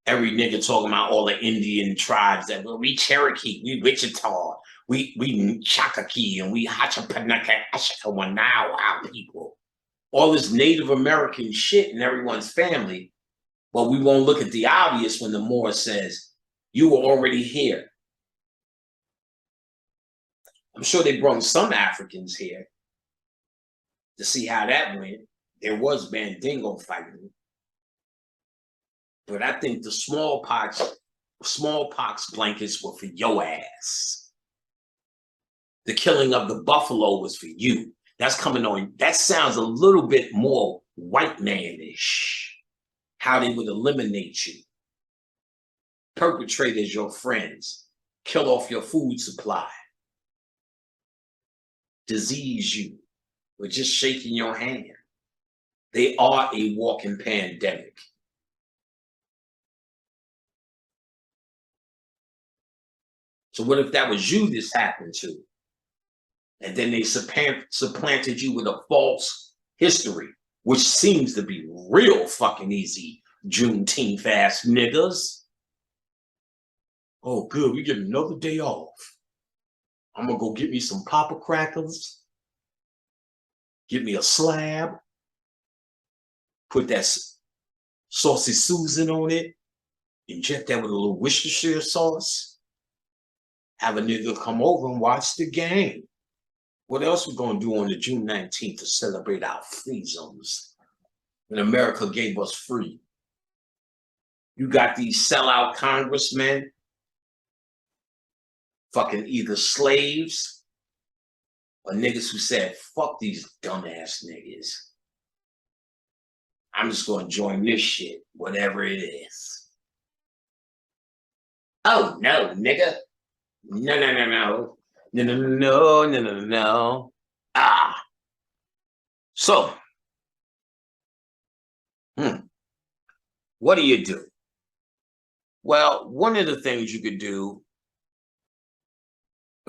every nigga talking about all the Indian tribes that, well, we Cherokee, we Wichita, we Chakaki and we Hachapanaka Ashakawanau, our people. All this Native American shit in everyone's family, but we won't look at the obvious when the Moor says, you were already here. I'm sure they brought some Africans here to see how that went. There was Mandingo fighting. But I think the smallpox blankets were for your ass. The killing of the buffalo was for you. That's coming on. That sounds a little bit more white man-ish. How they would eliminate you. Perpetrate as your friends. Kill off your food supply. Disease you. With just shaking your hand. They are a walking pandemic. So what if that was you this happened to? And then they supplanted you with a false history, which seems to be real fucking easy, Juneteenth ass niggas. Oh, good, we get another day off. I'm gonna go get me some Papa Crackers, get me a slab, put that saucy Susan on it, inject that with a little Worcestershire sauce, have a nigga come over and watch the game. What else we gonna do on the June 19th to celebrate our freedoms when America gave us free? You got these sellout congressmen, fucking either slaves or niggas who said, fuck these dumbass niggas. I'm just gonna join this shit, whatever it is. Oh no, nigga. No, no, no, no. No, no, no, no, no, no. Ah. So, what do you do? Well, one of the things you could do,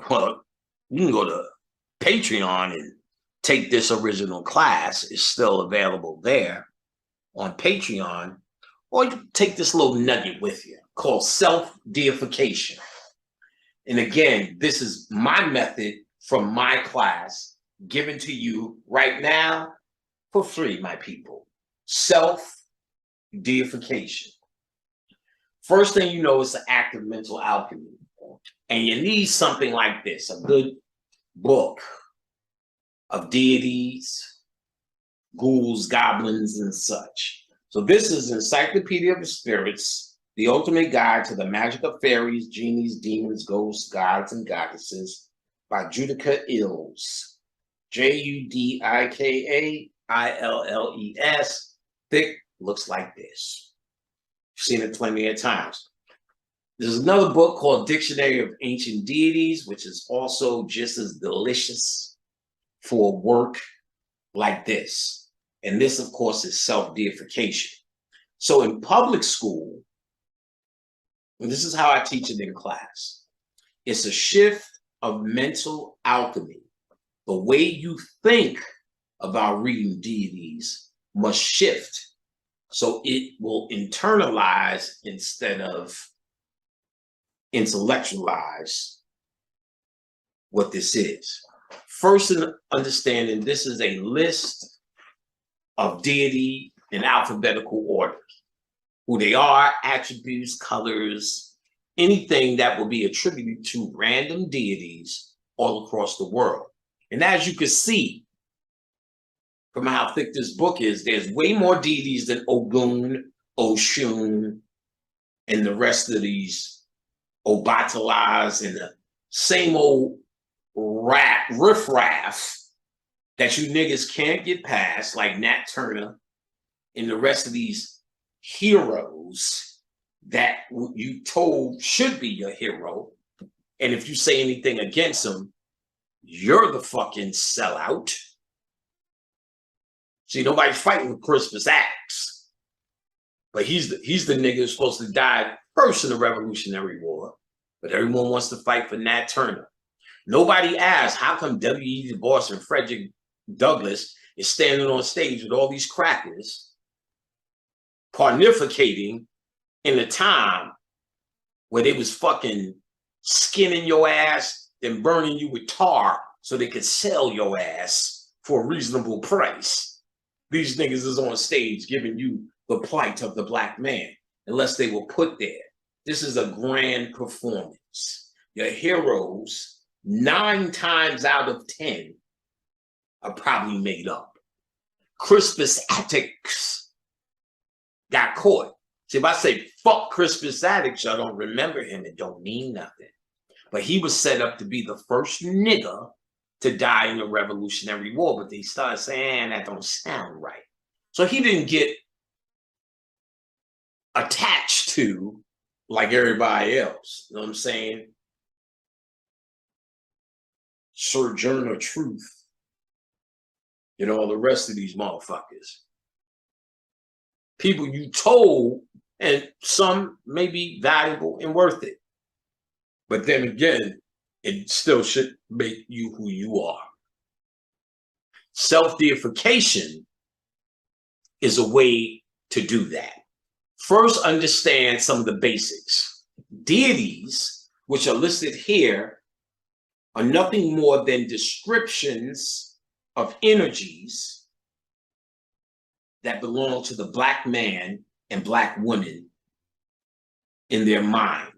well, you can go to Patreon and take this original class. It's still available there on Patreon, or you can take this little nugget with you called self-deification. And again, this is my method from my class given to you right now for free, my people. Self-deification. First thing you know is the act of mental alchemy. And you need something like this, a good book of deities, ghouls, goblins, and such. So this is Encyclopedia of the Spirits, the ultimate guide to the magic of fairies, genies, demons, ghosts, gods, and goddesses by Judica Illes. Judikailles. Thick, looks like this. You've seen it plenty of times. There's another book called Dictionary of Ancient Deities, which is also just as delicious for work like this. And this, of course, is self-deification. So in public school, and this is how I teach it in class, it's a shift of mental alchemy. The way you think about reading deities must shift so it will internalize instead of intellectualize what this is. First, in understanding, this is a list of deity in alphabetical order. Who they are, attributes, colors, anything that will be attributed to random deities all across the world. And as you can see from how thick this book is, there's way more deities than Ogun, Oshun, and the rest of these Obatalas and the same old riffraff that you niggas can't get past, like Nat Turner and the rest of these heroes that you told should be your hero. And if you say anything against them, you're the fucking sellout. See, nobody's fighting with Crispus Attucks, but he's the nigga who's supposed to die first in the Revolutionary War. But everyone wants to fight for Nat Turner. Nobody asks, how come W.E. Du Bois and Frederick Douglass is standing on stage with all these crackers pontificating in a time where they was fucking skinning your ass than burning you with tar so they could sell your ass for a reasonable price. These niggas is on stage giving you the plight of the black man, unless they were put there. This is a grand performance. Your heroes, 9 times out of 10, are probably made up. Crispus Attucks got caught. See, if I say fuck Crispus Attucks, y'all don't remember him, it don't mean nothing. But he was set up to be the first nigga to die in the Revolutionary War, but they started saying that don't sound right. So he didn't get attached to like everybody else. You know what I'm saying? Sojourner Truth. You know, all the rest of these motherfuckers. People you told, and some may be valuable and worth it. But then again, it still should make you who you are. Self-deification is a way to do that. First, understand some of the basics. Deities, which are listed here, are nothing more than descriptions of energies that belong to the black man and black woman in their mind.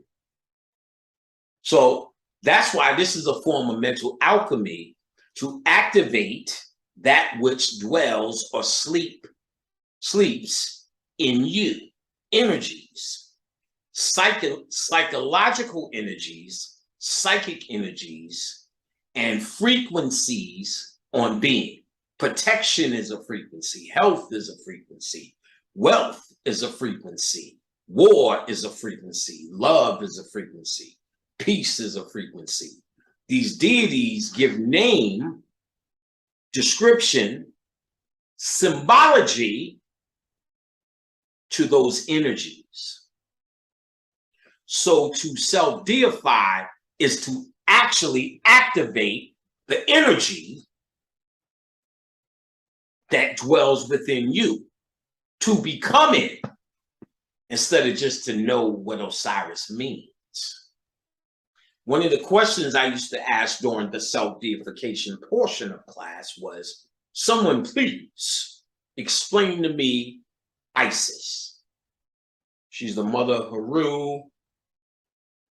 So that's why this is a form of mental alchemy, to activate that which dwells or sleeps in you. Energies, psychological energies, psychic energies, and frequencies on being. Protection is a frequency, health is a frequency, wealth is a frequency, war is a frequency, love is a frequency, peace is a frequency. These deities give name, description, symbology to those energies. So to self-deify is to actually activate the energy that dwells within you, to become it, instead of just to know what Osiris means. One of the questions I used to ask during the self-deification portion of class was, someone please explain to me Isis. She's the mother of Haru,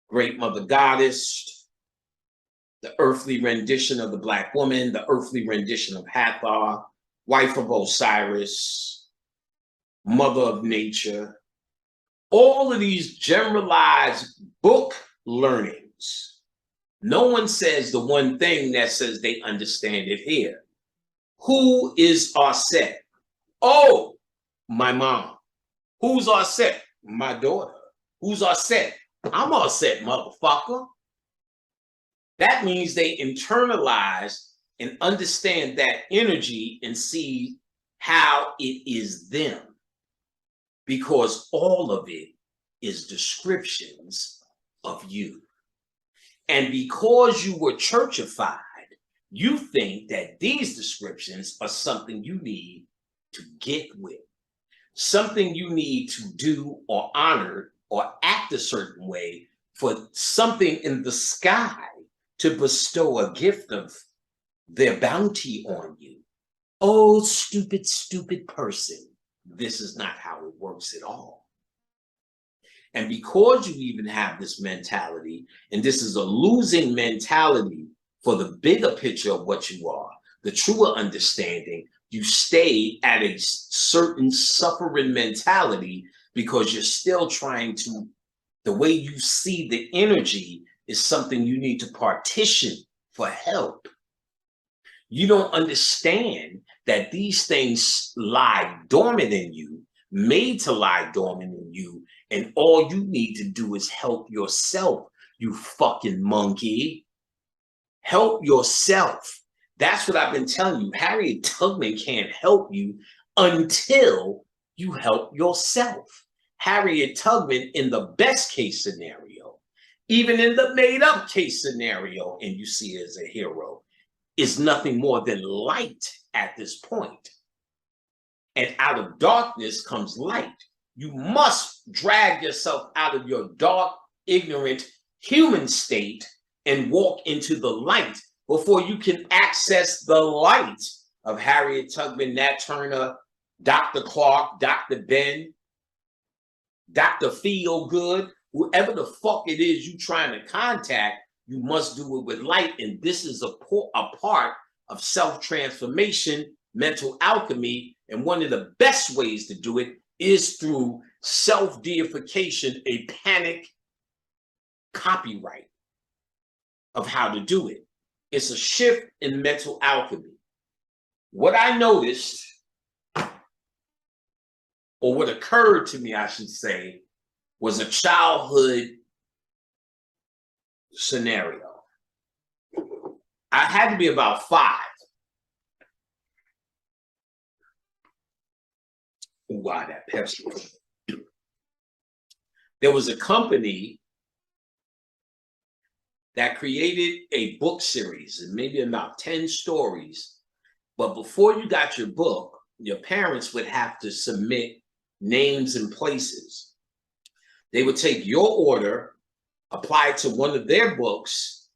great mother goddess, the earthly rendition of the black woman, the earthly rendition of Hathor, wife of Osiris, mother of nature. All of these generalized book learnings. No one says the one thing that says they understand it here. Who is Aset? Oh, my mom. Who's Aset? My daughter. Who's Aset? I'm Aset, motherfucker. That means they internalize and understand that energy and see how it is them. Because all of it is descriptions of you. And because you were churchified, you think that these descriptions are something you need to get with. Something you need to do or honor or act a certain way for something in the sky to bestow a gift of their bounty on you. Oh, stupid, stupid person. This is not how it works at all. And because you even have this mentality, and this is a losing mentality for the bigger picture of what you are, the truer understanding, you stay at a certain suffering mentality because you're still trying to, the way you see the energy is something you need to partition for help. You don't understand that these things lie dormant in you, made to lie dormant in you, and all you need to do is help yourself, you fucking monkey. Help yourself. That's what I've been telling you. Harriet Tubman can't help you until you help yourself. Harriet Tubman, in the best case scenario, even in the made up case scenario, and you see her as a hero, is nothing more than light at this point. And out of darkness comes light. You must drag yourself out of your dark, ignorant human state and walk into the light before you can access the light of Harriet Tubman, Nat Turner, Dr. Clark, Dr. Ben, Dr. Feelgood, whoever the fuck it is you trying to contact, you must do it with light. And this is a part of self-transformation, mental alchemy. And one of the best ways to do it is through self-deification, a panic copyright of how to do it. It's a shift in mental alchemy. What I noticed, or what occurred to me, I should say, was a childhood scenario. I had to be about 5. Wow, that Pepsi. There was a company that created a book series, and maybe about 10 stories. But before you got your book, your parents would have to submit names and places. They would take your order, apply it to one of their books.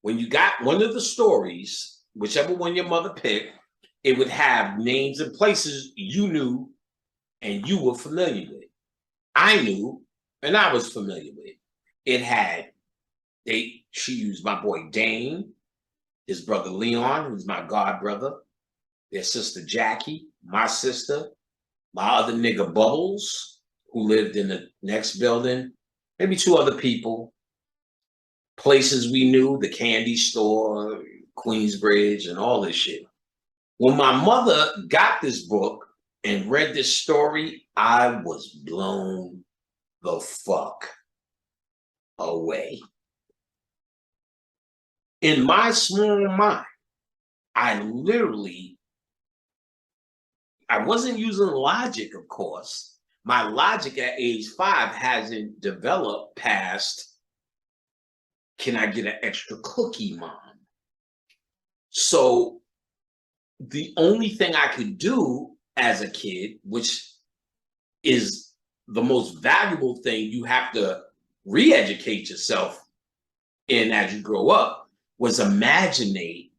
When you got one of the stories, whichever one your mother picked, it would have names and places you knew and you were familiar with. I knew and I was familiar with. It had, she used my boy Dane, his brother Leon, who's my god brother, their sister Jackie, my sister, my other nigga Bubbles, who lived in the next building, maybe 2 other people, places we knew, the candy store, Queensbridge, and all this shit. When my mother got this book and read this story, I was blown the fuck away. In my small mind, I wasn't using logic, of course. My logic at age 5 hasn't developed past, can I get an extra cookie, Mom? So the only thing I could do as a kid, which is the most valuable thing you have to re-educate yourself in as you grow up, was imaginate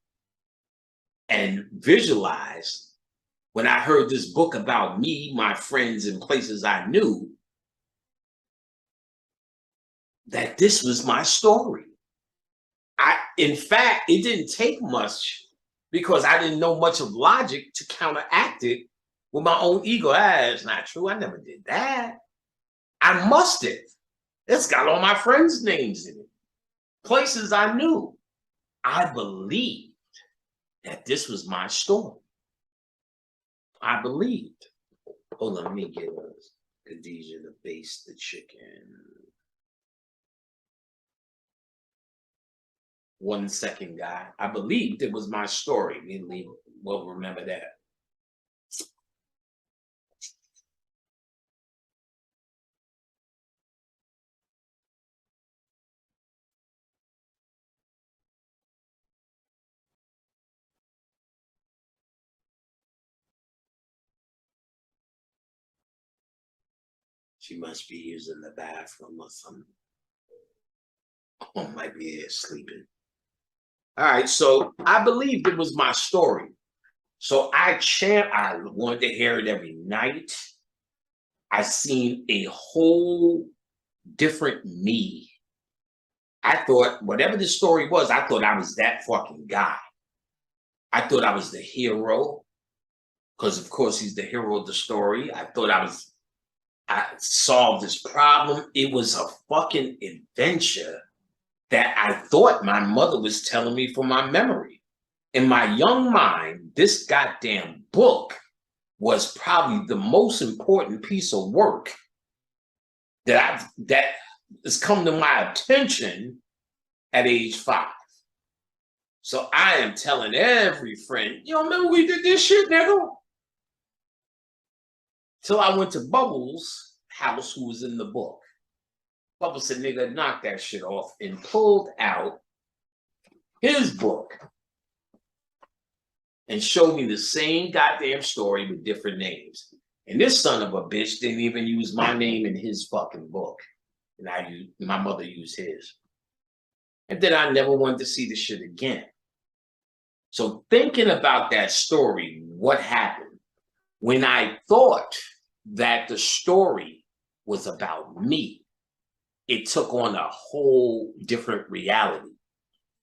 and visualize. When I heard this book about me, my friends, and places I knew, that this was my story. In fact, it didn't take much, because I didn't know much of logic, to counteract it with my own ego. It's not true. I never did that. I must have. It's got all my friends' names in it. Places I knew. I believed that this was my story. I believed. Hold on, let me get Khadijah to baste the chicken. 1 second, guy. I believed it was my story. We'll remember that. She must be using the bathroom or something. Oh, might be here sleeping. All right, so I believed it was my story. So I wanted to hear it every night. I seen a whole different me. I thought, whatever the story was, I thought I was that fucking guy. I thought I was the hero, because of course he's the hero of the story. I thought I solved this problem. It was a fucking adventure that I thought my mother was telling me from my memory. In my young mind, this goddamn book was probably the most important piece of work that has come to my attention at age 5. So I am telling every friend, you remember we did this shit, nigga? Till I went to Bubbles' house, who was in the book. Bubbles said, nigga, knock that shit off, and pulled out his book and showed me the same goddamn story with different names. And this son of a bitch didn't even use my name in his fucking book. And my mother used his. And then I never wanted to see the shit again. So thinking about that story, what happened? When I thought that the story was about me, it took on a whole different reality.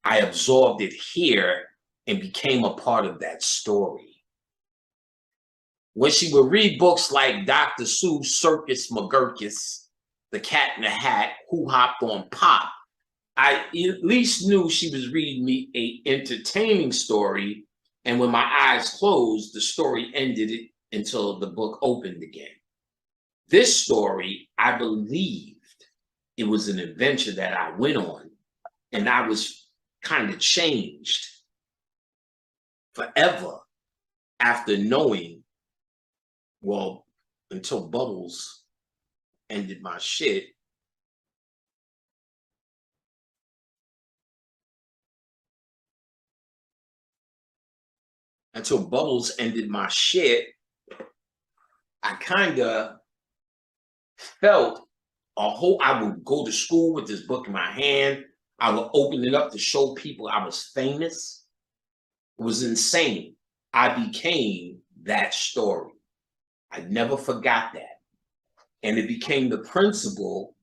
I absorbed it here and became a part of that story. When she would read books like Dr. Seuss' Circus McGurkus, The Cat in the Hat, Who Hopped on Pop, I at least knew she was reading me a entertaining story, and when my eyes closed, the story ended it until the book opened again. This story, I believed it was an adventure that I went on, and I was kind of changed forever after knowing, well, until Bubbles ended my shit. Until Bubbles ended my shit, I kind of felt I would go to school with this book in my hand. I would open it up to show people I was famous. It was insane. I became that story. I never forgot that. And it became the principle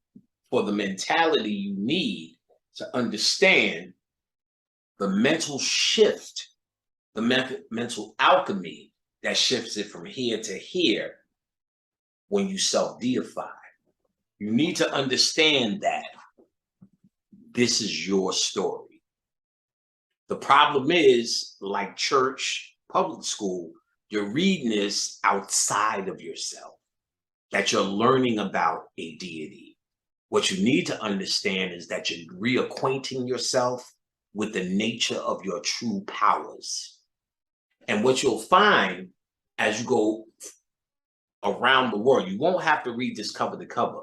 for the mentality you need to understand the mental shift, the mental alchemy that shifts it from here to here when you self-deify. You need to understand that this is your story. The problem is, like church, public school, you're reading this outside of yourself, that you're learning about a deity. What you need to understand is that you're reacquainting yourself with the nature of your true powers. And what you'll find as you go around the world, you won't have to read this cover to cover.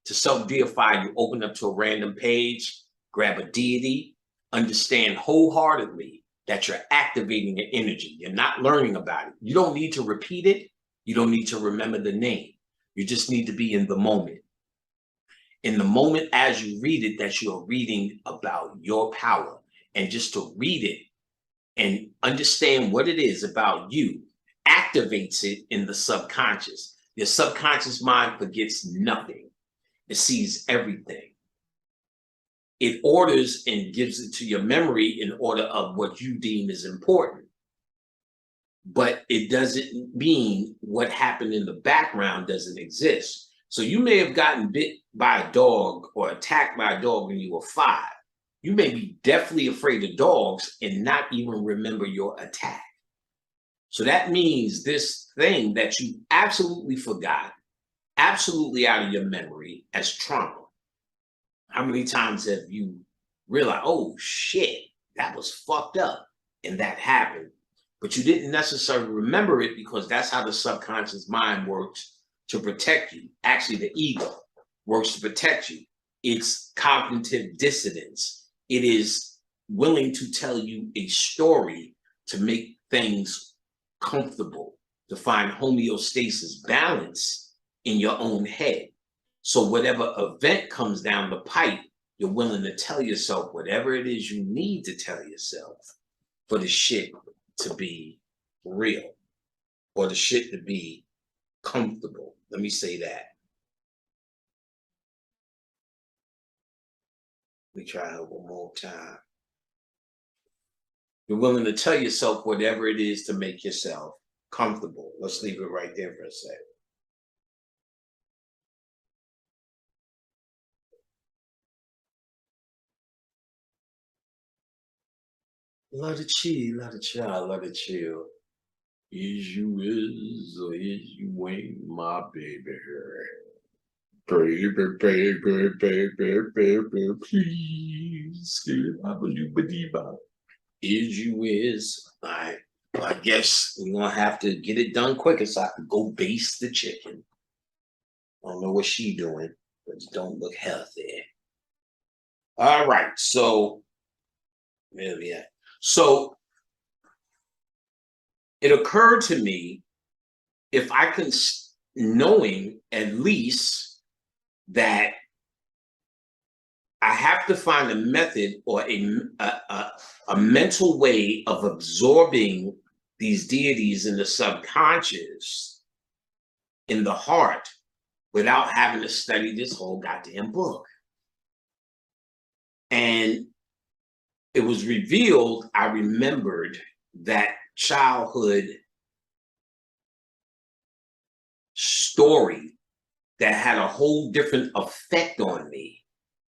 To self-deify, you open up to a random page, grab a deity, understand wholeheartedly that you're activating your energy. You're not learning about it. You don't need to repeat it. You don't need to remember the name. You just need to be in the moment. In the moment as you read it, that you're reading about your power. And just to read it and understand what it is about you activates it in the subconscious. Your subconscious mind forgets nothing. It sees everything. It orders and gives it to your memory in order of what you deem is important. But it doesn't mean what happened in the background doesn't exist. So you may have gotten bit by a dog or attacked by a dog when you were 5. You may be deathly afraid of dogs and not even remember your attack. So that means this thing that you absolutely forgot, absolutely out of your memory as trauma. How many times have you realized, oh shit, that was fucked up and that happened, but you didn't necessarily remember it because that's how the subconscious mind works to protect you. Actually, the ego works to protect you. It's cognitive dissonance. It is willing to tell you a story to make things comfortable, to find homeostasis, balance in your own head. So whatever event comes down the pipe, you're willing to tell yourself whatever it is you need to tell yourself for the shit to be real or the shit to be comfortable. Let me say that. Let me try it one more time. You're willing to tell yourself whatever it is to make yourself comfortable. Let's leave it right there for a second. Love to chill, love to chill, love to chill. Is you is or is you ain't my baby? Baby, baby, baby, baby, please. Is you is. All right. Well, I guess we're gonna have to get it done quicker so I can go baste the chicken. I don't know what she doing, but it don't look healthy. All right, so where we at? So it occurred to me, if I can, knowing at least that I have to find a method or a mental way of absorbing these deities in the subconscious, in the heart, without having to study this whole goddamn book. And it was revealed, I remembered that childhood story that had a whole different effect on me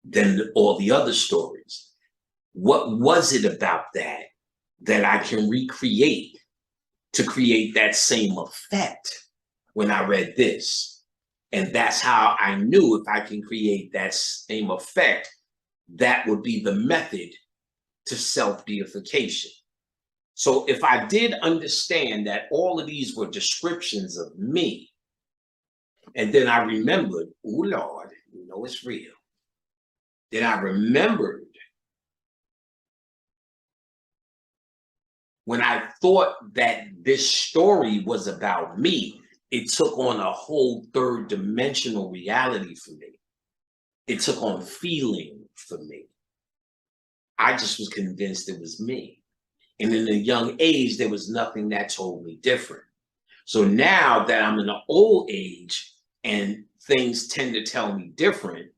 than all the other stories. What was it about that I can recreate to create that same effect when I read this? And that's how I knew if I can create that same effect, that would be the method to self-deification. So if I did understand that all of these were descriptions of me, and then I remembered, oh Lord, you know it's real. Then I remembered when I thought that this story was about me, it took on a whole third dimensional reality for me. It took on feeling for me. I just was convinced it was me. And in a young age, there was nothing that told me different. So now that I'm in an old age and things tend to tell me different,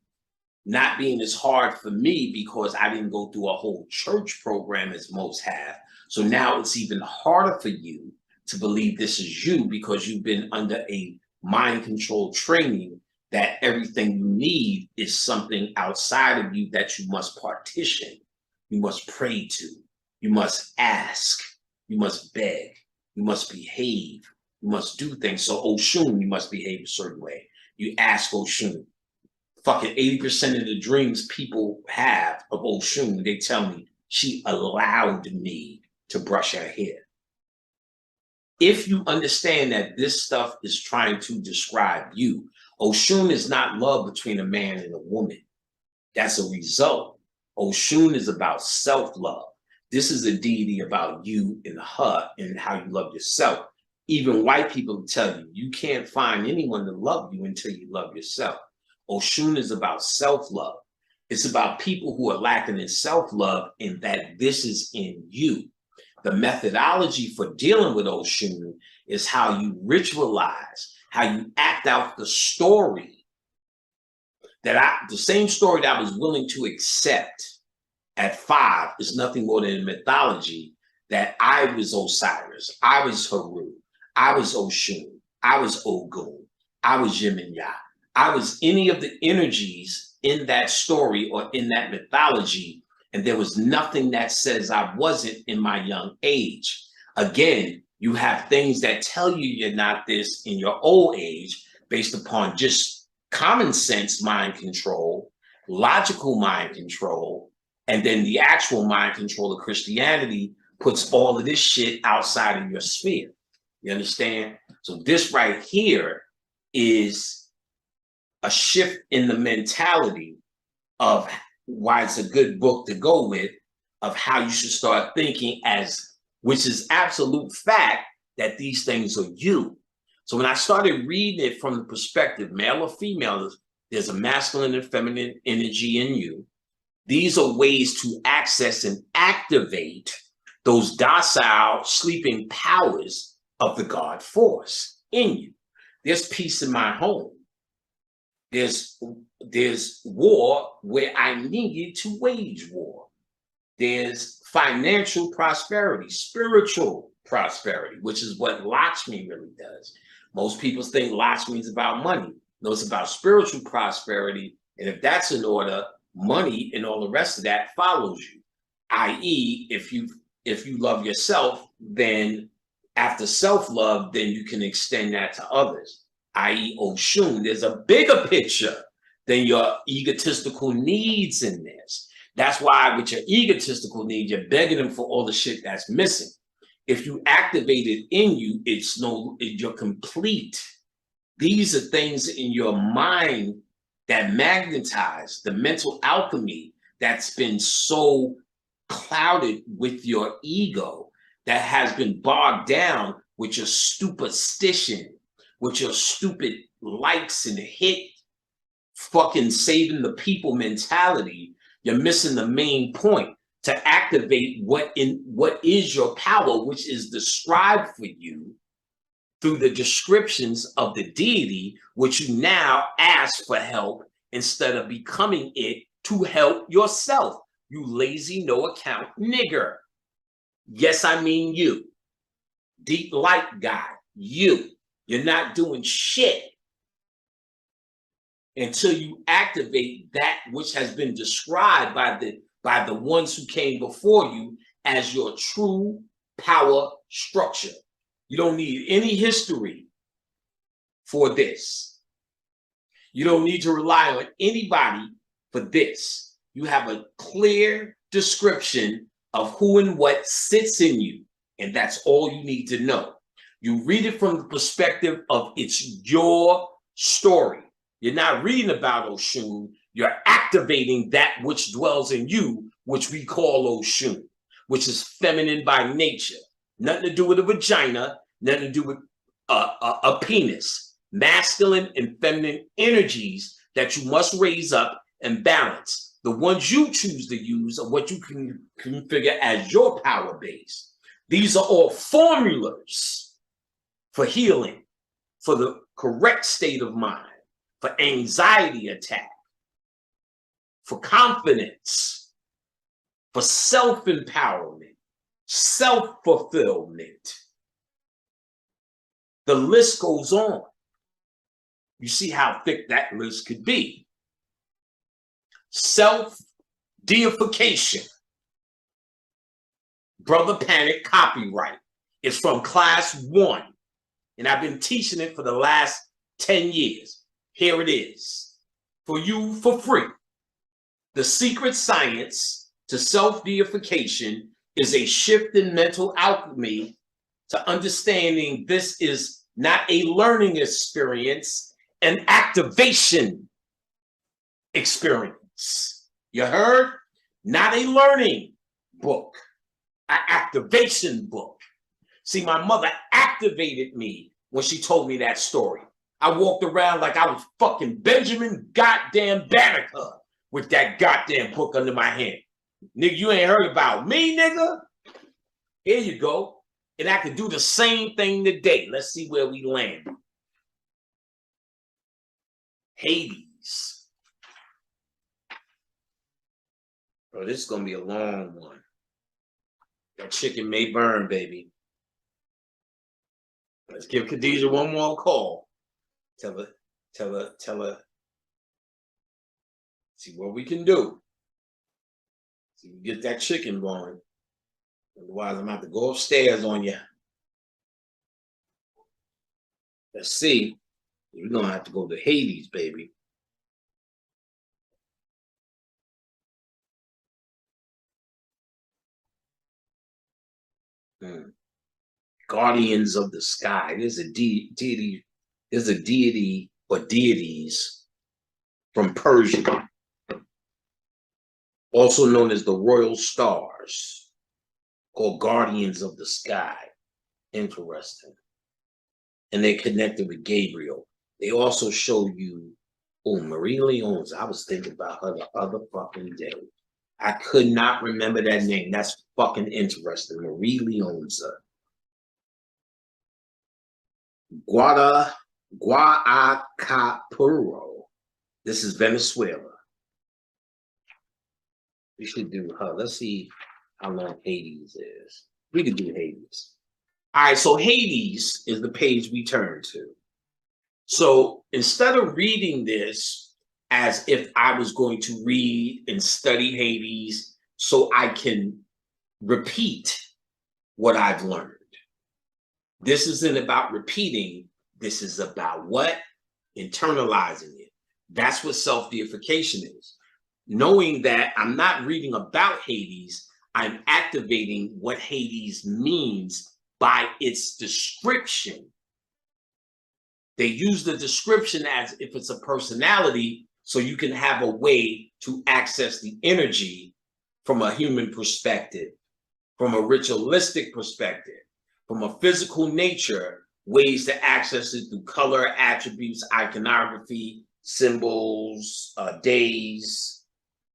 not being as hard for me because I didn't go through a whole church program as most have. So now it's even harder for you to believe this is you because you've been under a mind control training that everything you need is something outside of you that you must partition, you must pray to, you must ask, you must beg, you must behave, you must do things. So Oshun, you must behave a certain way. You ask Oshun. Fucking 80% of the dreams people have of Oshun, they tell me she allowed me to brush her hair. If you understand that this stuff is trying to describe you, Oshun is not love between a man and a woman. That's a result. Oshun is about self-love. This is a deity about you and her and how you love yourself. Even white people tell you, you can't find anyone to love you until you love yourself. Oshun is about self-love. It's about people who are lacking in self-love and that this is in you. The methodology for dealing with Oshun is how you ritualize, how you act out the story the same story that I was willing to accept at 5 is nothing more than a mythology that I was Osiris, I was Haru, I was Oshun, I was Ogun, I was Yin and Ya. I was any of the energies in that story or in that mythology, and there was nothing that says I wasn't in my young age. Again, you have things that tell you you're not this in your old age based upon just common sense mind control, logical mind control, and then the actual mind control of Christianity puts all of this shit outside of your sphere. You understand? So this right here is a shift in the mentality of why it's a good book to go with, of how you should start thinking as, which is absolute fact, that these things are you. So when I started reading it from the perspective, male or female, there's a masculine and feminine energy in you. These are ways to access and activate those docile sleeping powers of the God force in you. There's peace in my home. There's war where I needed to wage war. There's financial prosperity, spiritual prosperity, which is what Lakshmi really does. Most people think Lakshmi is about money. No, it's about spiritual prosperity. And if that's in order, money and all the rest of that follows you. I.e., if you love yourself, then after self-love, then you can extend that to others. I.e., Oshun, there's a bigger picture than your egotistical needs in this. That's why with your egotistical needs, you're begging them for all the shit that's missing. If you activate it in you, you're complete. These are things in your mind that magnetize the mental alchemy that's been so clouded with your ego, that has been bogged down with your superstition, with your stupid likes and hit fucking saving the people mentality, You're missing the main point to activate what is your power, which is described for you through the descriptions of the deity, which you now ask for help instead of becoming it to help yourself. You lazy, no account nigger. Yes, I mean you. Deep light guy, you. You're not doing shit until you activate that which has been described by the ones who came before you as your true power structure. You don't need any history for this. You don't need to rely on anybody for this. You have a clear description of who and what sits in you, and that's all you need to know. You read it from the perspective of it's your story. You're not reading about Oshun. You're activating that which dwells in you, which we call Oshun, which is feminine by nature. Nothing to do with a vagina, nothing to do with a penis. Masculine and feminine energies that you must raise up and balance. The ones you choose to use are what you can configure as your power base. These are all formulas for healing, for the correct state of mind, for anxiety attack, for confidence, for self-empowerment, self-fulfillment. The list goes on. You see how thick that list could be. Self-deification. Brother Panic copyright. It's from class 1. And I've been teaching it for the last 10 years. Here it is. For you for free. The secret science to self-deification is a shift in mental alchemy to understanding this is not a learning experience, an activation experience. You heard? Not a learning book, an activation book. See, my mother activated me when she told me that story. I walked around like I was fucking Benjamin goddamn Banneker with that goddamn book under my hand. Nigga, you ain't heard about me, nigga? Here you go. And I could do the same thing today. Let's see where we land. Hades. Bro, this is going to be a long one. That chicken may burn, baby. Let's give Khadijah one more call. Tell her. See what we can do. See, we get that chicken going. Otherwise, I'm going to have to go upstairs on you. Let's see. We're going to have to go to Hades, baby. Guardians of the sky. There's a deity. There's a deity or deities from Persia, also known as the royal stars, called guardians of the sky. Interesting. And they're connected with Gabriel. They also show you, oh, Marie Leonza. I was thinking about her the other fucking day. I could not remember that name. That's fucking interesting. Marie Leonza. Guadalcanapuro. This is Venezuela. We should do her. Let's see how long Hades is. We could do Hades. All right, so Hades is the page we turn to. So instead of reading this as if I was going to read and study Hades so I can repeat what I've learned. This isn't about repeating. This is about what? Internalizing it. That's what self-deification is. Knowing that I'm not reading about Hades, I'm activating what Hades means by its description. They use the description as if it's a personality, so you can have a way to access the energy from a human perspective, from a ritualistic perspective, from a physical nature, ways to access it through color, attributes, iconography, symbols, days,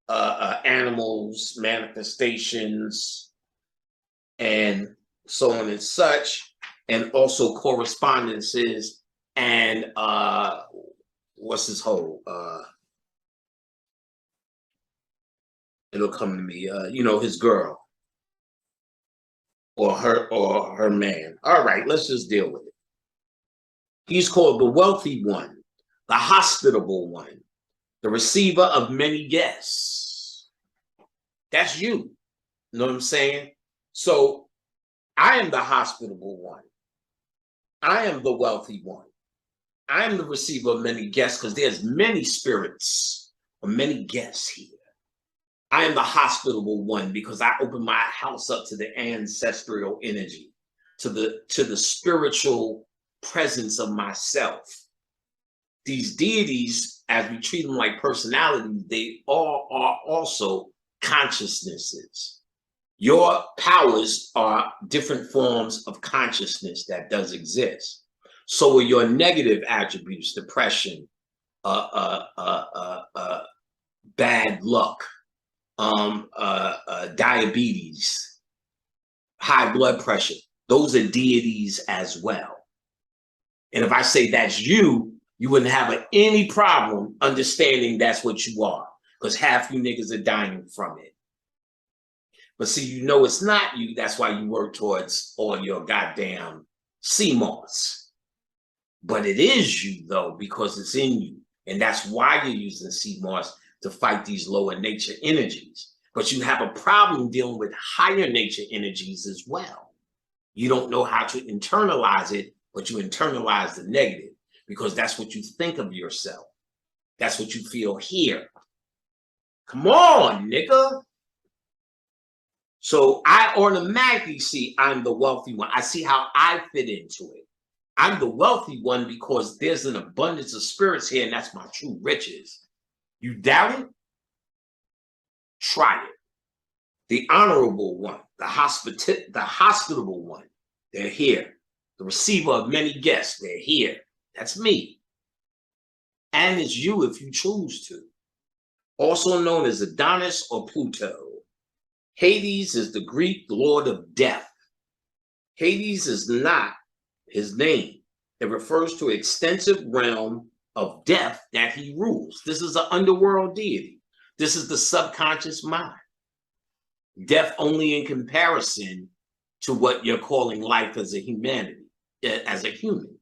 animals, manifestations, and so on and such, and also correspondences and what's his whole it'll come to me, you know, his girl or her man. All right, let's just deal with it. He's called the wealthy one, the hospitable one, the receiver of many guests. That's you. You know what I'm saying? So I am the hospitable one. I am the wealthy one. I am the receiver of many guests because there's many spirits or many guests here. I am the hospitable one because I open my house up to the ancestral energy, to the spiritual presence of myself. These deities, as we treat them like personalities, they all are also consciousnesses. Your powers are different forms of consciousness that does exist. So are your negative attributes: depression, bad luck, diabetes, high blood pressure. Those are deities as well. And if I say that's you, you wouldn't have any problem understanding that's what you are, because half you niggas are dying from it. But see, you know it's not you. That's why you work towards all your goddamn CMOS. But it is you, though, because it's in you. And that's why you're using CMOS to fight these lower nature energies. But you have a problem dealing with higher nature energies as well. You don't know how to internalize it, but you internalize the negative because that's what you think of yourself. That's what you feel here. Come on, nigga. So I automatically see I'm the wealthy one. I see how I fit into it. I'm the wealthy one because there's an abundance of spirits here, and that's my true riches. You doubt it? Try it. The honorable one, the hospitable one, they're here. The receiver of many guests, they're here. That's me. And it's you if you choose to. Also known as Adonis or Pluto. Hades is the Greek lord of death. Hades is not his name. It refers to an extensive realm of death that he rules. This is an underworld deity. This is the subconscious mind. Death only in comparison to what you're calling life as a humanity, as a human,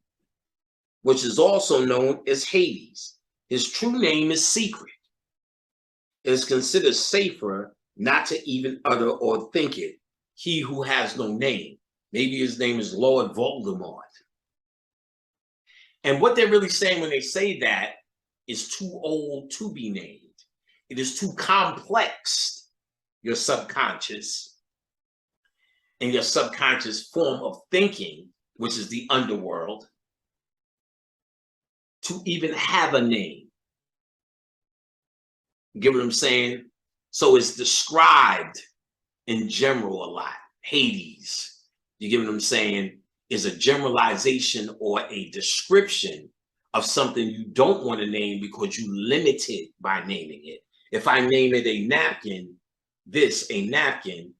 which is also known as Hades. His true name is secret. It is considered safer not to even utter or think it. He who has no name. Maybe his name is Lord Voldemort. And what they're really saying when they say that is too old to be named. It is too complex, your subconscious, and your subconscious form of thinking, which is the underworld, to even have a name. You get what I'm saying? So it's described in general a lot. Hades, you get what I'm saying, is a generalization or a description of something you don't want to name because you limit it by naming it. If I name it a napkin, a napkin,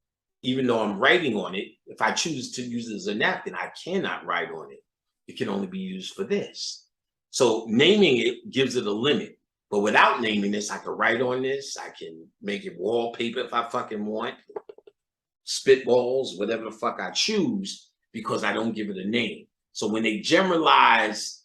even though I'm writing on it, if I choose to use it as a napkin, I cannot write on it. It can only be used for this. So naming it gives it a limit. But without naming this, I can write on this. I can make it wallpaper if I fucking want. Spitballs, whatever the fuck I choose, because I don't give it a name. So when they generalize,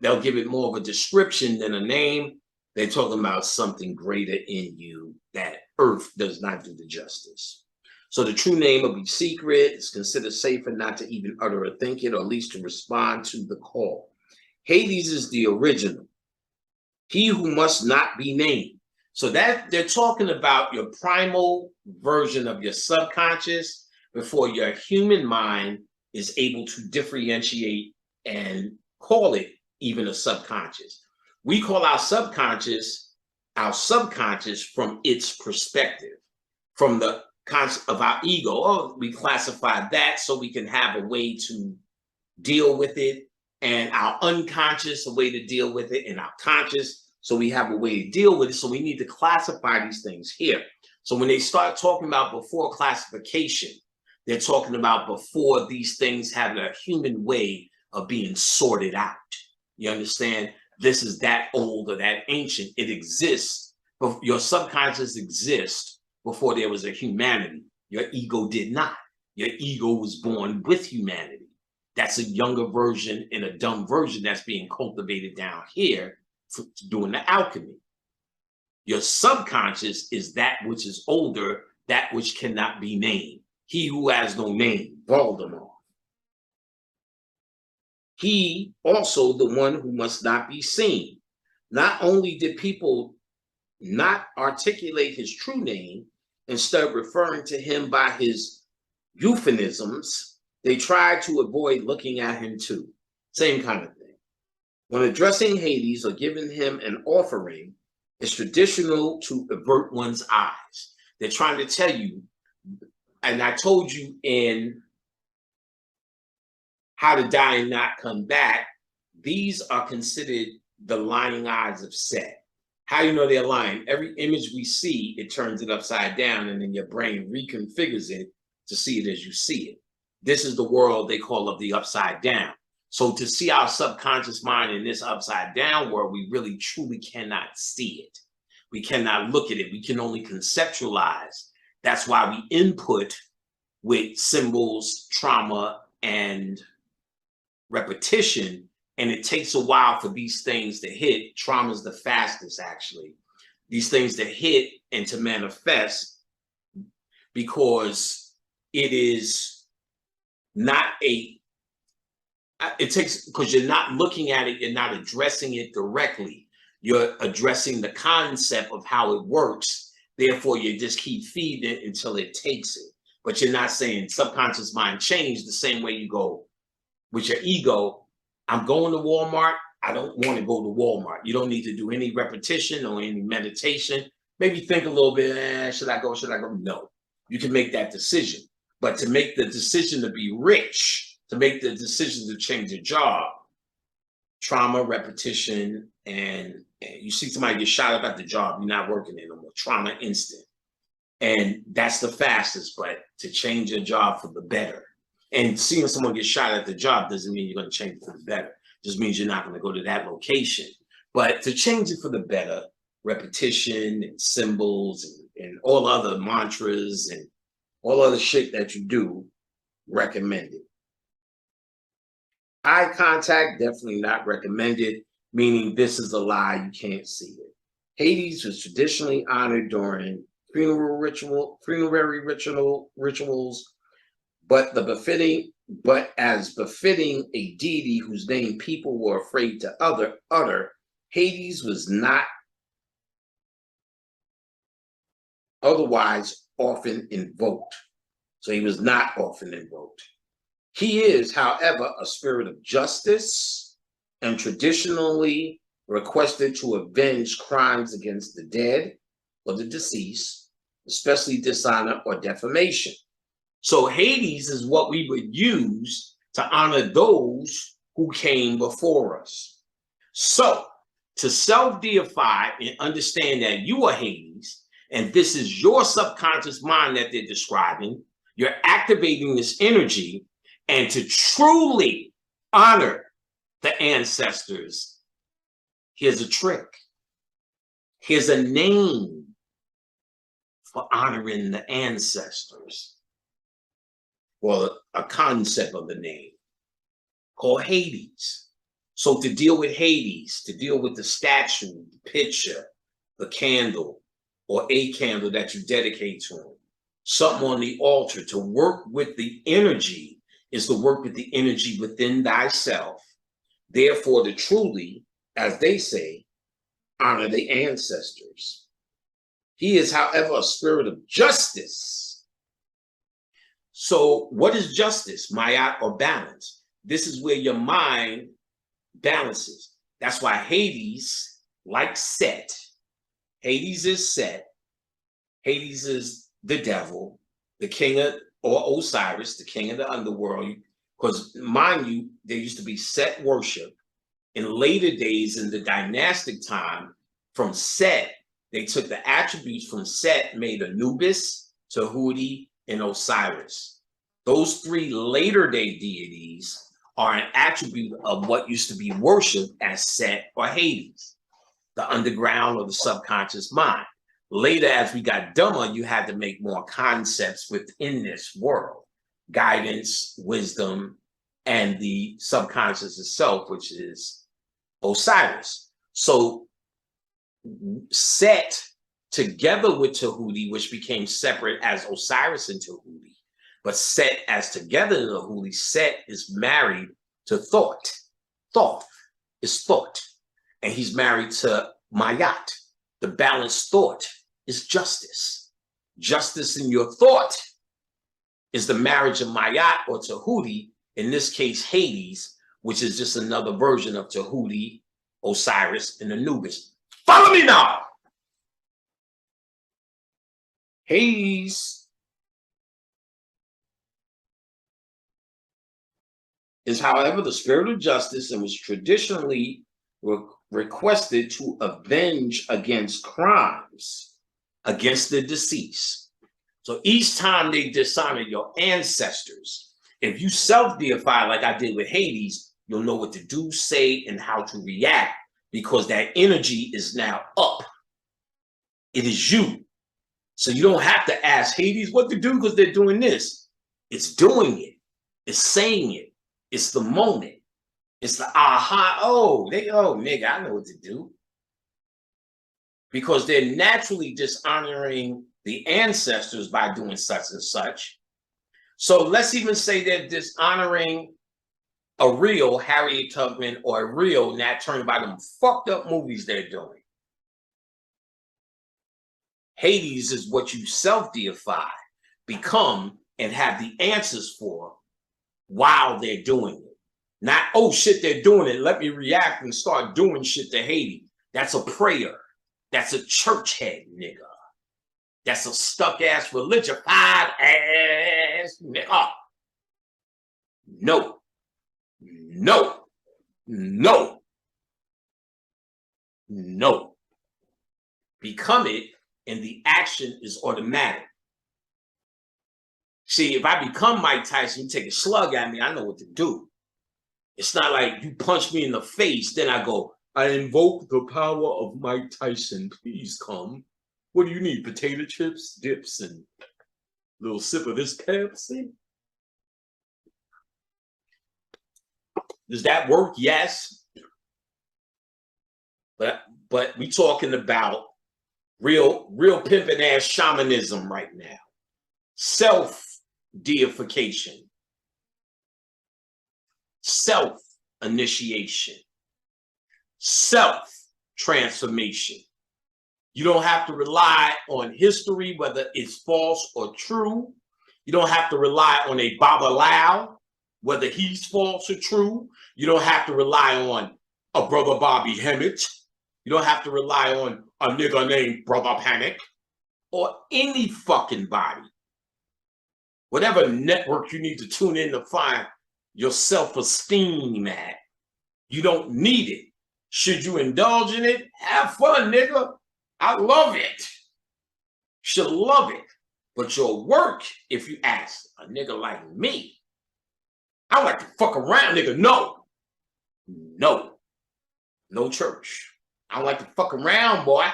they'll give it more of a description than a name. They're talking about something greater in you that earth does not do the justice. So the true name will be secret. It's considered safer not to even utter or think it, or at least to respond to the call. Hades is the original. He who must not be named. So that they're talking about your primal version of your subconscious before your human mind is able to differentiate and call it even a subconscious. We call our subconscious from its perspective, from the concept of our ego. Oh, we classify that so we can have a way to deal with it, and our unconscious a way to deal with it, and our conscious So we have a way to deal with it. So we need to classify these things here. So when they start talking about before classification, they're talking about before these things have a human way of being sorted out. You understand? This is that old or that ancient. It exists, but your subconscious exists before there was a humanity. Your ego did not. Your ego was born with humanity. That's a younger version and a dumb version that's being cultivated down here for doing the alchemy. Your subconscious is that which is older, that which cannot be named. He who has no name, Voldemort. He also the one who must not be seen. Not only did people not articulate his true name, instead of referring to him by his euphemisms, they tried to avoid looking at him too. Same kind of thing. When addressing Hades or giving him an offering, it's traditional to avert one's eyes. They're trying to tell you, and I told you in How to Die and Not Come Back, these are considered the lying eyes of Set. How you know they're lying? Every image we see, it turns it upside down, and then your brain reconfigures it to see it as you see it. This is the world they call of the upside down. So to see our subconscious mind in this upside down world, we really truly cannot see it. We cannot look at it. We can only conceptualize. That's why we input with symbols, trauma, and repetition, and it takes a while for these things to hit. Trauma is the fastest, actually. These things to hit and to manifest, because it is not it takes, because you're not looking at it, you're not addressing it directly. You're addressing the concept of how it works. Therefore, you just keep feeding it until it takes it. But you're not saying subconscious mind change the same way you go with your ego. I'm going to Walmart. I don't want to go to Walmart. You don't need to do any repetition or any meditation. Maybe think a little bit, should I go? Should I go? No, you can make that decision. But to make the decision to be rich, to make the decision to change your job, trauma, repetition, and you see somebody get shot up at the job, you're not working there no more. Trauma instant. And that's the fastest, but to change your job for the better. And seeing someone get shot at the job doesn't mean you're going to change it for the better. It just means you're not going to go to that location. But to change it for the better, repetition and symbols and all other mantras and all other shit that you do, recommended. Eye contact, definitely not recommended, meaning this is a lie, you can't see it. Hades was traditionally honored during funerary rituals, but as befitting a deity whose name people were afraid to utter, Hades was not otherwise often invoked. So he was not often invoked. He is, however, a spirit of justice and traditionally requested to avenge crimes against the dead or the deceased, especially dishonor or defamation. So Hades is what we would use to honor those who came before us. So to self-deify and understand that you are Hades, and this is your subconscious mind that they're describing, you're activating this energy, and to truly honor the ancestors, here's a trick. Here's a name for honoring the ancestors, or a concept of the name called Hades. So to deal with Hades, to deal with the statue, the picture, the candle, or a candle that you dedicate to him, something on the altar, to work with the energy is to work with the energy within thyself. Therefore, to truly, as they say, honor the ancestors. He is, however, a spirit of justice. So what is justice? Mayat, or balance. This is where your mind balances. That's why Hades, like Set, Hades is Set. Hades is the devil, the king of, or Osiris, the king of the underworld. Because mind you, there used to be Set worship. In later days, in the dynastic time, From Set, they took the attributes from Set, made Anubis, Tahuti, and Osiris. Those three later day deities are an attribute of what used to be worshipped as Set or Hades, the underground or the subconscious mind. Later, as we got dumber, you had to make more concepts within this world. Guidance, wisdom, and the subconscious itself, which is Osiris. So Set, together with Tahuti, which became separate as Osiris and Tahuti, but Set as together in Tahuti, Set is married to Thought. Thoth is thought. And he's married to Mayat. The balanced thought is justice. Justice in your thought is the marriage of Mayat or Tahuti, in this case, Hades, which is just another version of Tahuti, Osiris, and Anubis. Follow me now. Hades is, however, the spirit of justice and was traditionally requested to avenge against crimes against the deceased. So each time they dishonor your ancestors, if you self-deify like I did with Hades, you'll know what to do, say, and how to react, because that energy is now up. It is you. So you don't have to ask Hades what to do because they're doing this. It's doing it. It's saying it. It's the moment. It's the aha. Oh, nigga, I know what to do. Because they're naturally dishonoring the ancestors by doing such and such. So let's even say they're dishonoring a real Harriet Tubman or a real Nat Turner by them fucked up movies they're doing. Hades is what you self-deify, become, and have the answers for while they're doing it. Not, oh shit, they're doing it, let me react and start doing shit to Hades. That's a prayer. That's a church head, nigga. That's a stuck-ass, religified ass nigga. No. No. No. No. Become it, and the action is automatic. See, if I become Mike Tyson, you take a slug at me, I know what to do. It's not like you punch me in the face, then I go, I invoke the power of Mike Tyson, please come. What do you need, potato chips, dips, and a little sip of this Pepsi? Does that work? Yes. But we talking about real pimping ass shamanism right now. Self-deification. Self-initiation. Self-transformation. You don't have to rely on history, whether it's false or true. You don't have to rely on a Babalawo, whether he's false or true. You don't have to rely on a Brother Bobby Hemmett. You don't have to rely on a nigga named Brother Panic or any fucking body. Whatever network you need to tune in to find your self-esteem at, you don't need it. Should you indulge in it? Have fun, nigga. I love it. Should love it. But your work, if you ask a nigga like me, I like to fuck around, nigga. No. No. No church. I don't like to fuck around, boy.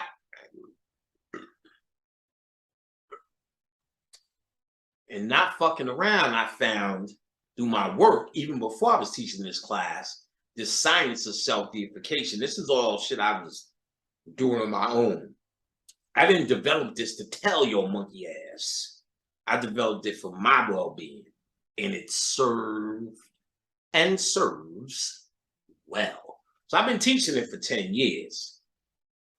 And not fucking around, I found through my work, even before I was teaching this class, this science of self-deification. This is all shit I was doing on my own. I didn't develop this to tell your monkey ass. I developed it for my well-being, and it served and serves well. So I've been teaching it for 10 years,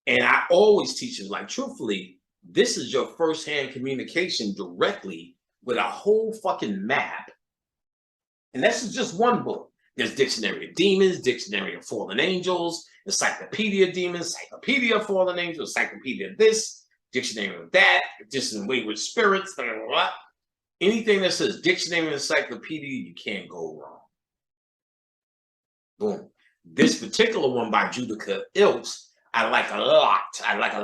and I always teach it like, truthfully, this is your firsthand communication directly with a whole fucking map. And this is just one book. There's Dictionary of Demons, Dictionary of Fallen Angels, Encyclopedia of Demons, Encyclopedia of Fallen Angels, Encyclopedia of this, Dictionary of that, Dictionary of Wayward Spirits, blah, blah, blah. Anything that says Dictionary of Encyclopedia, you can't go wrong. Boom. This particular one by Judica Ilks, I like a lot. I like a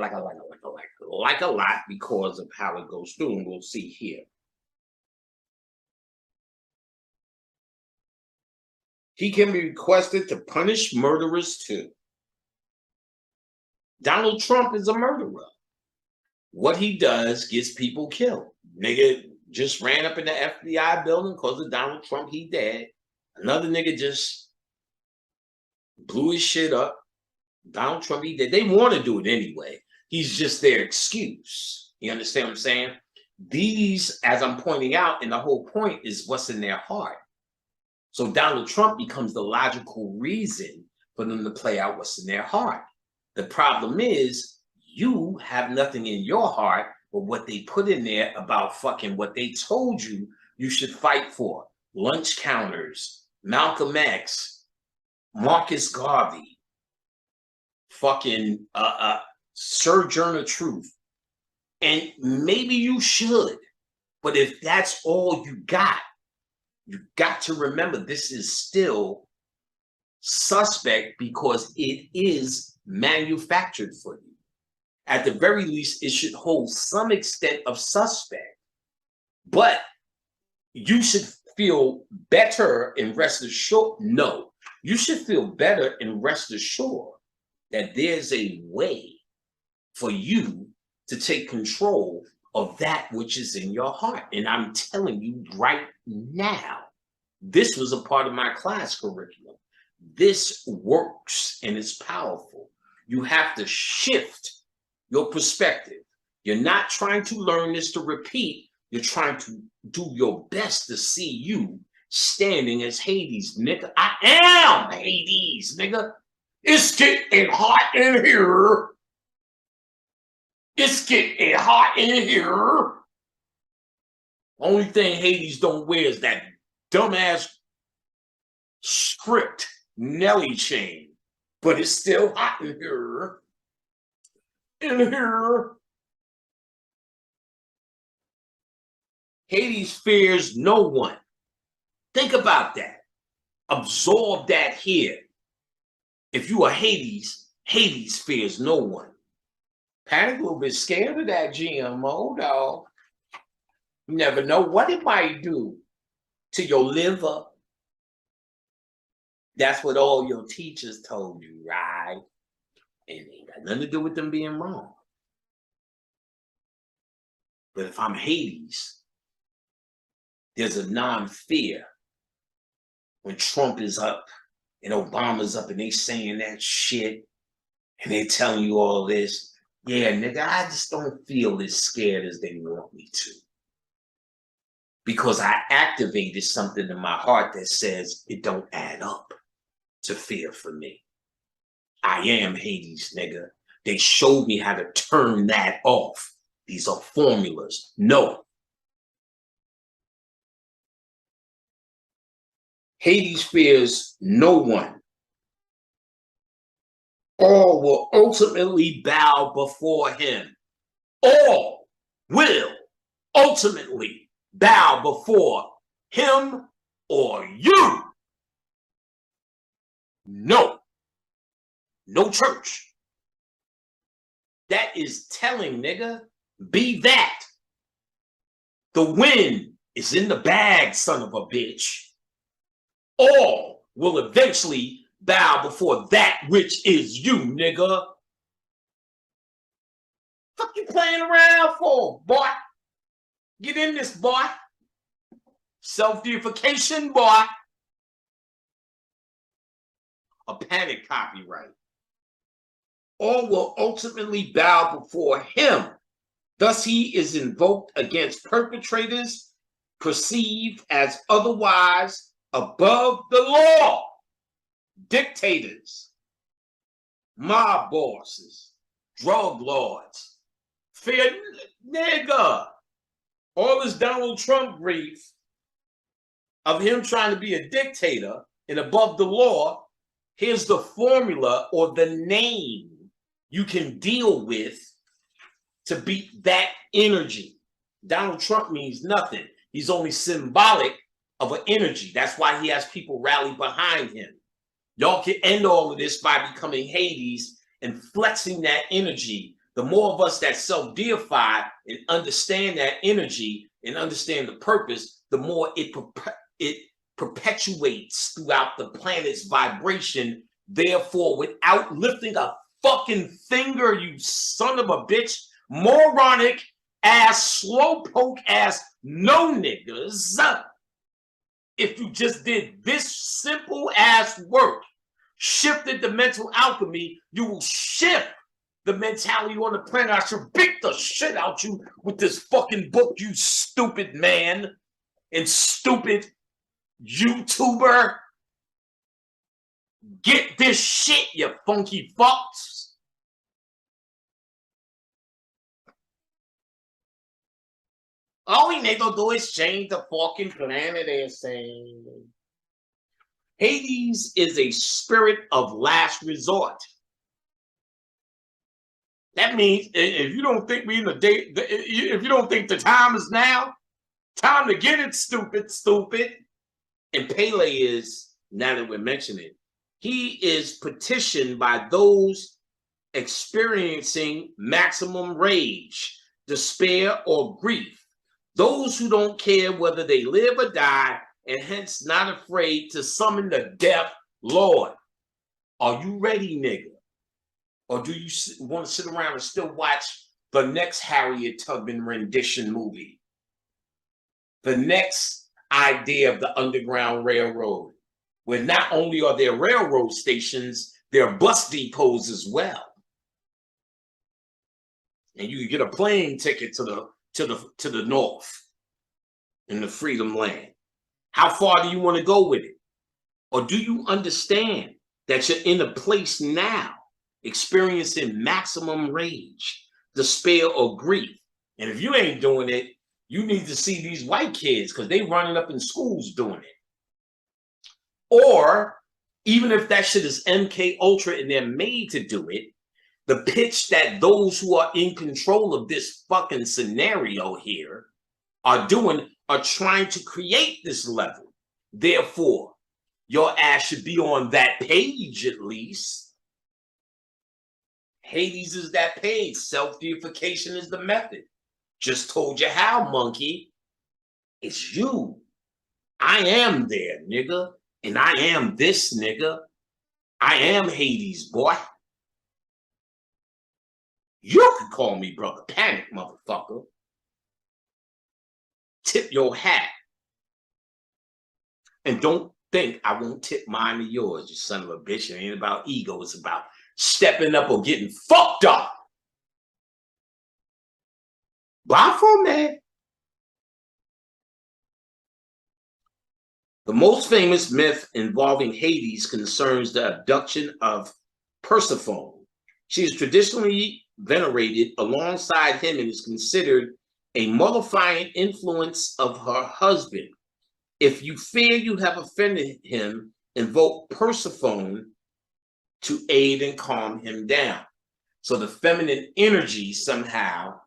lot because of how it goes through, and we'll see here. He can be requested to punish murderers too. Donald Trump is a murderer. What he does gets people killed. Nigga just ran up in the FBI building because of Donald Trump. He dead. Another nigga just blew his shit up. Donald Trump, he dead. They want to do it anyway. He's just their excuse. You understand what I'm saying? These, as I'm pointing out, and the whole point is what's in their heart. So Donald Trump becomes the logical reason for them to play out what's in their heart. The problem is you have nothing in your heart but what they put in there about fucking what they told you you should fight for. Lunch counters, Malcolm X, Marcus Garvey, fucking Sojourner Truth. And maybe you should, but if that's all you got to remember this is still suspect because it is manufactured for you. At the very least, it should hold some extent of suspect. But you should feel better and rest assured. No, you should feel better and rest assured that there's a way for you to take control of that which is in your heart. And I'm telling you right now, this was a part of my class curriculum. This works and it's powerful. You have to shift your perspective. You're not trying to learn this to repeat. You're trying to do your best to see you standing as Hades, nigga. I am Hades, nigga. It's getting hot in here. It's getting hot in here. Only thing Hades don't wear is that dumbass script Nelly chain. But it's still hot in here. In here. Hades fears no one. Think about that. Absorb that here. If you are Hades, Hades fears no one. Panic a little bit scared of that GMO, dog. You never know what it might do to your liver. That's what all your teachers told you, right? And it ain't got nothing to do with them being wrong. But if I'm Hades, there's a non-fear when Trump is up and Obama's up and they saying that shit and they telling you all this. Yeah, nigga, I just don't feel as scared as they want me to. Because I activated something in my heart that says it don't add up to fear for me. I am Hades, nigga. They showed me how to turn that off. These are formulas. No. Hades fears no one. All will ultimately bow before him. All will ultimately bow before him or you. No. No church. That is telling, nigga, be that. The win is in the bag, son of a bitch. All will eventually bow before that which is you, nigga. Fuck you playing around for, boy? Get in this, boy. Self-deification, boy. A panic copyright. All will ultimately bow before him. Thus he is invoked against perpetrators perceived as otherwise above the law. Dictators, mob bosses, drug lords, fear nigga. All this Donald Trump grief of him trying to be a dictator and above the law, here's the formula or the name you can deal with to beat that energy. Donald Trump means nothing. He's only symbolic of an energy. That's why he has people rally behind him. Y'all can end all of this by becoming Hades and flexing that energy, the more of us that self-deify and understand that energy and understand the purpose, the more it perpetuates throughout the planet's vibration. Therefore, without lifting a fucking finger, you son of a bitch, moronic ass, slowpoke ass, no niggas, if you just did this simple ass work, shifted the mental alchemy, you will shift the mentality on the planet. I should beat the shit out you with this fucking book, you stupid man and stupid YouTuber. Get this shit, you funky fucks. All we need to do is change the fucking planet, they're saying. Hades is a spirit of last resort. That means if you don't think we in the day, if you don't think the time is now, time to get it, stupid, stupid. And Pele is, now that we're mentioning it, he is petitioned by those experiencing maximum rage, despair, or grief. Those who don't care whether they live or die, and hence not afraid to summon the death Lord. Are you ready, nigga? Or do you want to sit around and still watch the next Harriet Tubman rendition movie? The next idea of the Underground Railroad, where not only are there railroad stations, there are bus depots as well. And you can get a plane ticket to the north in the freedom land. How far do you want to go with it? Or do you understand that you're in a place now experiencing maximum rage, despair, or grief? And if you ain't doing it, you need to see these white kids because they running up in schools doing it. Or even if that shit is MK Ultra and they're made to do it, the pitch that those who are in control of this fucking scenario here are doing are trying to create this level. Therefore, your ass should be on that page at least. Hades is that page. Self-deification is the method. Just told you how, monkey. It's you. I am there, nigga. And I am this, nigga. I am Hades, boy. You can call me Brother Panic, motherfucker. Tip your hat. And don't think I won't tip mine to yours, you son of a bitch. It ain't about ego. It's about stepping up or getting fucked up. Bye for man. The most famous myth involving Hades concerns the abduction of Persephone. She is traditionally venerated alongside him and is considered a mollifying influence of her husband. If you fear you have offended him, invoke Persephone to aid and calm him down. So the feminine energy somehow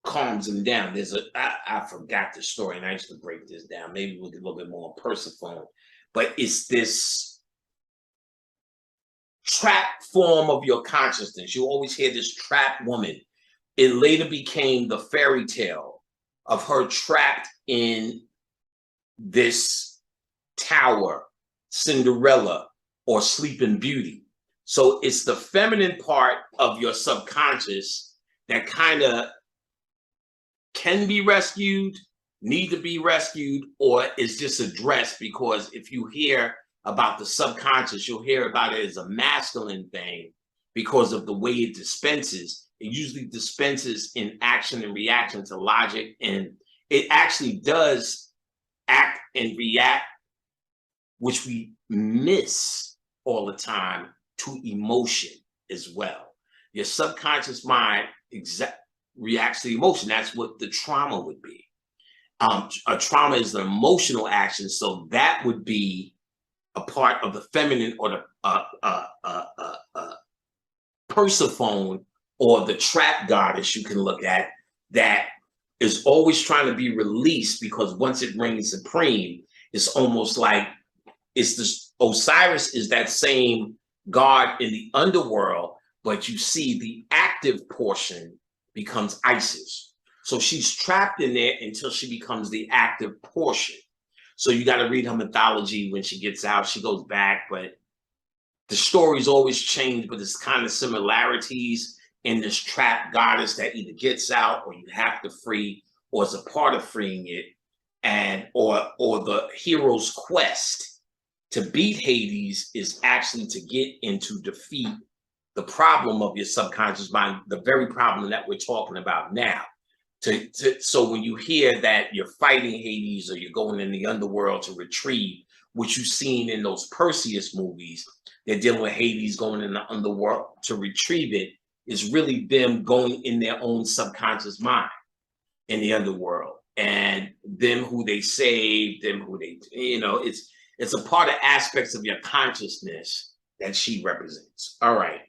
calms him down. I forgot the story and I used to break this down. Maybe we'll get a little bit more on Persephone, but it's this trap form of your consciousness. You always hear this trapped woman. It later became the fairy tale of her trapped in this tower, Cinderella or Sleeping Beauty. So it's the feminine part of your subconscious that kind of can be rescued, need to be rescued, or is just addressed, because if you hear about the subconscious, you'll hear about it as a masculine thing because of the way it dispenses. It usually dispenses in action and reaction to logic, and it actually does act and react, which we miss all the time, to emotion as well. Your subconscious mind reacts to emotion. That's what the trauma would be. A trauma is an emotional action, so that would be a part of the feminine or the Persephone or the trap goddess you can look at, that is always trying to be released, because once it reigns supreme, it's almost like it's this. Osiris is that same god in the underworld, but you see the active portion becomes Isis. So she's trapped in there until she becomes the active portion. So you got to read her mythology. When she gets out, she goes back, but the stories always change, but there's kind of similarities in this trapped goddess that either gets out or you have to free or is a part of freeing it, and or the hero's quest to beat Hades is actually to get into defeat the problem of your subconscious mind, the very problem that we're talking about now. So when you hear that you're fighting Hades or you're going in the underworld to retrieve, which you've seen in those Perseus movies, they're dealing with Hades going in the underworld to retrieve it, is really them going in their own subconscious mind in the underworld, and them who they save, them who they, it's a part of aspects of your consciousness that she represents. All right.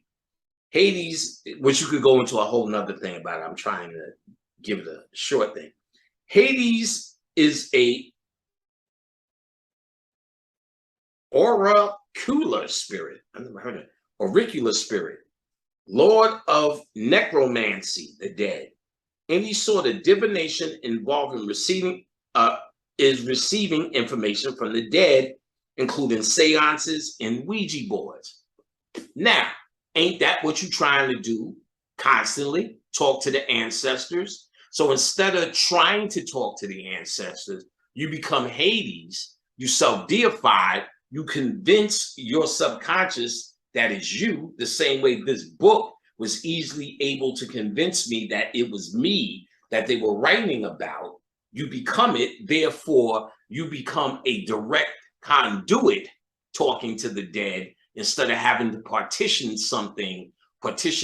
Hades, which you could go into a whole nother thing about it. I'm trying to give it a short thing. Hades is a oracular spirit. I never heard of it. Auricular spirit, lord of necromancy, the dead. Any sort of divination involving receiving information from the dead, including seances and Ouija boards. Now, ain't that what you're trying to do constantly? Talk to the ancestors. So instead of trying to talk to the ancestors, you become Hades, you self-deify, you convince your subconscious that is you, the same way this book was easily able to convince me that it was me that they were writing about. You become it, therefore you become a direct conduit talking to the dead, instead of having to partition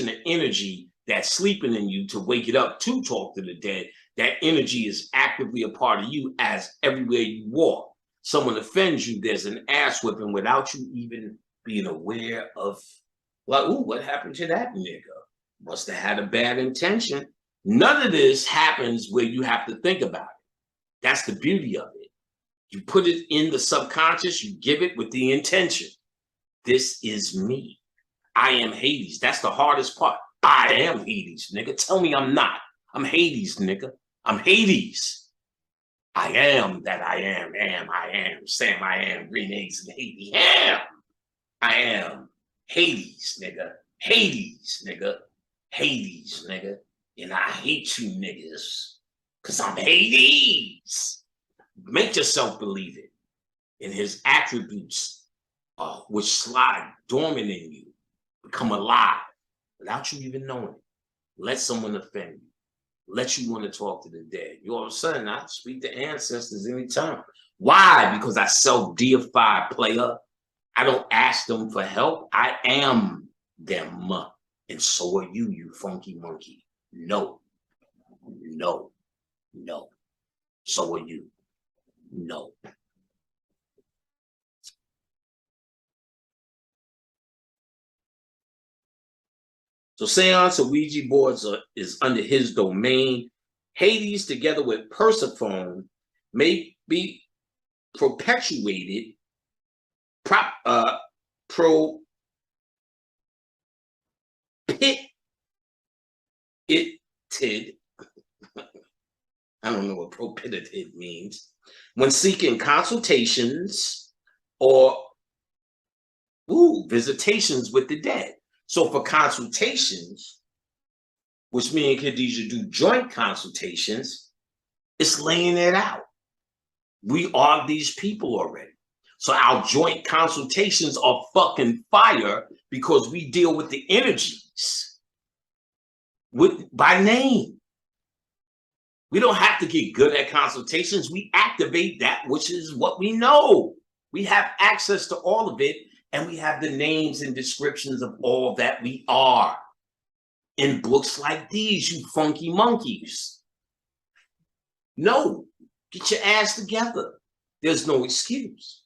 an energy that's sleeping in you to wake it up to talk to the dead. That energy is actively a part of you, as everywhere you walk. Someone offends you, there's an ass whipping without you even being aware of, like, ooh, what happened to that nigga? Must have had a bad intention. None of this happens where you have to think about it. That's the beauty of it. You put it in the subconscious, you give it with the intention. This is me. I am Hades. That's the hardest part. I am Hades, nigga. Tell me I'm not. I'm Hades, nigga. I'm Hades. I am that I am, Sam I am, green eggs and Hades. I am Hades, nigga. Hades, nigga. Hades, nigga. And I hate you niggas, because I'm Hades. Make yourself believe it. In his attributes, which slide dormant in you, become alive without you even knowing it. Let someone offend you. Let you want to talk to the dead. You all of a sudden, I speak to ancestors anytime. Why? Because I self-deify, player. I don't ask them for help. I am them. And so are you, you funky monkey. No. No. No. So are you. No. So seance or Ouija boards is under his domain. Hades, together with Persephone, may be perpetuated, prohibited. I don't know what prohibited means. When seeking consultations or visitations with the dead. So for consultations, which me and Khadijah do joint consultations, it's laying it out. We are these people already. So our joint consultations are fucking fire, because we deal with the energies by name. We don't have to get good at consultations. We activate that which is what we know. We have access to all of it, and we have the names and descriptions of all that we are in books like these, you funky monkeys. No, get your ass together. There's no excuse.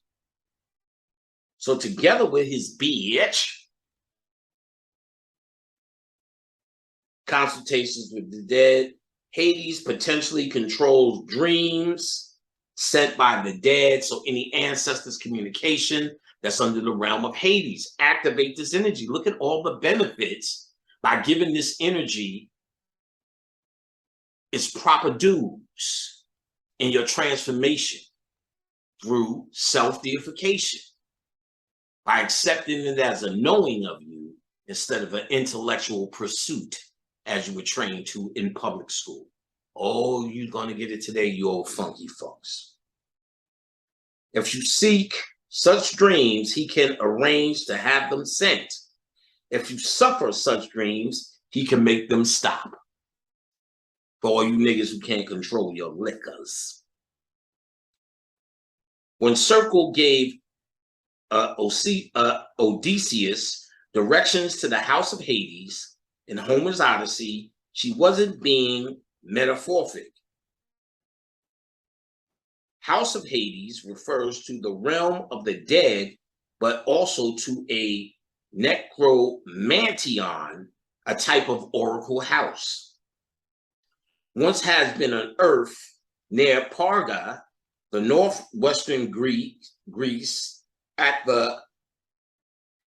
So together with his bitch, consultations with the dead, Hades potentially controls dreams sent by the dead. So any ancestors' communication that's under the realm of Hades, activate this energy. Look at all the benefits by giving this energy its proper dues in your transformation through self-deification, by accepting it as a knowing of you instead of an intellectual pursuit as you were trained to in public school. Oh, you're going to get it today, you old funky folks. If you seek such dreams, he can arrange to have them sent. If you suffer such dreams, he can make them stop. For all you niggas who can't control your liquors. When Circle gave Odysseus directions to the house of Hades in Homer's Odyssey, she wasn't being metaphoric. House of Hades refers to the realm of the dead, but also to a necromantion, a type of oracle house. Once has been on earth near Parga, the northwestern Greece, at the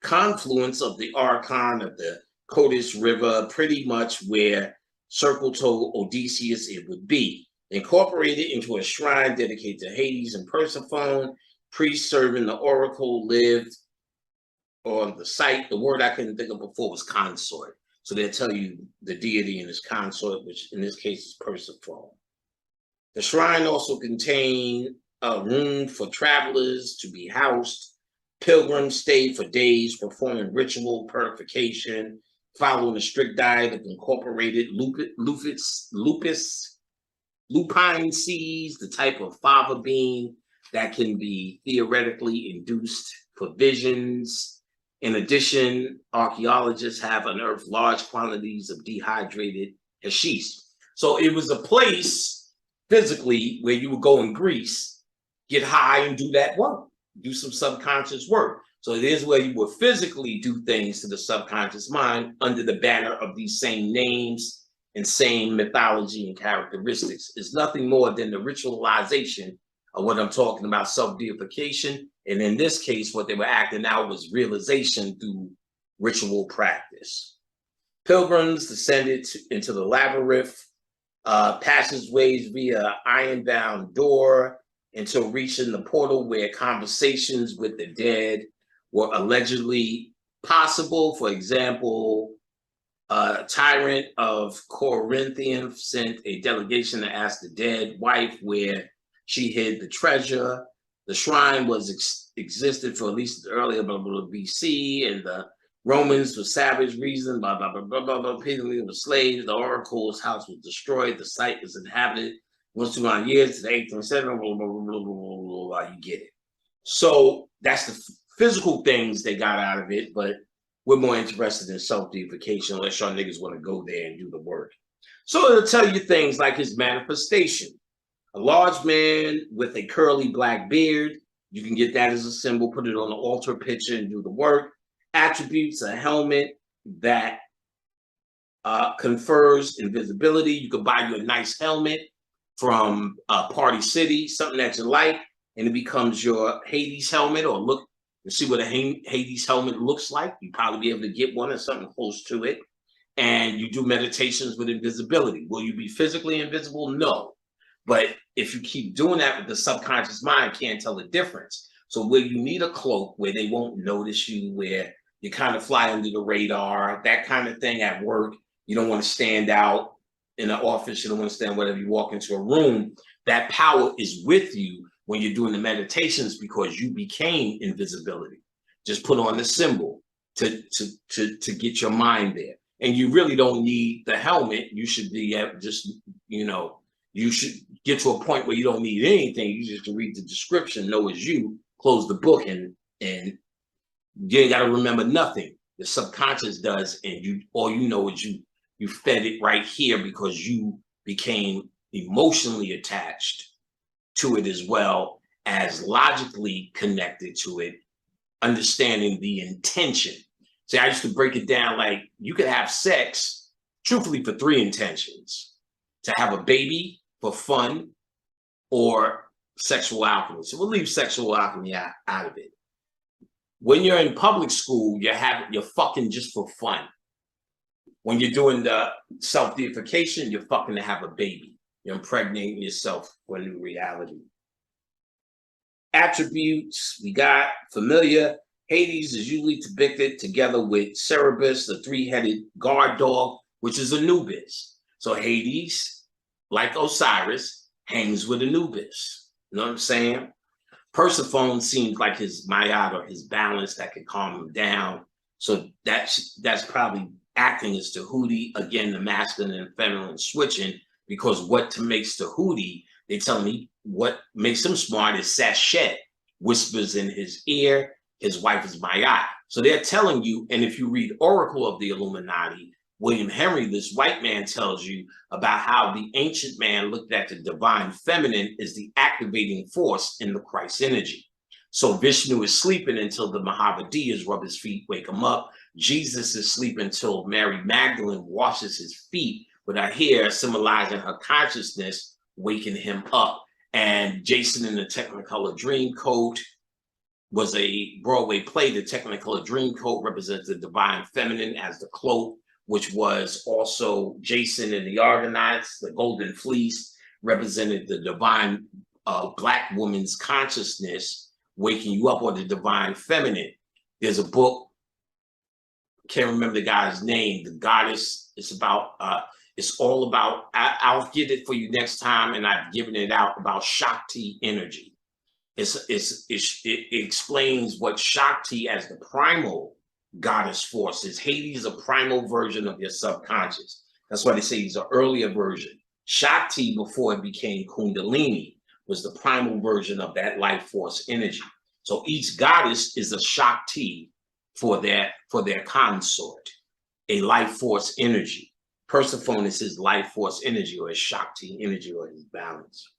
confluence of the Archon of the Codis River, pretty much where Circle told Odysseus it would be, incorporated into a shrine dedicated to Hades and Persephone. Priests serving the oracle lived on the site. The word I couldn't think of before was consort. So they'll tell you the deity and his consort, which in this case is Persephone. The shrine also contained a room for travelers to be housed. Pilgrims stayed for days performing ritual purification, following a strict diet of incorporated lupine seeds, the type of fava bean that can be theoretically induced for visions. In addition, archaeologists have unearthed large quantities of dehydrated hashish. So it was a place physically where you would go in Greece, get high and do that work, do some subconscious work. So it is where you would physically do things to the subconscious mind under the banner of these same names and same mythology and characteristics. It's nothing more than the ritualization of what I'm talking about, self-deification. And in this case, what they were acting out was realization through ritual practice. Pilgrims descended into the labyrinth, passageways via iron-bound door until reaching the portal where conversations with the dead were allegedly possible. For example, Tyrant of Corinthian sent a delegation to ask the dead wife where she hid the treasure. The shrine was existed for at least earlier BC, and the Romans for savage reason, blah, blah, blah, blah, blah, blah, repeatedly with slaves. The oracle's house was destroyed. The site is inhabited. Once 200 years to the 18th century, blah, blah, blah, blah, blah, blah, you get it. So that's the physical things they got out of it, but we're more interested in self-deification unless y'all niggas want to go there and do the work. So it'll tell you things like his manifestation. A large man with a curly black beard. You can get that as a symbol, put it on the altar picture and do the work. Attributes, a helmet that confers invisibility. You could buy you a nice helmet from Party City, something that you like, and it becomes your Hades helmet, or look and see what a Hades helmet looks like. You probably be able to get one or something close to it. And you do meditations with invisibility. Will you be physically invisible? No. But if you keep doing that with the subconscious mind, can't tell the difference. So where you need a cloak where they won't notice you, where you kind of fly under the radar, that kind of thing at work, you don't want to stand out in an office, you don't want to stand whatever you walk into a room, that power is with you when you're doing the meditations because you became invisibility. Just put on the symbol to get your mind there. And you really don't need the helmet. You should be just, you should get to a point where you don't need anything. You just read the description, know it's you, close the book, and you ain't got to remember nothing. The subconscious does, and all you know is you fed it right here because you became emotionally attached to it as well as logically connected to it, understanding the intention. See, I used to break it down like you could have sex, truthfully, for 3 intentions: to have a baby, for fun, or sexual alchemy. So we'll leave sexual alchemy out of it. When you're in public school, you're fucking just for fun. When you're doing the self-deification, you're fucking to have a baby. You're impregnating yourself for a new reality. Attributes, we got familiar. Hades is usually depicted together with Cerberus, the three-headed guard dog, which is Anubis. So Hades, like Osiris, hangs with Anubis. You know what I'm saying? Persephone seems like his mayat or his balance that can calm him down. So that's probably acting as Tahuti, again, the masculine and feminine switching, because what makes Tahuti, they tell me what makes him smart is Sachet, whispers in his ear, his wife is Mayat. So they're telling you, and if you read Oracle of the Illuminati, William Henry, this white man, tells you about how the ancient man looked at the divine feminine as the activating force in the Christ energy. So Vishnu is sleeping until the Mahavadiyas rub his feet, wake him up. Jesus is sleeping until Mary Magdalene washes his feet with her hair, symbolizing her consciousness, waking him up. And Jason in the Technicolor Dreamcoat was a Broadway play. The Technicolor Dreamcoat represents the divine feminine as the cloak, which was also Jason in the Argonauts. The Golden Fleece represented the divine Black woman's consciousness, waking you up, or the divine feminine. There's a book, can't remember the guy's name, The Goddess. It's about, it's all about, I'll get it for you next time, and I've given it out, about Shakti energy. It explains what Shakti as the primal goddess force is. Hades is a primal version of your subconscious. That's why they say he's an earlier version. Shakti, before it became Kundalini, was the primal version of that life force energy. So each goddess is a Shakti for their consort, a life force energy. Persephone is his life force energy, or his Shakti energy, or his balance.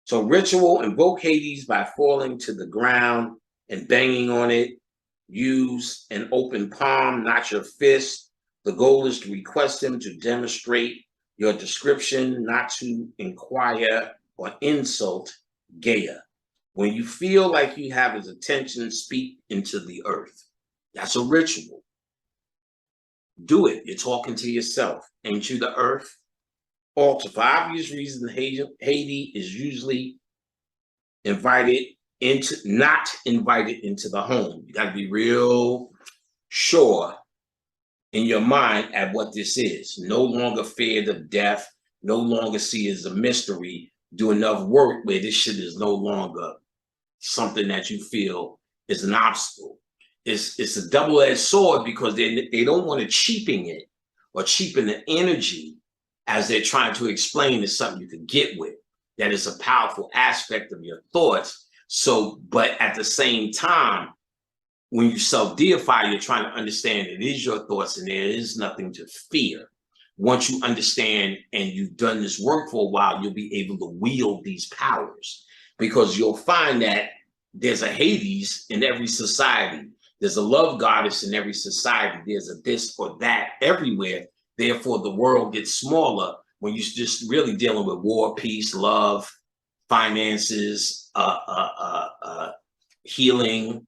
So ritual, invoke Hades by falling to the ground and banging on it. Use an open palm, not your fist. The goal is to request him to demonstrate your description, not to inquire or insult Gaia. When you feel like you have his attention, speak into the earth. That's a ritual. Do it. You're talking to yourself. Ain't you the earth? Altar. For obvious reasons, Hades is usually not invited into the home. You got to be real sure in your mind at what this is. No longer feared of death. No longer see it as a mystery. Do enough work where this shit is no longer something that you feel is an obstacle. It's a double-edged sword, because they don't want to cheapen it or cheapen the energy as they're trying to explain it's something you can get with. That is a powerful aspect of your thoughts. So, but at the same time, when you self-deify, you're trying to understand it is your thoughts and there is nothing to fear. Once you understand and you've done this work for a while, you'll be able to wield these powers, because you'll find that there's a Hades in every society. There's a love goddess in every society. There's a this or that everywhere. Therefore, the world gets smaller when you're just really dealing with war, peace, love, finances, healing,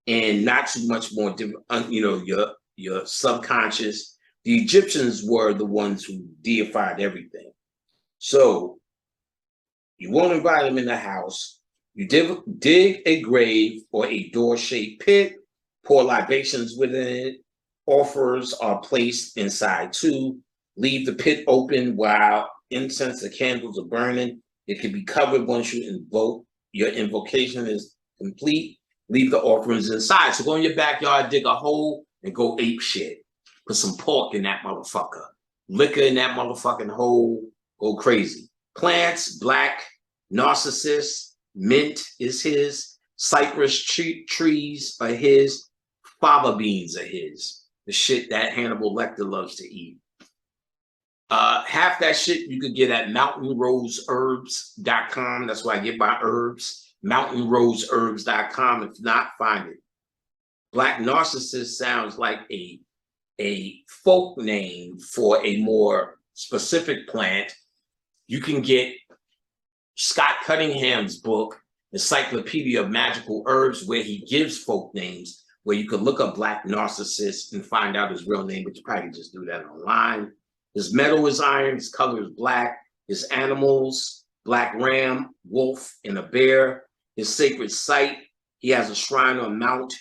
and not too much more, your subconscious. The Egyptians were the ones who deified everything. So you won't invite them in the house. You dig a grave or a door-shaped pit, pour libations within it. Offers are placed inside too. Leave the pit open while incense or candles are burning. It can be covered once you invoke. Your invocation is complete. Leave the offerings inside. So go in your backyard, dig a hole, and go ape shit. Put some pork in that motherfucker. Liquor in that motherfucking hole. Go crazy. Plants, black, narcissus, mint is his. Cypress trees are his. Fava beans are his. The shit that Hannibal Lecter loves to eat. Half that shit you could get at mountainroseherbs.com. That's where I get my herbs. mountainroseherbs.com. If not, find it. Black narcissus sounds like a folk name for a more specific plant. You can get Scott Cunningham's book, Encyclopedia of Magical Herbs, where he gives folk names. where you could look up Black narcissist and find out his real name, but you probably just do that online. His metal is iron, his color is black, his animals, black ram, wolf, and a bear. His sacred site, he has a shrine on Mount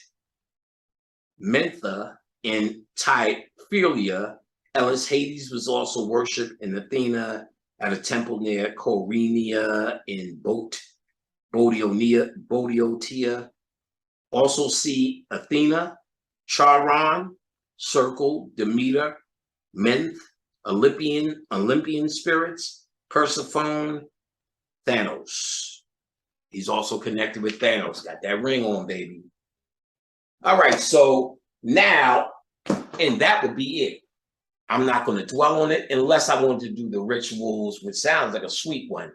Mentha in Typhoelia. Ellis Hades was also worshipped in Athena at a temple near Corenia in Bodiotia. Also see Athena, Charon, Circle, Demeter, Menth, Olympian spirits, Persephone, Thanos. He's also connected with Thanos. Got that ring on, baby. All right, so now, and that would be it. I'm not going to dwell on it unless I want to do the rituals, which sounds like a sweet one.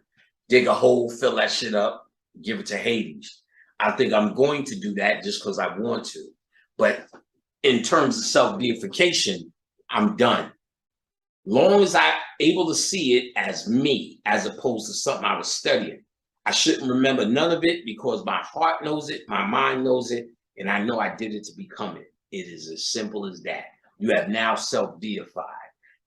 Dig a hole, fill that shit up, give it to Hades. I think I'm going to do that just because I want to. But in terms of self-deification, I'm done. Long as I'm able to see it as me, as opposed to something I was studying. I shouldn't remember none of it because my heart knows it, my mind knows it, and I know I did it to become it. It is as simple as that. You have now self-deified.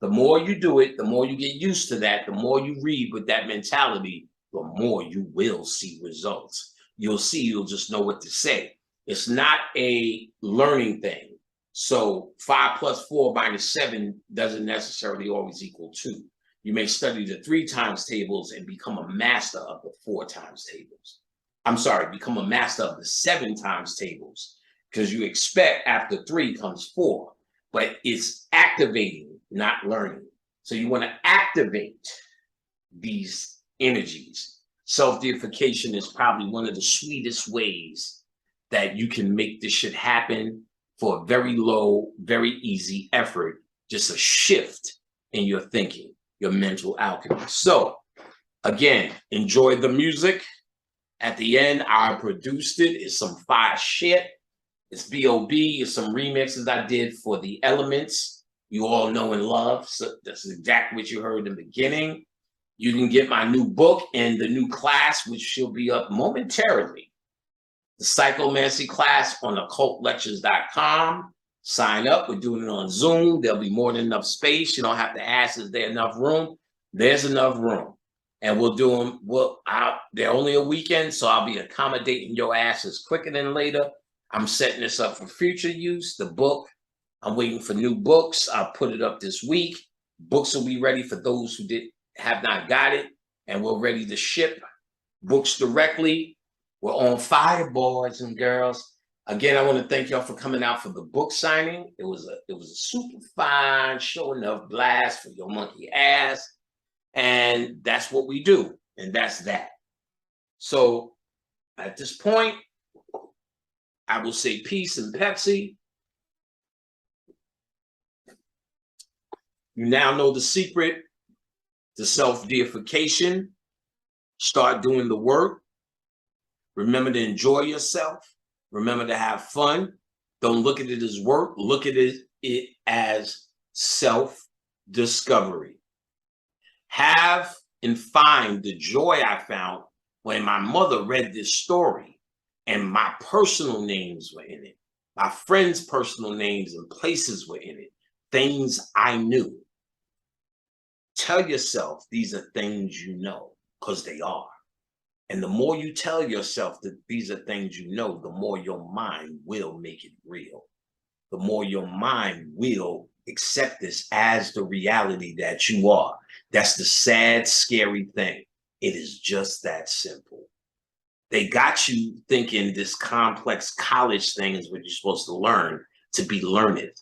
The more you do it, the more you get used to that, the more you read with that mentality, the more you will see results. You'll see, you'll just know what to say. It's not a learning thing. So 5 + 4 - 7 doesn't necessarily always equal 2. You may study the 3 times tables and become a master of the 4 times tables. I'm sorry, become a master of the 7 times tables, because you expect after 3 comes 4, but it's activating, not learning. So you want to activate these energies. Self-deification is probably one of the sweetest ways that you can make this shit happen for a very low, very easy effort, just a shift in your thinking, your mental alchemy. So again, enjoy the music. At the end, I produced it. It's some fire shit. It's B.O.B. It's some remixes I did for the elements you all know and love. So that's exactly what you heard in the beginning. You can get my new book and the new class, which should be up momentarily. The cyclomancy class on occultlectures.com. Sign up. We're doing it on Zoom. There'll be more than enough space. You don't have to ask, is there enough room? There's enough room. And we'll do them. They're only a weekend, so I'll be accommodating your asses quicker than later. I'm setting this up for future use. The book, I'm waiting for new books. I'll put it up this week. Books will be ready for those who have not got it, and we're ready to ship books directly. We're on fire, boys and girls. Again, I want to thank y'all for coming out for the book signing. It was a super fine, show enough blast for your monkey ass. And that's what we do. And that's that. So at this point, I will say peace and Pepsi. You now know the secret to self-deification. Start doing the work. Remember to enjoy yourself. Remember to have fun. Don't look at it as work. Look at it as self-discovery. Have and find the joy I found when my mother read this story and my personal names were in it. My friends' personal names and places were in it. Things I knew. Tell yourself these are things you know, because they are. And the more you tell yourself that these are things you know, the more your mind will make it real. The more your mind will accept this as the reality that you are. That's the sad, scary thing. It is just that simple. They got you thinking this complex college thing is what you're supposed to learn to be learned.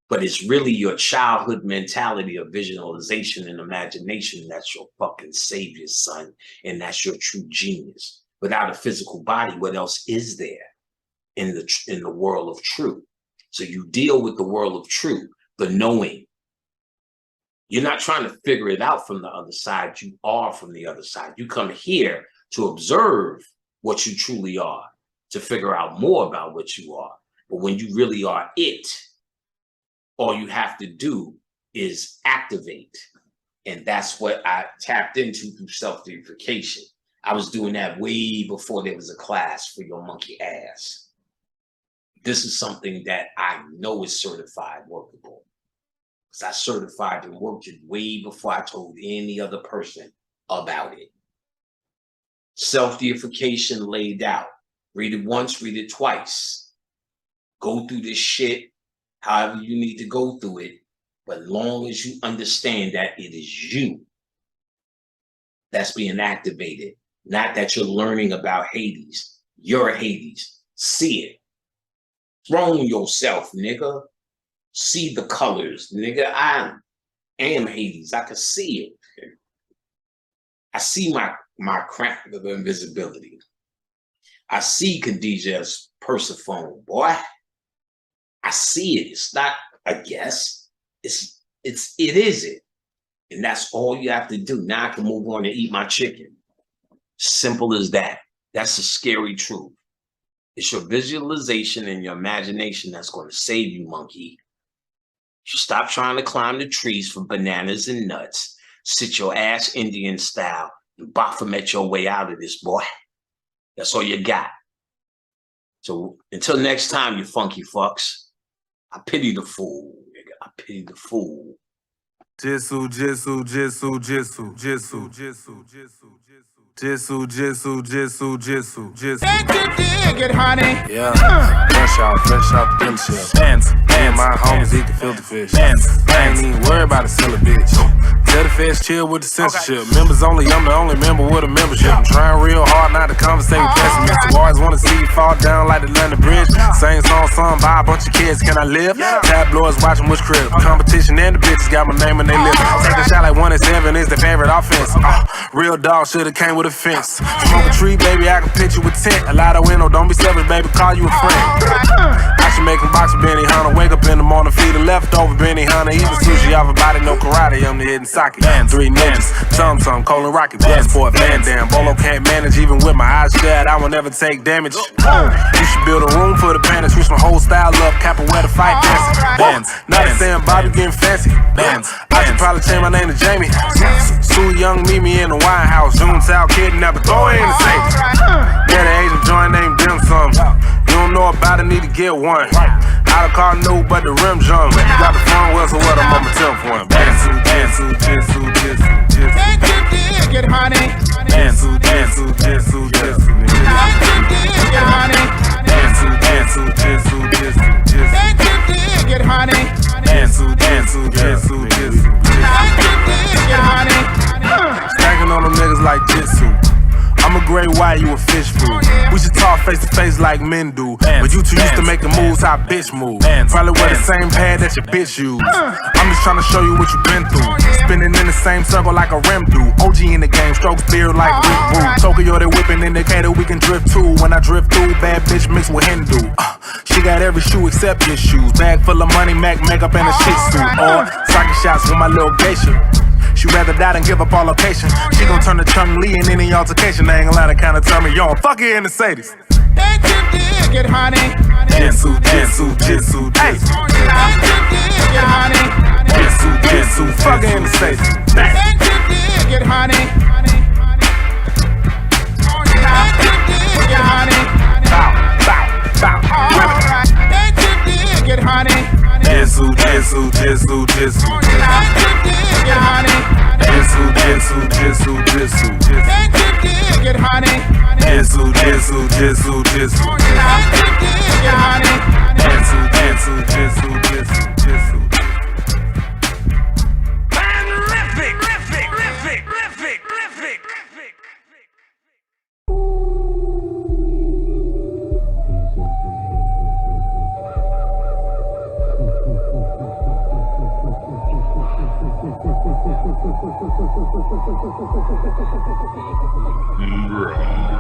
But it's really your childhood mentality of visualization and imagination that's your fucking savior, son. And that's your true genius. Without a physical body, what else is there in the world of truth? So you deal with the world of truth, the knowing. You're not trying to figure it out from the other side. You are from the other side. You come here to observe what you truly are, to figure out more about what you are. But when you really are it, all you have to do is activate. And that's what I tapped into through self-deification. I was doing that way before there was a class for your monkey ass. This is something that I know is certified workable. Because I certified and worked it way before I told any other person about it. Self-deification laid out. Read it once, read it twice. Go through this shit however you need to go through it. But long as you understand that it is you that's being activated, not that you're learning about Hades. You're Hades. See it. Throne yourself, nigga. See the colors, nigga. I am Hades. I can see it. I see my crown of invisibility. I see Khadijah's persephone, boy. I see it. It's not a guess. It is it. And that's all you have to do. Now I can move on and eat my chicken. Simple as that. That's the scary truth. It's your visualization and your imagination that's going to save you, monkey. You stop trying to climb the trees for bananas and nuts. Sit your ass Indian style and Baphomet your way out of this, boy. That's all you got. So until next time, you funky fucks. I pity the fool, nigga. I pity the fool. Jisoo, Jisoo, Jisoo, Jisoo, Jisoo, Jisoo, Jisoo, Jisoo, Jisoo, Jisoo, Jisoo, Jisoo. Can't you dig it, honey? Yeah, fresh out the dealership. Hands, my homies eat the filter fish. Hands, I ain't even worried about a silly bitch. Tell the feds chill with the censorship. Members only, I'm the only member with a membership. I'm trying real hard not to conversate with pessimists who always want to see you fall down like the London Bridge. Same song sung by a bunch of kids, can I live? Tabloids watching which crib. Competition and the bitches got my name on their lips. Take a shot like 1 and 7 is their favorite offense. Real dog should've came with a fence. Smoke a tree, baby, I can pitch you with tent. A lot of window, don't be selfish, baby, call you a friend. I should make them box with Benny Hunter. Wake up in the morning, feed a leftover Benny Hunter. Eat the sushi off a body, no karate, I'm the hidden sake. 3 ninjas, Tum Colin Rocket, Bloodsport, Van Dam. Bolo can't manage, even with my eyes shut, I will never take damage. You should build a room for the panic, switch my whole style up, capoeira fight dancing. Not saying Bobby getting fancy. I should probably change my name to Jamie. Sue Young, meet me in the Wine House. Juneteenth kidnapper, throw it in the safe. Yeah, the Asian joint named Dim Sum. You don't know about it, need to get one. How the car new, but the rim jump. Got the front wheel, so what? I'm on my 10th one. Jisoo, Jisoo, Jisoo, Jisoo. Can't you dig it, honey? Jisoo, Jisoo, Jisoo, Jisoo. Can't you dig it, honey? Jisoo, Jisoo, Jisoo, Jisoo, Jisoo. Can't you dig it, honey? Jisoo, Jisoo, Jisoo, Jisoo. Can't you dig it, honey? Stacking on them niggas like Jisoo. I'm a great white, you a fish food. We should talk face to face like men do. But you two used to make the moves how bitch move. Probably wear the same pad that your bitch use. I'm just trying to show you what you been through. Spinning in the same circle like a rim do. OG in the game, strokes beard like Rick Rude. Tokyo, they whipping indicator, we can drift too. When I drift through, bad bitch mixed with Hindu. She got every shoe except your shoes. Bag full of money, Mac makeup and a shit suit. Or socket shots with my little geisha. She rather die than give up all location. She gon' turn to Chung-Lee in any altercation. I ain't gonna lie to kinda tell me, yo, fuck it in the Mercedes. Can't you dig it, honey? Jisoo, Jisoo, Jisoo, Jisoo. Can't you dig it, honey? Jisoo, Jisoo, fuck it in the Mercedes. Can't you dig it, honey? Can't you dig it, honey? Bow. Can't you dig it, honey? Jisoo, Jisoo, Jisoo, Jisoo. Can't you dig it, honey? Jisoo, Jisoo, Jisoo, Jisoo, Jisoo. Can't you dig it, honey? Jisoo, Jisoo, Jisoo, Jisoo. Can't you dig it, honey? Jisoo, Jisoo, Jisoo, Jisoo, Jisoo. Right.